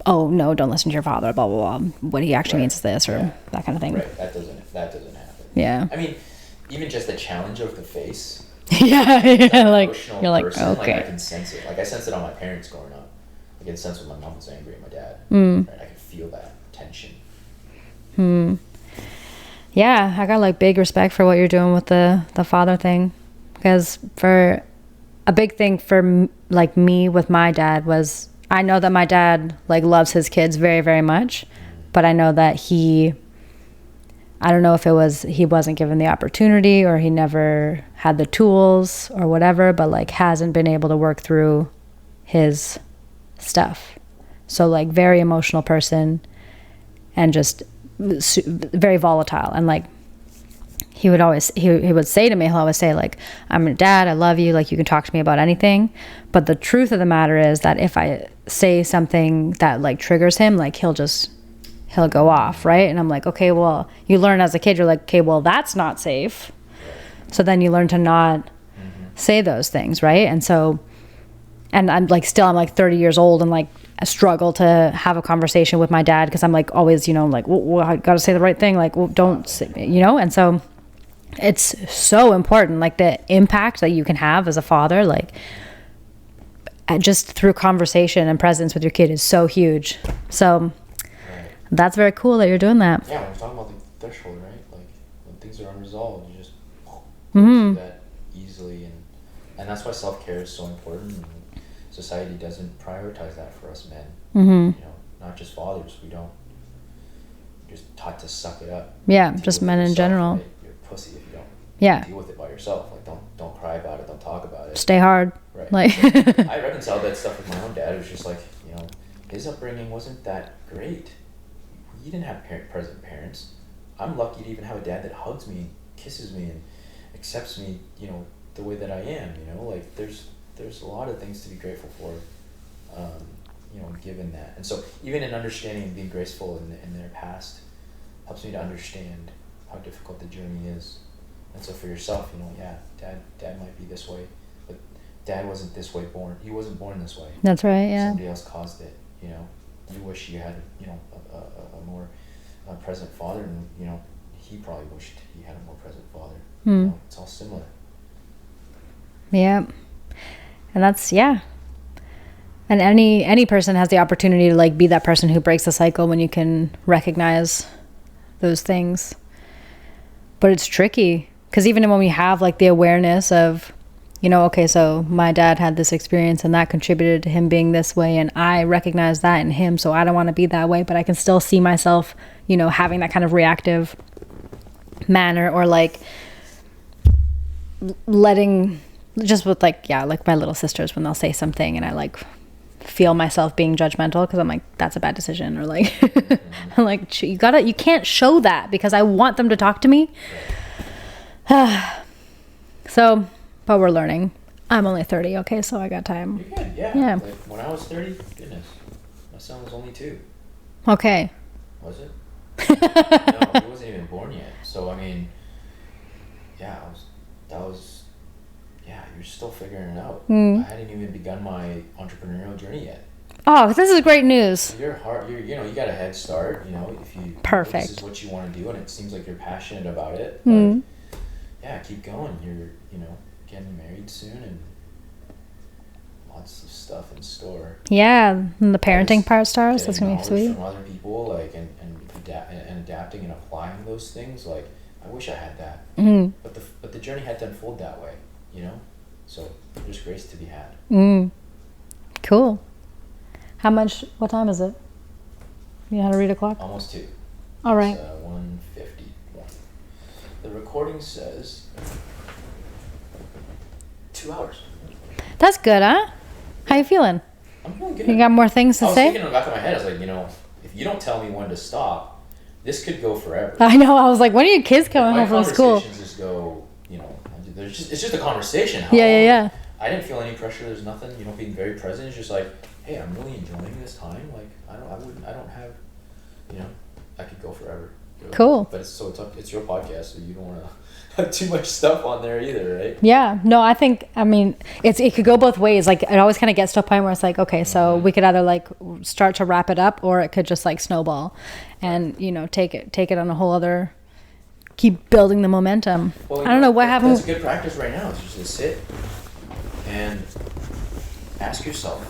oh, no, don't listen to your father, blah, blah, blah. What he actually means is this or that kind of thing. Right. That doesn't happen. Yeah. I mean, even just the challenge of the face. yeah, like you're like person, okay. Like I can sense it. Like I sensed it on my parents growing up. I can sense when my mom was angry at my dad. Right? I could feel that tension. Yeah, I got like big respect for what you're doing with the father thing, because for a big thing for like me with my dad was I know that my dad like loves his kids very, very much, but I know that I don't know if it was he wasn't given the opportunity or he never had the tools or whatever, but like hasn't been able to work through his stuff. So like very emotional person and just very volatile. And like he would say to me, he'll always say like, I'm your dad, I love you, like you can talk to me about anything. But the truth of the matter is that if I say something that like triggers him, like he'll he'll go off, right? And I'm like, okay, well, you learn as a kid, you're like, okay, well, that's not safe. So then you learn to not say those things, right? And so, and I'm like 30 years old and like I struggle to have a conversation with my dad because I'm like always, like, well, I got to say the right thing. Like, well, don't say, and so it's so important, like the impact that you can have as a father, like just through conversation and presence with your kid is so huge. So that's very cool that you're doing that. Yeah, when we're talking about the threshold, right? Like when things are unresolved, you just do that easily, and that's why self-care is so important. And society doesn't prioritize that for us men. Not just fathers. We're just taught to suck it up. Yeah, just men in general. Right? You're a pussy if you don't deal with it by yourself. Like don't cry about it. Don't talk about it. Stay hard. Right. Like I reconciled that stuff with my own dad. It was just like, his upbringing wasn't that great. He didn't have present parents. I'm lucky to even have a dad that hugs me, kisses me, and accepts me, the way that I am. Like there's a lot of things to be grateful for, given that. And so even in understanding and being graceful in their past helps me to understand how difficult the journey is. And so for yourself, dad might be this way, but dad wasn't this way born. He wasn't born this way. That's right, yeah. Somebody else caused it, You wish you had, a more present father, and, he probably wished he had a more present father. It's all similar. Yeah. And that's, yeah. And any person has the opportunity to like be that person who breaks the cycle when you can recognize those things. But it's tricky because even when we have like the awareness of, okay, so my dad had this experience and that contributed to him being this way, and I recognize that in him, so I don't want to be that way, but I can still see myself, having that kind of reactive manner, or like letting, just with like my little sisters, when they'll say something and I like feel myself being judgmental because I'm like, that's a bad decision, or like I'm like, you can't show that because I want them to talk to me. So, but we're learning. I'm only 30, okay, so I got time. You're good, yeah. Like when I was 30, goodness, my son was only 2. Okay. Was it? No, he wasn't even born yet. So I mean, you're still figuring it out. I hadn't even begun my entrepreneurial journey yet. Oh, this is great news. You got a head start, if you Perfect. This is what you want to do and it seems like you're passionate about it. But keep going. You're, getting married soon and lots of stuff in store. Yeah, and the parenting part starts. That's gonna be sweet. From other people, like and adapting and applying those things. Like I wish I had that. But the journey had to unfold that way, So there's grace to be had. Cool. What time is it? You know how to read a clock? Almost 2. All right. It's 1:51. The recording says 2 hours. That's good, huh? How you feeling? I'm feeling good. You got more things to say? I was thinking in the back of my head, I was like, if you don't tell me when to stop, this could go forever. I know. I was like, when are your kids coming home from school? My conversations just go, it's just a conversation. Yeah. I didn't feel any pressure. There's nothing, being very present. It's just like, hey, I'm really enjoying this time. Like, I don't have, I could go forever. Cool. But it's your podcast, so you don't want to have too much stuff on there either, right? Yeah. No, I mean, it could go both ways. Like, it always kind of gets to a point where it's like, okay, so we could either like start to wrap it up, or it could just like snowball and, take it on a whole other, keep building the momentum. Well, I don't know what happened. That's a good practice right now. Is just to sit and ask yourself,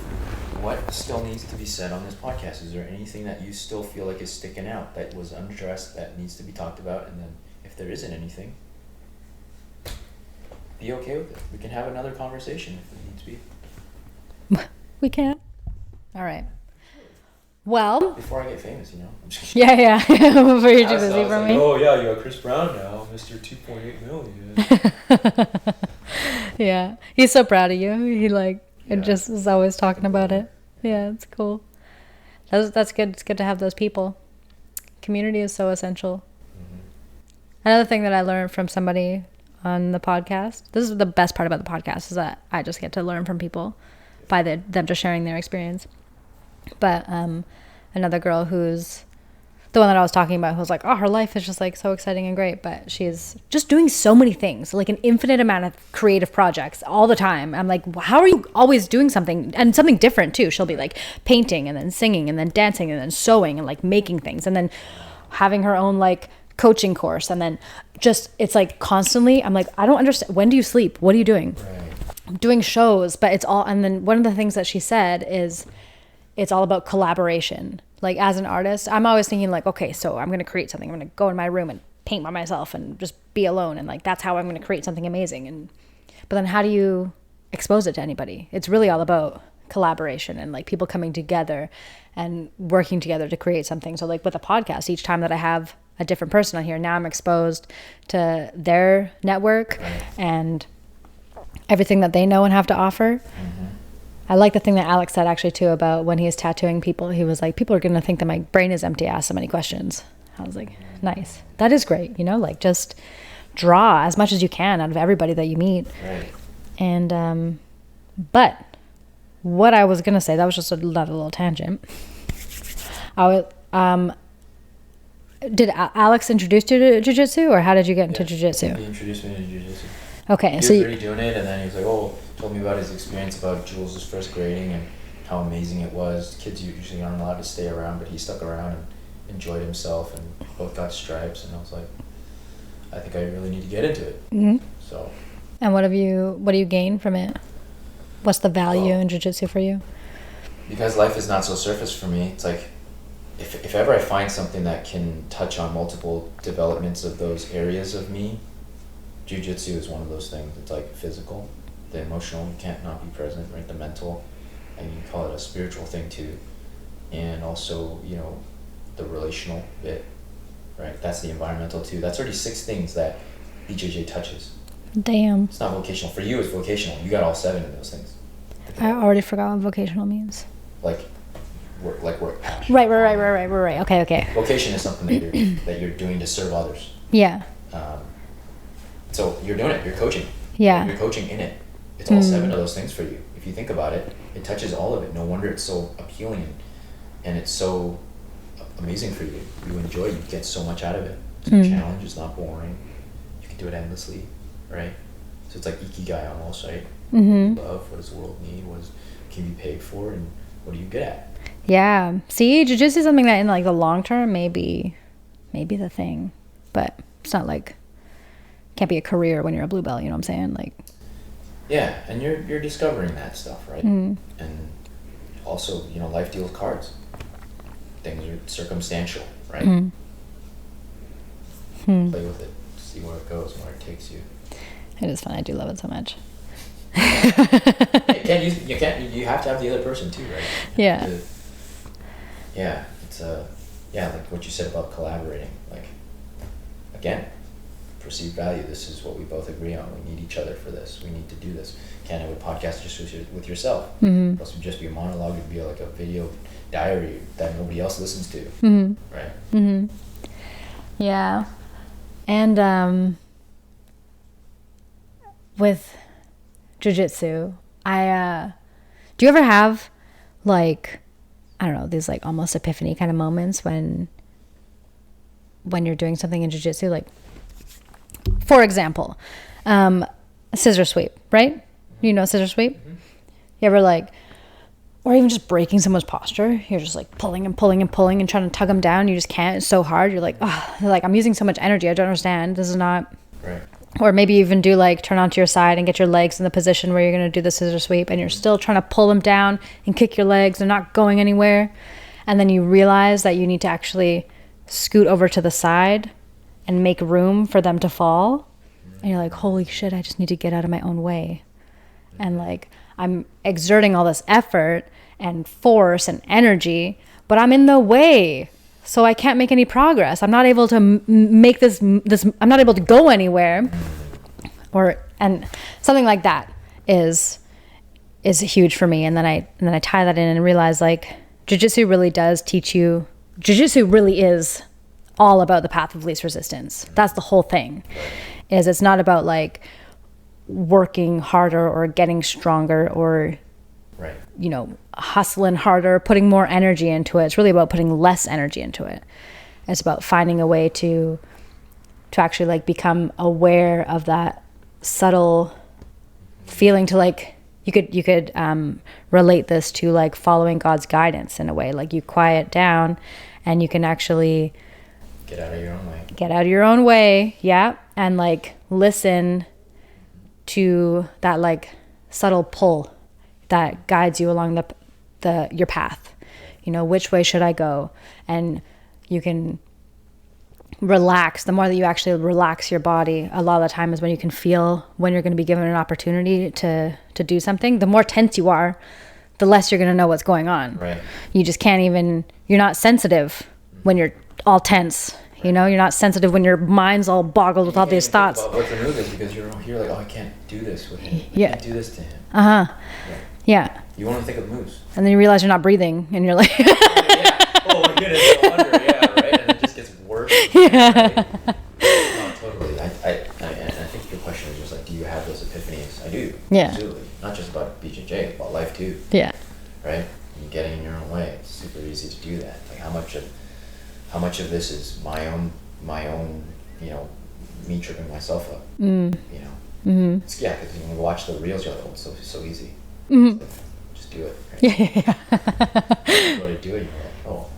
what still needs to be said on this podcast? Is there anything that you still feel like is sticking out, that was unaddressed, that needs to be talked about? And then if there isn't anything, be okay with it. We can have another conversation if it needs to be. We can. All right. Well. Before I get famous, I'm just Yeah. Before you're too busy for me. Oh yeah, you got Chris Brown now, Mr. 2.8 million. Yeah, he's so proud of you. He just is always talking about it. Yeah, it's cool. That's good. It's good to have those people. Community is so essential. Another thing that I learned from somebody on the podcast, this is the best part about the podcast, is that I just get to learn from people by them just sharing their experience. But another girl who's the one that I was talking about, who was like, oh, her life is just like so exciting and great, but she's just doing so many things, like an infinite amount of creative projects all the time. I'm like, how are you always doing something, and something different too? She'll be like painting and then singing and then dancing and then sewing and like making things and then having her own like coaching course, and then just, it's like constantly, I'm like, I don't understand, when do you sleep, what are you doing? Right. Doing shows, but it's all, and then one of the things that she said is it's all about collaboration. Like as an artist, I'm always thinking like, okay, so I'm going to create something. I'm going to go in my room and paint by myself and just be alone. And like, that's how I'm going to create something amazing. And, but then how do you expose it to anybody? It's really all about collaboration and like people coming together and working together to create something. So like with a podcast, each time that I have a different person on here, now I'm exposed to their network and everything that they know and have to offer. Mm-hmm. I like the thing that Alex said actually too about when he was tattooing people. He was like, people are going to think that my brain is empty. I ask so many questions. I was like, nice. That is great. You know, like just draw as much as you can out of everybody that you meet. Right. And, but what I was going to say, that was just another little tangent. Did Alex introduce you to jiu-jitsu, or how did you get into jiu-jitsu? He introduced me to jiu-jitsu. Okay. He was already doing it, and then he was like, oh, told me about his experience about Jules' first grading and how amazing it was. Kids usually aren't allowed to stay around, but he stuck around and enjoyed himself, and both got stripes, and I was like, I think I really need to get into it. Mm-hmm. So. And what do you gain from it? What's the value in jiu-jitsu for you? Because life is not so surface for me, it's like, if ever I find something that can touch on multiple developments of those areas of me, jiu-jitsu is one of those things. It's like physical, the emotional, you can't not be present, right? The mental, and you can call it a spiritual thing too. And also, you know, the relational bit, right? That's the environmental too. That's already 6 things that BJJ touches. Damn. It's not vocational. For you, it's vocational. You got all 7 of those things. I already forgot what vocational means. Like work passion. Right. Okay. Vocation is something that you're doing to serve others. Yeah. So you're doing it. You're coaching. Yeah. You're coaching in it. It's all 7 of those things for you. If you think about it, it touches all of it. No wonder it's so appealing and it's so amazing for you. You enjoy it. You get so much out of it. It's a challenge. It's not boring. You can do it endlessly, right? So it's like ikigai almost, right? Mm-hmm. Love. What does the world need? What can you be paid for? And what are you good at? Yeah. See, jiu-jitsu is something that in like the long term may be the thing, but it's not like, can't be a career when you're a blue belt, you know what I'm saying? Like, yeah, and you're discovering that stuff, right? And also, you know, life deals cards. Things are circumstantial, right? Play with it, see where it goes, where it takes you. It is fun. I do love it so much. You have to have the other person too, right? Yeah. It's like what you said about collaborating. Like, again, perceived value. This is what we both agree on. We need each other for this. We need to do this. Can't have a podcast just with yourself. It would just be a monologue. It'd be like a video diary that nobody else listens to. Right? Yeah. And with jiu-jitsu, do you ever have like, I don't know, these like almost epiphany kind of moments when you're doing something in jiu-jitsu? Like, for example, scissor sweep, right? You know scissor sweep? You ever like, or even just breaking someone's posture. You're just like pulling and pulling and pulling and trying to tug them down. You just can't. It's so hard. You're like, oh, like I'm using so much energy. I don't understand. This is not. Right. Or maybe even do like turn onto your side and get your legs in the position where you're going to do the scissor sweep, and you're still trying to pull them down and kick your legs. They're not going anywhere. And then you realize that you need to actually scoot over to the side and make room for them to fall. And you're like, holy shit, I just need to get out of my own way. And like, I'm exerting all this effort and force and energy, but I'm in the way. So I can't make any progress. I'm not able to make this, I'm not able to go anywhere. And something like that is huge for me. And then I tie that in and realize like jiu-jitsu really does teach you, jiu-jitsu really is all about the path of least resistance. That's the whole thing. Is it's not about like working harder or getting stronger or, right, you know, hustling harder, putting more energy into it. It's really about putting less energy into it. It's about finding a way to actually like become aware of that subtle feeling, to like you could relate this to like following God's guidance in a way. Like you quiet down and you can actually get out of your own way. Get out of your own way, yeah, and like listen to that like subtle pull that guides you along your path. You know, which way should I go? And you can relax. The more that you actually relax your body, a lot of the time is when you can feel when you're going to be given an opportunity to do something. The more tense you are, the less you're going to know what's going on. Right. You just can't even, you're not sensitive when you're all tense. You know, you're not sensitive when your mind's all boggled with all these thoughts. About what the move is, because you're like, oh, I can't do this with him. I can't do this to him. Yeah. You want to think of moves. And then you realize you're not breathing, and you're like, oh my goodness, no wonder, yeah, right? And it just gets worse. Yeah. Right? No, totally. And I think your question is just like, do you have those epiphanies? I do. Yeah. Absolutely. Not just about BJJ, about life too. Yeah. Right? And getting in your own way. It's super easy to do that. Like how much of this is my own, you know, me tripping myself up. You know. Mm-hmm. It's, yeah, because when you watch the reels, you're like, oh, it's so easy. Mm-hmm. Like, just do it. Right? Yeah. What to do it, you're like, oh.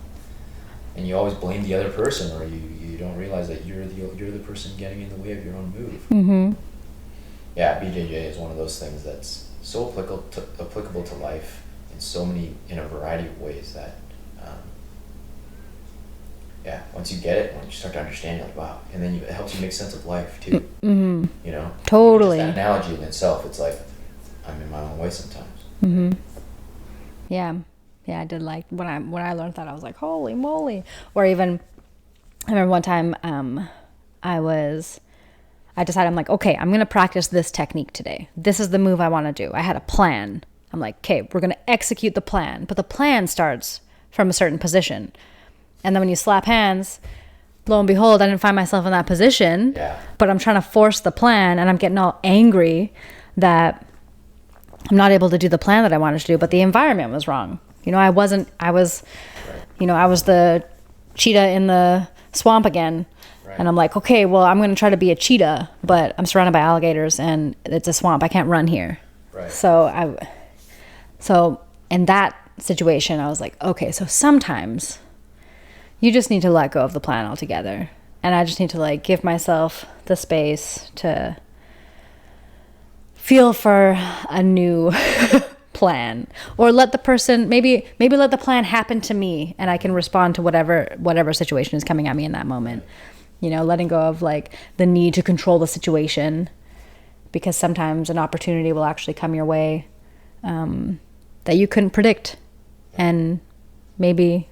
And you always blame the other person, or you don't realize that you're the person getting in the way of your own move. Mm-hmm. Yeah, BJJ is one of those things that's so applicable to life in a variety of ways that, yeah, once you get it, when you start to understand, you're like, wow. And then it helps you make sense of life too. Mm-hmm. You know? Totally. Just that analogy in itself, it's like, I'm in my own way sometimes. Mm-hmm. Yeah. Yeah, I did like, when I learned that, I was like, holy moly. Or even, I remember one time, I decided, I'm like, okay, I'm going to practice this technique today. This is the move I want to do. I had a plan. I'm like, okay, we're going to execute the plan. But the plan starts from a certain position. And then when you slap hands, lo and behold, I didn't find myself in that position. Yeah. But I'm trying to force the plan, and I'm getting all angry that I'm not able to do the plan that I wanted to do, but the environment was wrong. You know, I was the cheetah in the swamp again. Right. And I'm like, okay, well, I'm going to try to be a cheetah, but I'm surrounded by alligators and it's a swamp. I can't run here. Right. So in that situation, I was like, okay, so sometimes you just need to let go of the plan altogether. And I just need to like give myself the space to feel for a new plan, or let the person, maybe let the plan happen to me and I can respond to whatever situation is coming at me in that moment. You know, letting go of like the need to control the situation, because sometimes an opportunity will actually come your way that you couldn't predict. And maybe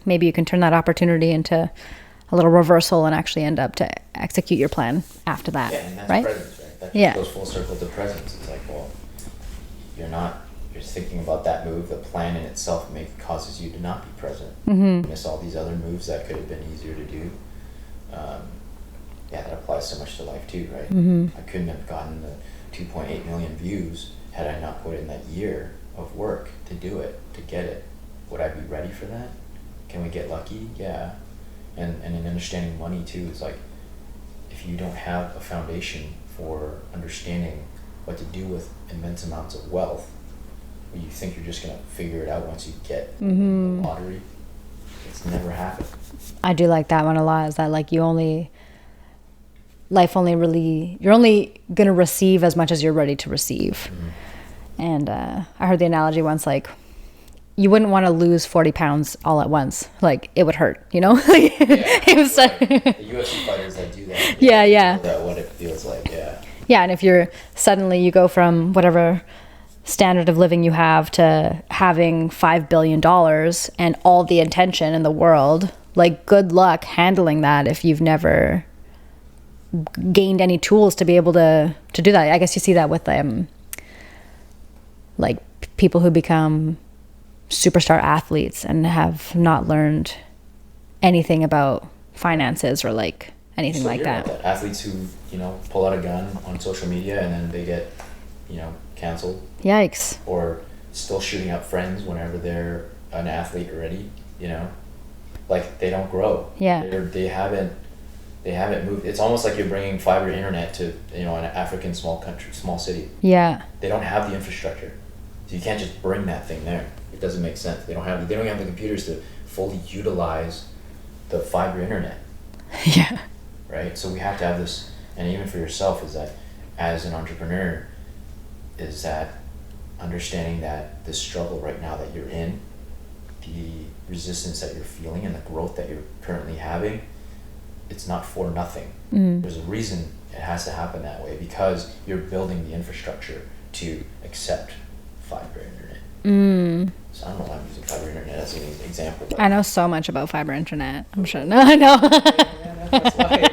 you can turn that opportunity into a little reversal and actually end up to execute your plan after that. Yeah, and that's right? presence, right? That goes full circle to presence. It's like, well, you're thinking about that move. The plan in itself causes you to not be present. Mm-hmm. You miss all these other moves that could have been easier to do. Yeah, that applies so much to life too, right? Mm-hmm. I couldn't have gotten the 2.8 million views had I not put in that year of work to do it, to get it. Would I be ready for that? Can we get lucky? Yeah. And in understanding money too, it's like, if you don't have a foundation for understanding what to do with immense amounts of wealth, or you think you're just going to figure it out once you get the lottery, it's never happened. I do like that one a lot, is that like you're only going to receive as much as you're ready to receive. Mm-hmm. And I heard the analogy once, like, you wouldn't want to lose 40 pounds all at once. Like, it would hurt, you know? Yeah, it was right. The UFC fighters that do that. Yeah. That what it feels like, yeah. Yeah, and if you go from whatever standard of living you have to having $5 billion and all the attention in the world, like, good luck handling that if you've never gained any tools to be able to do that. I guess you see that with like people who become superstar athletes and have not learned anything about finances or like anything like that. Athletes who, pull out a gun on social media and then they get, canceled. Yikes. Or still shooting up friends whenever they're an athlete already, like they don't grow. Yeah. They haven't moved. It's almost like you're bringing fiber internet to, you know, an African small city. Yeah. They don't have the infrastructure, so you can't just bring that thing there. It doesn't make sense. They don't have the computers to fully utilize the fiber internet. Yeah. Right. So we have to have this, and even for yourself, is that as an entrepreneur, is that understanding that the struggle right now that you're in, the resistance that you're feeling, and the growth that you're currently having, it's not for nothing. There's a reason it has to happen that way, because you're building the infrastructure to accept fiber internet. So I don't know why I'm using fiber internet as an example. But I know so much about fiber internet. I'm sure. No, I know. that's why.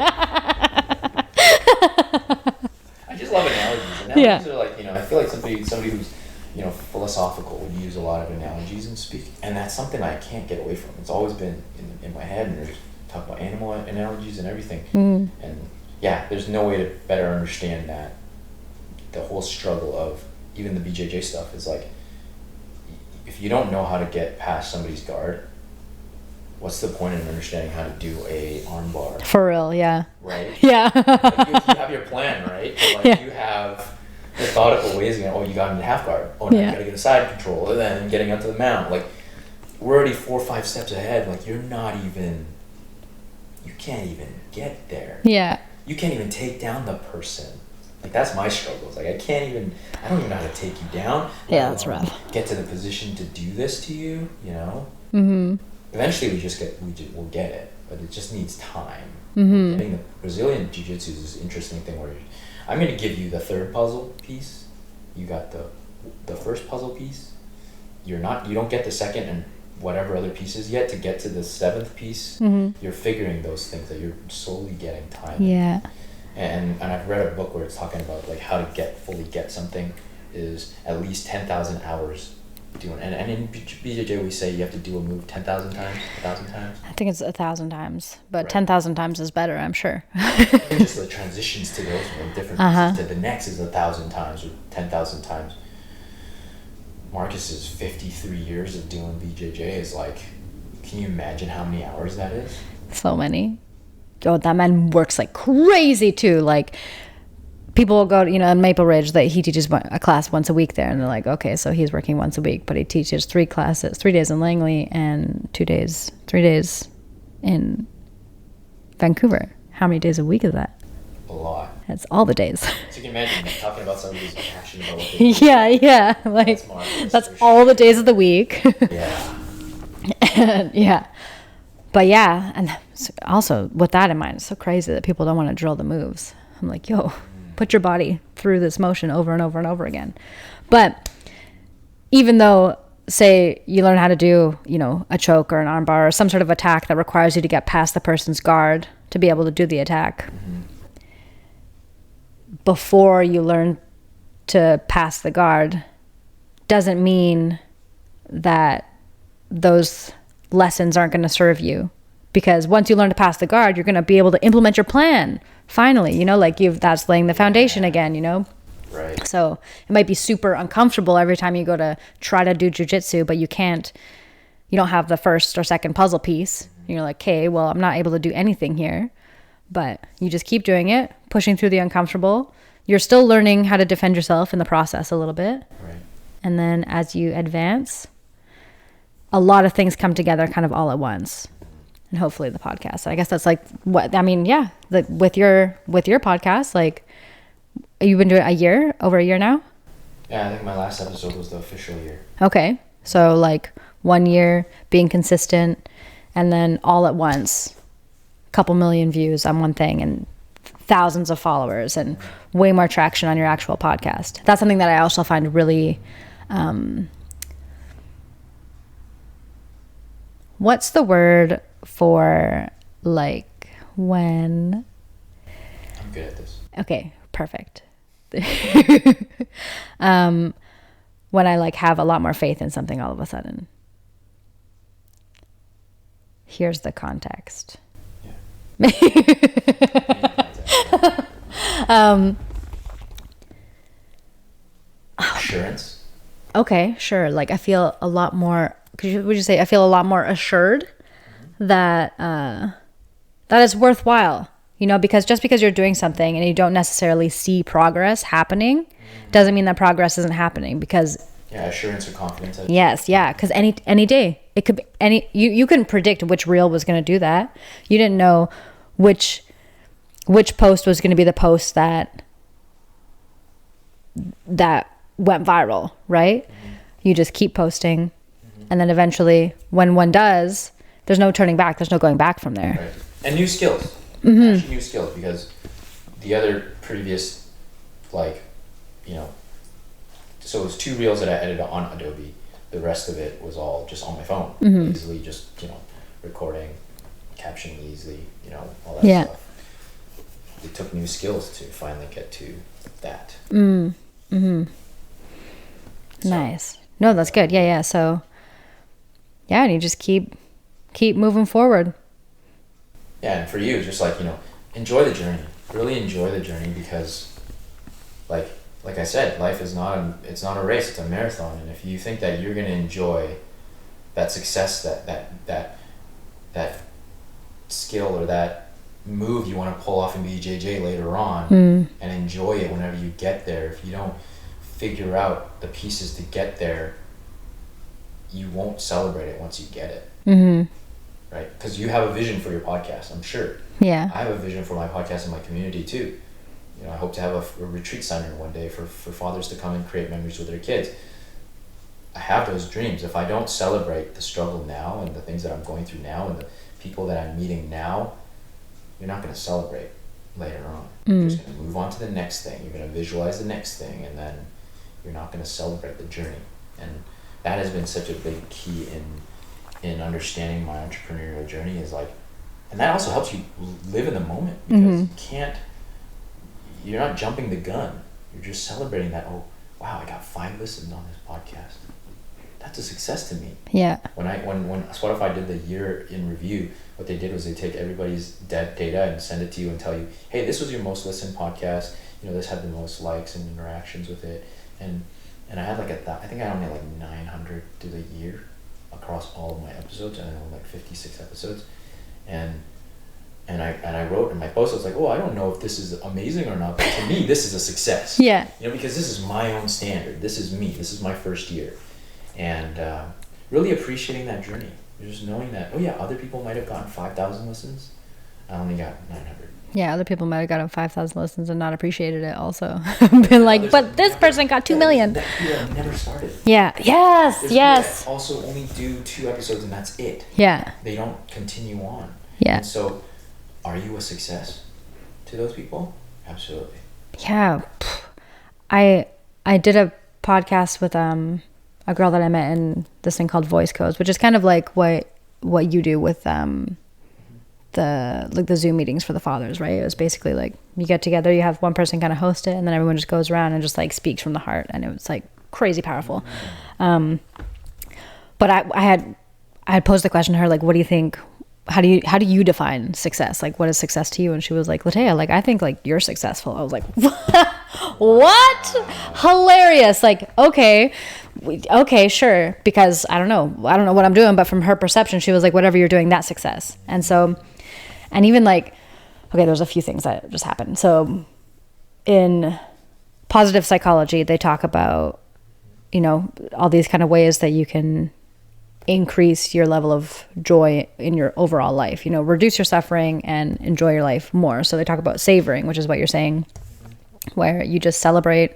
I just love analogies. Analogies are like, you know, I feel like somebody who's, you know, philosophical would use a lot of analogies and speak, and that's something I can't get away from. It's always been in my head, and there's talk about animal analogies and everything. And yeah, there's no way to better understand that. The whole struggle of even the BJJ stuff is like, if you don't know how to get past somebody's guard, what's the point in understanding how to do a armbar? For real, yeah. Right? Yeah. Like you have your plan, right? But like you have methodical ways of, you got into half guard. Oh, now you gotta get a side control, and then getting onto the mount. Like, we're already 4 or 5 steps ahead. Like, you can't even get there. Yeah. You can't even take down the person. Like, that's my struggle. It's like, I don't even know how to take you down. Yeah, that's rough. Get to the position to do this to you, you know? Mm-hmm. Eventually we'll get it, but it just needs time. Mm-hmm. Getting the Brazilian Jiu-Jitsu is this interesting thing where I'm going to give you the third puzzle piece. You got the first puzzle piece. You don't get the second and whatever other pieces yet to get to the 7th piece. You're figuring those things that you're slowly getting time. Yeah. And I've read a book where it's talking about like how to fully get something is at least 10,000 hours doing. And in BJJ we say you have to do a move 10,000 times, 1,000 times. I think it's 1,000 times, but Right. 10,000 times is better, I'm sure. Even just the transitions to those from different pieces to the next is 1,000 times or 10,000 times. Marcus's 53 years of doing BJJ is like, can you imagine how many hours that is? So many. Oh, that man works like crazy too. Like, people will go, in Maple Ridge, that he teaches a class once a week there, and they're like, okay, so he's working once a week, but he teaches 3 classes, 3 days in Langley and 3 days in Vancouver. How many days a week is that? A lot. That's all the days. So you can imagine talking about somebody who's passionate about what they do. Yeah. Like, that's all the days of the week. Yeah. Yeah. But yeah, and also with that in mind, it's so crazy that people don't want to drill the moves. I'm like, yo, put your body through this motion over and over and over again. But even though, say, you learn how to do, a choke or an armbar or some sort of attack that requires you to get past the person's guard to be able to do the attack, before you learn to pass the guard, doesn't mean that those lessons aren't going to serve you, because once you learn to pass the guard, you're going to be able to implement your plan finally, that's laying the foundation again, Right. So it might be super uncomfortable every time you go to try to do jiu-jitsu, but you don't have the first or second puzzle piece. You're like, okay, well, I'm not able to do anything here, but you just keep doing it, pushing through the uncomfortable. You're still learning how to defend yourself in the process a little bit. Right. And then as you advance, a lot of things come together kind of all at once. And hopefully the podcast. I guess that's like with your podcast, like, you've been doing over a year now? Yeah, I think my last episode was the official year. Okay. So like 1 year being consistent, and then all at once, couple million views on one thing and thousands of followers and way more traction on your actual podcast. That's something that I also find really, what's the word for like when? I'm good at this. Okay, perfect. When I like have a lot more faith in something all of a sudden. Here's the context. Yeah. Assurance. Okay, sure. Like I feel a lot more, would you say I feel a lot more assured that that is worthwhile, you know, because just because you're doing something and you don't necessarily see progress happening doesn't mean that progress isn't happening, because assurance or confidence. yes, because any day it could be you couldn't predict which reel was going to do that. You didn't know which post was going to be the post that went viral, right? You just keep posting, and then eventually when one does, there's no turning back, there's no going back from there. Right. And new skills. Actually new skills, because the other previous, like, you know, so it was 2 reels that I edited on Adobe. The rest of it was all just on my phone, easily, just, you know, recording, captioning easily, you know, all that stuff. It took new skills to finally get to that. Nice. No, that's good. Yeah. So, and you just keep moving forward. Yeah, and for you, just like, you know, enjoy the journey. Really enjoy the journey, because, like I said, life is it's not a race, it's a marathon. And if you think that you're gonna enjoy that success, that skill or that move you want to pull off in BJJ later on, and enjoy it whenever you get there, if you don't figure out the pieces to get there, you won't celebrate it once you get it. Right? Because you have a vision for your podcast, I'm sure. Yeah. I have a vision for my podcast and my community too. You know, I hope to have a retreat center one day for fathers to come and create memories with their kids. I have those dreams. If I don't celebrate the struggle now and the things that I'm going through now and the people that I'm meeting now, you're not going to celebrate later on. You're just going to move on to the next thing. You're going to visualize the next thing, and then you're not going to celebrate the journey. And that has been such a big key in understanding my entrepreneurial journey, is like, and that also helps you live in the moment, because you're not jumping the gun. You're just celebrating that, oh, wow, I got 5 listens on this podcast. That's a success to me. Yeah. When Spotify did the year in review, what they did was they take everybody's data and send it to you and tell you, hey, this was your most listened podcast. You know, this had the most likes and interactions with it. And I had like I think I only had like 900 through the year across all of my episodes, and I had like 56 episodes. And I wrote in my post, I was like, oh, I don't know if this is amazing or not, but to me, this is a success. Yeah. You know, because this is my own standard. This is me. This is my first year. And really appreciating that journey. Just knowing that, oh yeah, other people might have gotten 5,000 listens. I only got 900. Yeah, other people might have gotten 5,000 listens and not appreciated it also. Been like, but this person got 2 million. Yeah, never started. Yeah. Yes. There's yes. Also only do 2 episodes and that's it. Yeah. They don't continue on. Yeah. And so, are you a success to those people? Absolutely. Yeah. I did a podcast with a girl that I met in this thing called Voice Codes, which is kind of like what you do with the Zoom meetings for the fathers, right? It was basically like you get together, you have one person kind of host it, and then everyone just goes around and just like speaks from the heart, and it was like crazy powerful. But I had posed the question to her, like, what do you think? How do you define success? Like, what is success to you? And she was like, Latea, like, I think like you're successful. I was like, what? Hilarious. Like, okay, sure. Because I don't know what I'm doing, but from her perception, she was like, whatever you're doing, that's success. And so, and even like, okay, there's a few things that just happened. So in positive psychology, they talk about, you know, all these kind of ways that you can increase your level of joy in your overall life, you know, reduce your suffering and enjoy your life more. So they talk about savoring, which is what you're saying, where you just celebrate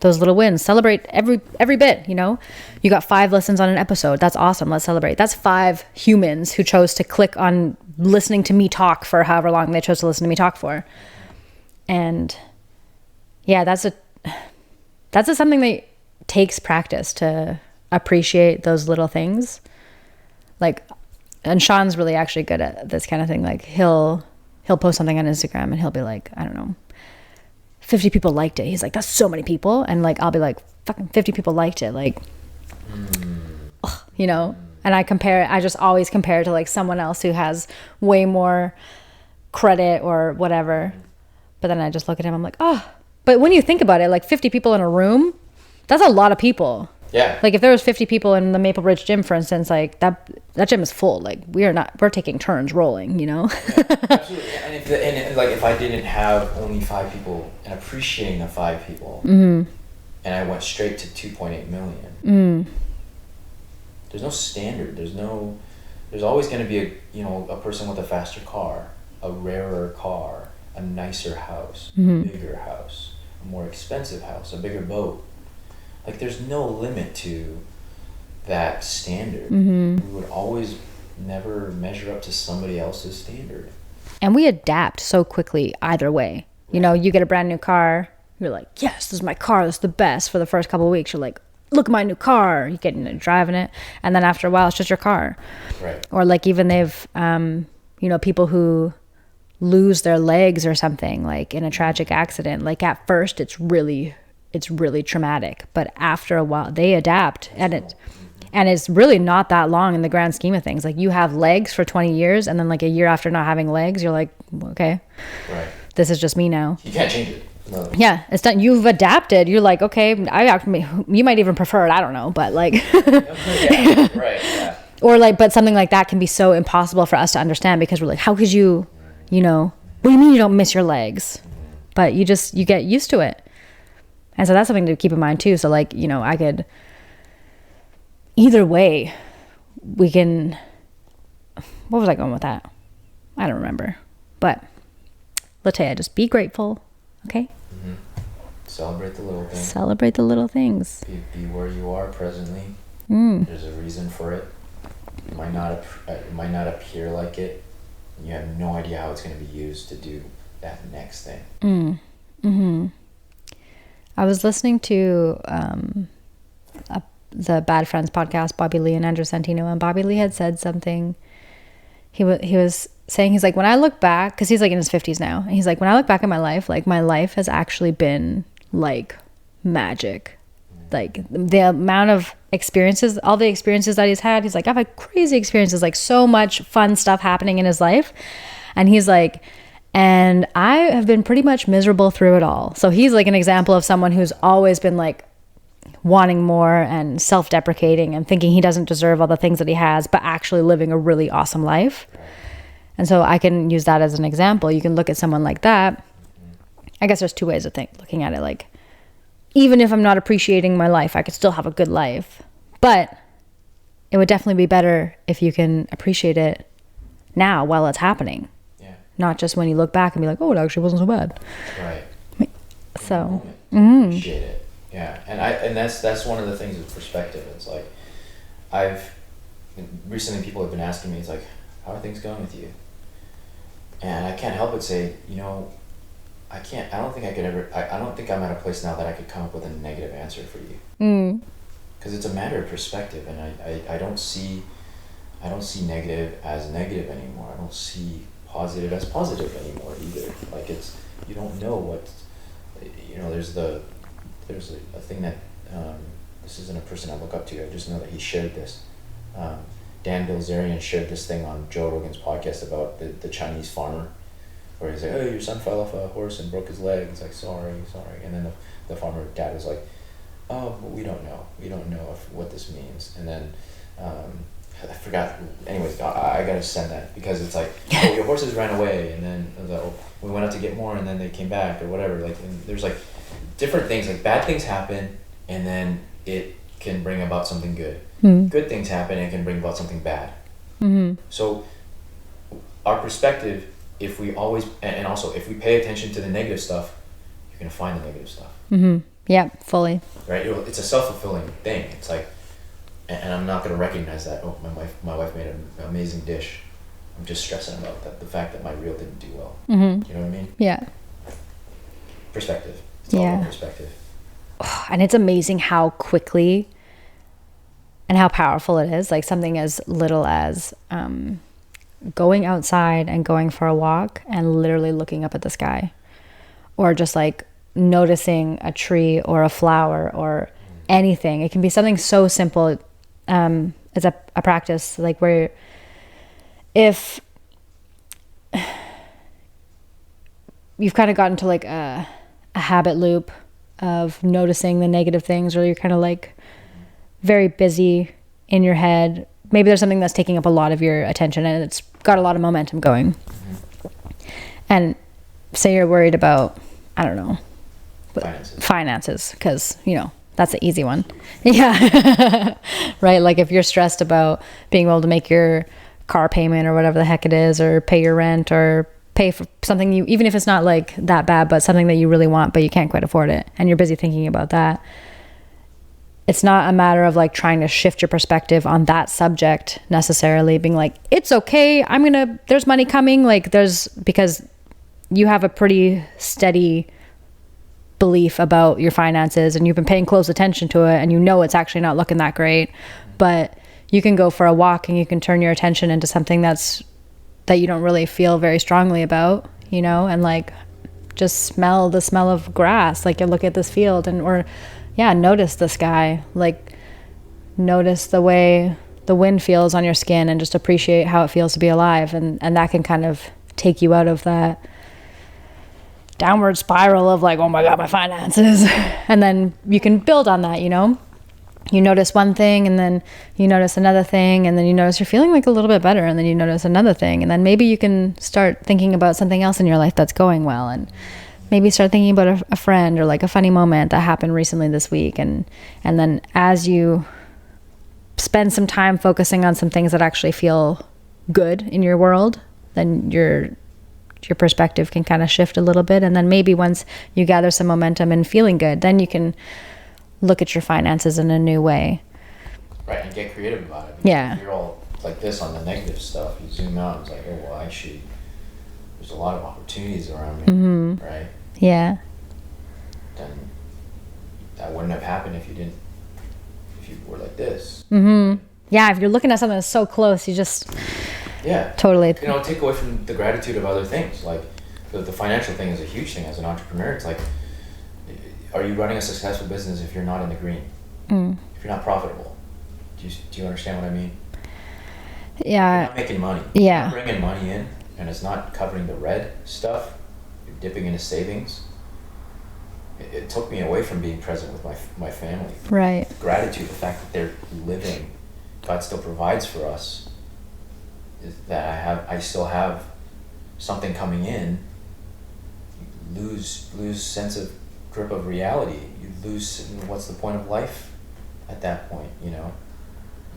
those little wins, celebrate every bit, you know. You got 5 listens on an episode. That's awesome. Let's celebrate. That's 5 humans who chose to click on listening to me talk for however long they chose to listen to me talk for. And yeah, that's something that takes practice to appreciate those little things. Like, and Sean's really actually good at this kind of thing. Like he'll post something on Instagram and he'll be like, I don't know, 50 people liked it. He's like, that's so many people. And like, I'll be like, fucking 50 people liked it. Like, ugh, you know, and I just always compare to like someone else who has way more credit or whatever. But then I just look at him, I'm like, oh, but when you think about it, like 50 people in a room, that's a lot of people. Yeah. Like if there was 50 people in the Maple Ridge gym, for instance, like that gym is full. Like we're taking turns rolling, you know? Yeah, absolutely. And like if I didn't have only 5 people and appreciating the 5 people, and I went straight to 2.8 million, there's no standard. There's always going to be a person with a faster car, a rarer car, a nicer house, a bigger house, a more expensive house, a bigger boat. Like there's no limit to that standard. We would always never measure up to somebody else's standard. And we adapt so quickly either way. You know, you get a brand new car, you're like, yes, this is my car, this is the best. For the first couple of weeks, you're like, look at my new car. You get into driving it. And then after a while, it's just your car. Right. Or like even they've, people who lose their legs or something, like in a tragic accident. Like at first, it's really traumatic. But after a while, they adapt. And it's really not that long in the grand scheme of things. Like you have legs for 20 years and then like a year after not having legs, you're like, okay, right, this is just me now. You can't change it. No. Yeah, it's done. You've adapted. You're like, okay, you might even prefer it. I don't know, but like, yeah, right, yeah. Or like, but something like that can be so impossible for us to understand because we're like, how could you, what do you mean you don't miss your legs? But you get used to it. And so that's something to keep in mind too. So like, I could, either way, we can, what was I going with that? I don't remember. But Latea, just be grateful, okay? Celebrate the little things. Celebrate the little things. Be where you are presently. There's a reason for it. It might not appear like it. You have no idea how it's going to be used to do that next thing. I was listening to the Bad Friends podcast, Bobby Lee and Andrew Santino, and Bobby Lee had said something. He was saying, he's like, when I look back, because he's like in his 50s now, and he's like, when I look back at my life, like my life has actually been like magic. Like the amount of experiences, all the experiences that he's had, he's like, I've had crazy experiences, like so much fun stuff happening in his life. And he's like, and I have been pretty much miserable through it all. So he's like an example of someone who's always been like wanting more and self-deprecating and thinking he doesn't deserve all the things that he has, but actually living a really awesome life. And so I can use that as an example. You can look at someone like that. I guess there's 2 ways of looking at it. Like, even if I'm not appreciating my life, I could still have a good life. But it would definitely be better if you can appreciate it now while it's happening. Yeah. Not just when you look back and be like, oh, it actually wasn't so bad. Right. So. Appreciate it. Yeah. And that's one of the things with perspective. It's like, recently people have been asking me, it's like, how are things going with you? And I can't help but say, I don't think I'm at a place now that I could come up with a negative answer for you. Because it's a matter of perspective, and I don't see negative as negative anymore. I don't see positive as positive anymore either. Like you don't know what, there's a thing that, this isn't a person I look up to, I just know that he shared this. Dan Bilzerian shared this thing on Joe Rogan's podcast about the Chinese farmer, where he's like, oh, your son fell off a horse and broke his leg. He's like, sorry. And then the farmer dad was like, oh, well, we don't know what this means. And then I forgot. Anyways, I gotta send that, because it's like, oh, your horses ran away, and then we went out to get more, and then they came back, or whatever. Like, and there's like different things. Like bad things happen, and then it can bring about something good. Good things happen, and it can bring about something bad. So our perspective, if we always, and also if we pay attention to the negative stuff, you're gonna find the negative stuff. Yeah, fully. Right? It's a self-fulfilling thing. It's like, and I'm not gonna recognize that. Oh, my wife made an amazing dish. I'm just stressing about that, the fact that my reel didn't do well. You know what I mean? Yeah. Perspective. It's all about perspective. And it's amazing how quickly and how powerful it is. Like something as little as going outside and going for a walk and literally looking up at the sky, or just like noticing a tree or a flower or anything. It can be something so simple. It's a practice, like where if you've kind of gotten to like a habit loop of noticing the negative things, or you're kind of like very busy in your head. Maybe there's something that's taking up a lot of your attention and it's got a lot of momentum going. And say you're worried about, I don't know, finances, because, you know, that's an easy one. Yeah. Right. Like if you're stressed about being able to make your car payment or whatever the heck it is, or pay your rent, or pay for something you, even if it's not like that bad, but something that you really want, but you can't quite afford it, and you're busy thinking about that. It's not a matter of like trying to shift your perspective on that subject necessarily, being like, it's okay, there's money coming. Like because you have a pretty steady belief about your finances and you've been paying close attention to it, and you know it's actually not looking that great, but you can go for a walk and you can turn your attention into something that you don't really feel very strongly about, you know, and like just smell the smell of grass. Like you look at this field notice the sky, like notice the way the wind feels on your skin, and just appreciate how it feels to be alive. And that can kind of take you out of that downward spiral of like, oh my God, my finances. And then you can build on that, you know? You notice one thing, and then you notice another thing, and then you notice you're feeling like a little bit better, and then you notice another thing, and then maybe you can start thinking about something else in your life that's going well, and maybe start thinking about a friend or like a funny moment that happened recently this week. And then as you spend some time focusing on some things that actually feel good in your world, then your perspective can kind of shift a little bit. And then maybe once you gather some momentum and feeling good, then you can look at your finances in a new way. Right, and get creative about it. Yeah. If you're all like this on the negative stuff, you zoom out and it's like, oh, well, actually, there's a lot of opportunities around me, right? Yeah. Then that wouldn't have happened if you were like this. Yeah, if you're looking at something that's so close, you just... Yeah. Totally. You know, take away from the gratitude of other things. Like, the financial thing is a huge thing as an entrepreneur. It's like, are you running a successful business if you're not in the green? If you're not profitable? Do you understand what I mean? Yeah. You're not making money. Yeah. You're not bringing money in, and it's not covering the red stuff. You're dipping into savings. It took me away from being present with my family. Right. Gratitude, the fact that they're living, God still provides for us, is that I still have something coming in. You lose sense of grip of reality. You lose, what's the point of life at that point, you know?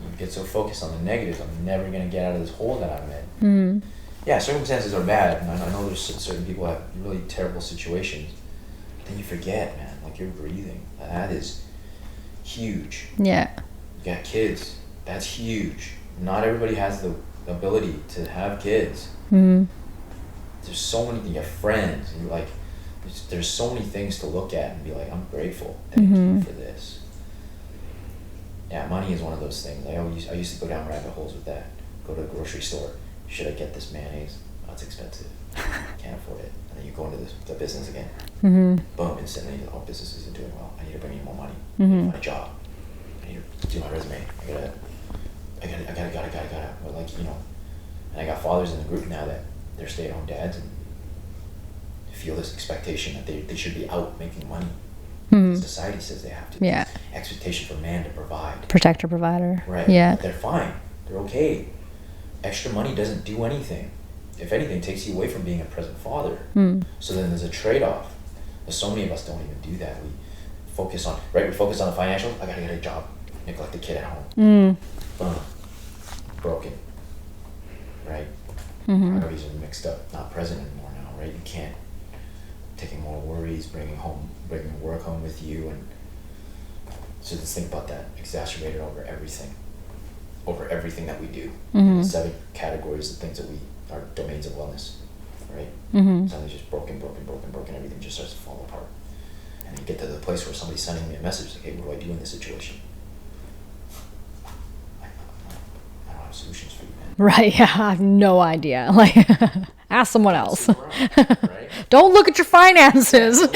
You get so focused on the negatives. I'm never going to get out of this hole that I'm in. Yeah, circumstances are bad, and I know there's certain people who have really terrible situations. But then you forget, man, like you're breathing. That is huge. Yeah. You got kids. That's huge. Not everybody has the ability to have kids. There's so many, you have friends, and you're like, there's so many things to look at and be like, I'm grateful. Thank you for this. Yeah, money is one of those things. I used to go down rabbit holes with that. Go to the grocery store. Should I get this mayonnaise? Oh, it's expensive. Can't afford it. And then you go into the business again. Boom, instantly, oh, business isn't doing well. I need to bring in more money. I need to find a job. I need to do my resume. I gotta. But like, you know, and I got fathers in the group now that they're stay-at-home dads and feel this expectation that they should be out making money. Society says they have to. Yeah. Expectation for man to provide. Protector, provider. Right. Yeah. But they're fine. They're okay. Extra money doesn't do anything. If anything, it takes you away from being a present father. So then there's a trade-off. But so many of us don't even do that. We focus on the financial. I gotta get a job. Neglect the kid at home. Boom. Broken. Right? Priorities are mixed up. Not present anymore now, right? You can't. Taking more worries, bringing work home with you, and so just think about that. Exacerbated over everything that we do. The 7 categories of things that are domains of wellness, right? Suddenly just broken. Everything just starts to fall apart, and you get to the place where somebody's sending me a message like, "Hey, what do I do in this situation?" I don't have solutions for you, man. Right. Yeah. I have no idea. Like, ask someone else. Right? Don't look at your finances. Yeah,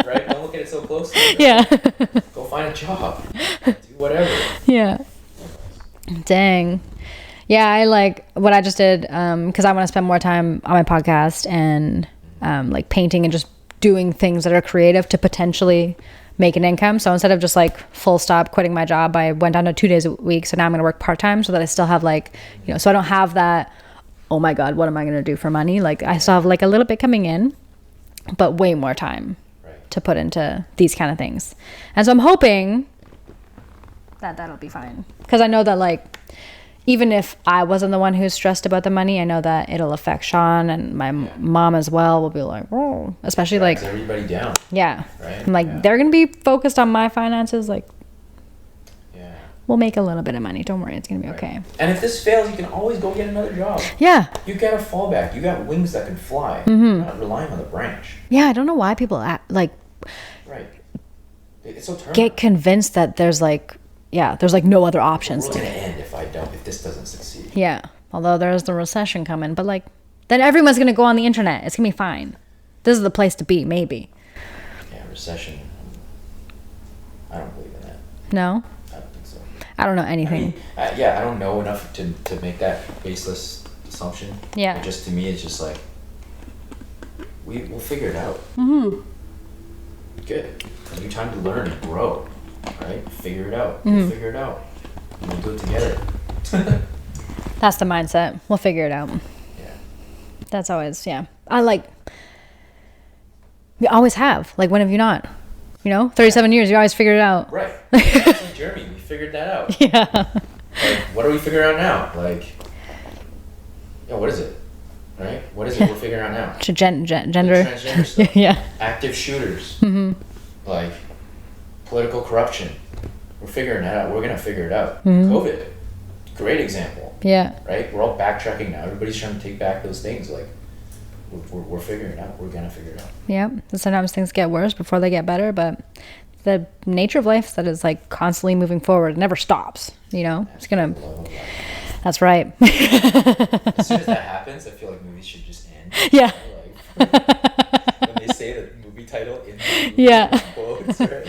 right? Don't look at it so closely. Right? Yeah. Go find a job. Do whatever. Yeah. Dang. Yeah, I like what I just did because I want to spend more time on my podcast and like painting and just doing things that are creative to potentially make an income. So instead of just like full stop quitting my job, I went down to 2 days a week. So now I'm going to work part-time so that I still have like, you know, so I don't have that, oh my God, what am I going to do for money? Like I still have like a little bit coming in, but way more time to put into these kind of things. And so I'm hoping that that'll be fine. Because I know that like, even if I wasn't the one who's stressed about the money, I know that it'll affect Sean and my mom as well. Will be like, oh, especially like everybody down. Yeah. Right. I'm like, they're going to be focused on my finances. Like, we'll make a little bit of money. Don't worry. It's going to be okay. And if this fails, you can always go get another job. Yeah. You got a fallback. You got wings that can fly. You're not relying on the branch. Yeah. I don't know why people like It's so terminal. get convinced that there's like, there's like no other options. It's going to end if this doesn't succeed. Yeah. Although there's the recession coming, but like, then everyone's going to go on the internet. It's going to be fine. This is the place to be, maybe. Yeah, recession. I don't believe in that. No? I don't think so. I don't know anything. I mean, I don't know enough to make that baseless assumption. Yeah. But just to me, it's just like, we'll figure it out. Good. New time to learn and grow. Right? Figure it out. We'll figure it out. We'll do it together. That's the mindset. We'll figure it out. Yeah. That's always, I like, we always have. Like, when have you not? You know, 37 years, you always figured it out. Right. That's like Jeremy. We figured that out. Yeah. Like, what are we figuring out now? Like, what is it? Right? What is it we're figuring out now? Gender. Transgender stuff. Yeah. Active shooters. Like, political corruption. We're figuring that out. We're going to figure it out. COVID. Great example. Yeah. Right? We're all backtracking now. Everybody's trying to take back those things. Like, we're figuring it out. We're going to figure it out. Yeah. Sometimes things get worse before they get better, but the nature of life is that it's like constantly moving forward. It never stops, you know? It's going to... That's right. As soon as that happens, I feel like movies should just end. Yeah. You know, like, when they say the movie title in the movie quotes, right?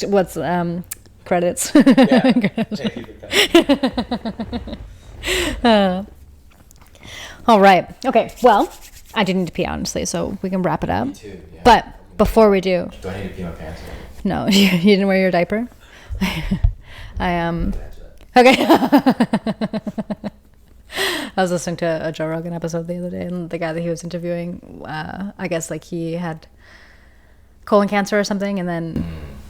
What's credits? All right. Okay. Well, I do need to pee, honestly, so we can wrap it up. Me too. Yeah. But before we do, I need to pee my pants? No, you didn't wear your diaper. Okay. I was listening to a Joe Rogan episode the other day, and the guy that he was interviewing, I guess like he had colon cancer or something, and then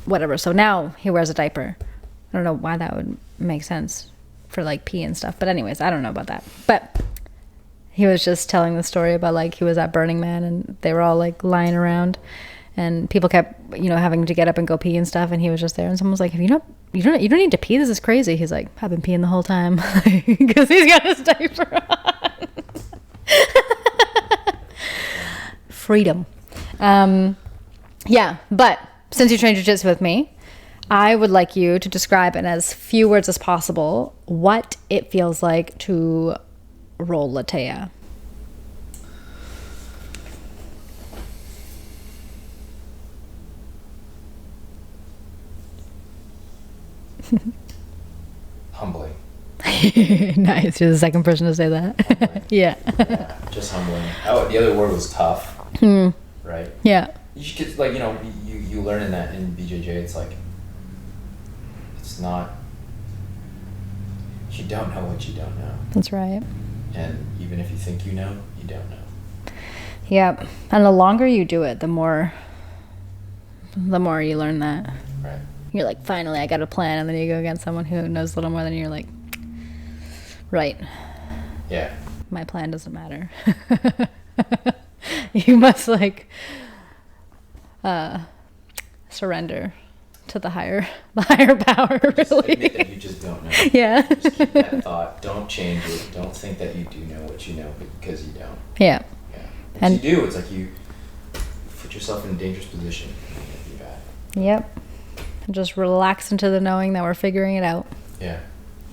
whatever. So now he wears a diaper. I don't know why that would make sense for like pee and stuff. But anyways, I don't know about that. But he was just telling the story about like he was at Burning Man and they were all like lying around and people kept, you know, having to get up and go pee and stuff. And he was just there and someone was like, you don't need to pee. This is crazy. He's like, I've been peeing the whole time because he's got his diaper on. Freedom. Yeah, but since you trained jiu-jitsu with me, I would like you to describe in as few words as possible what it feels like to roll Latea. Humbling. Nice. You're the second person to say that. Yeah. Just humbling. Oh, the other word was tough. Right? Yeah. You should, like, you learn in that in BJJ, it's like, it's not, you don't know what you don't know. That's right. And even if you think you know, you don't know. Yep. And the longer you do it, the more you learn that. Right. You're like, finally, I got a plan. And then you go against someone who knows a little more than you. You're like, right. Yeah. My plan doesn't matter. You must, like, surrender to the higher power, Just really. admit that you just don't know. Yeah. Just keep that thought. Don't change it. Don't think that you do know what you know because you don't. Yeah. Yeah. Once And you do, it's like you put yourself in a dangerous position. And it'd be bad. Yep. And just relax into the knowing that we're figuring it out. Yeah.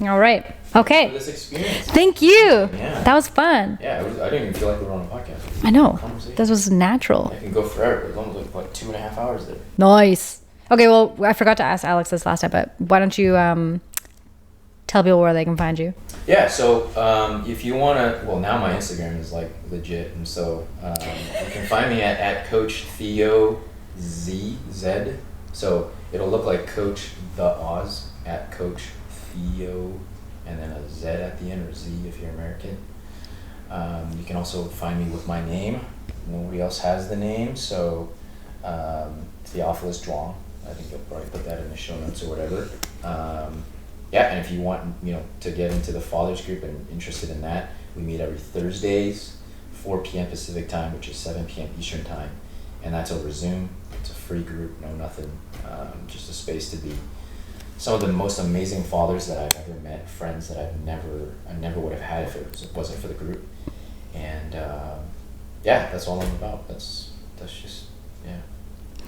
All right. For Okay. this experience. Thank you. Yeah. That was fun. Yeah, I didn't even feel like we were on a podcast. I know. Conversation. This was natural. I can go forever. It was almost like, what, 2.5 hours there. Nice. Okay, well, I forgot to ask Alex this last time, but why don't you tell people where they can find you. Yeah, so if you want to, well, now my Instagram is like legit, and so you can find me at Coach Theo Z. So it'll look like Coach the Oz at Coach Theo, and then a Z at the end, or Z if you're American. You can also find me with my name. Nobody else has the name, so Theophilus Zhuang. I think you'll probably put that in the show notes or whatever. Yeah, and if you want, to get into the Fathers group and interested in that, we meet every Thursdays, 4 p.m. Pacific time, which is 7 p.m. Eastern time, and that's over Zoom. It's a free group, no nothing, just a space to be some of the most amazing fathers that I've ever met, friends that I never would have had if it wasn't for the group, and yeah, that's all I'm about. That's just, yeah.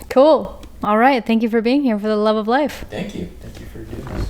Cool. All right. Thank you for being here for the love of life. Thank you for doing this.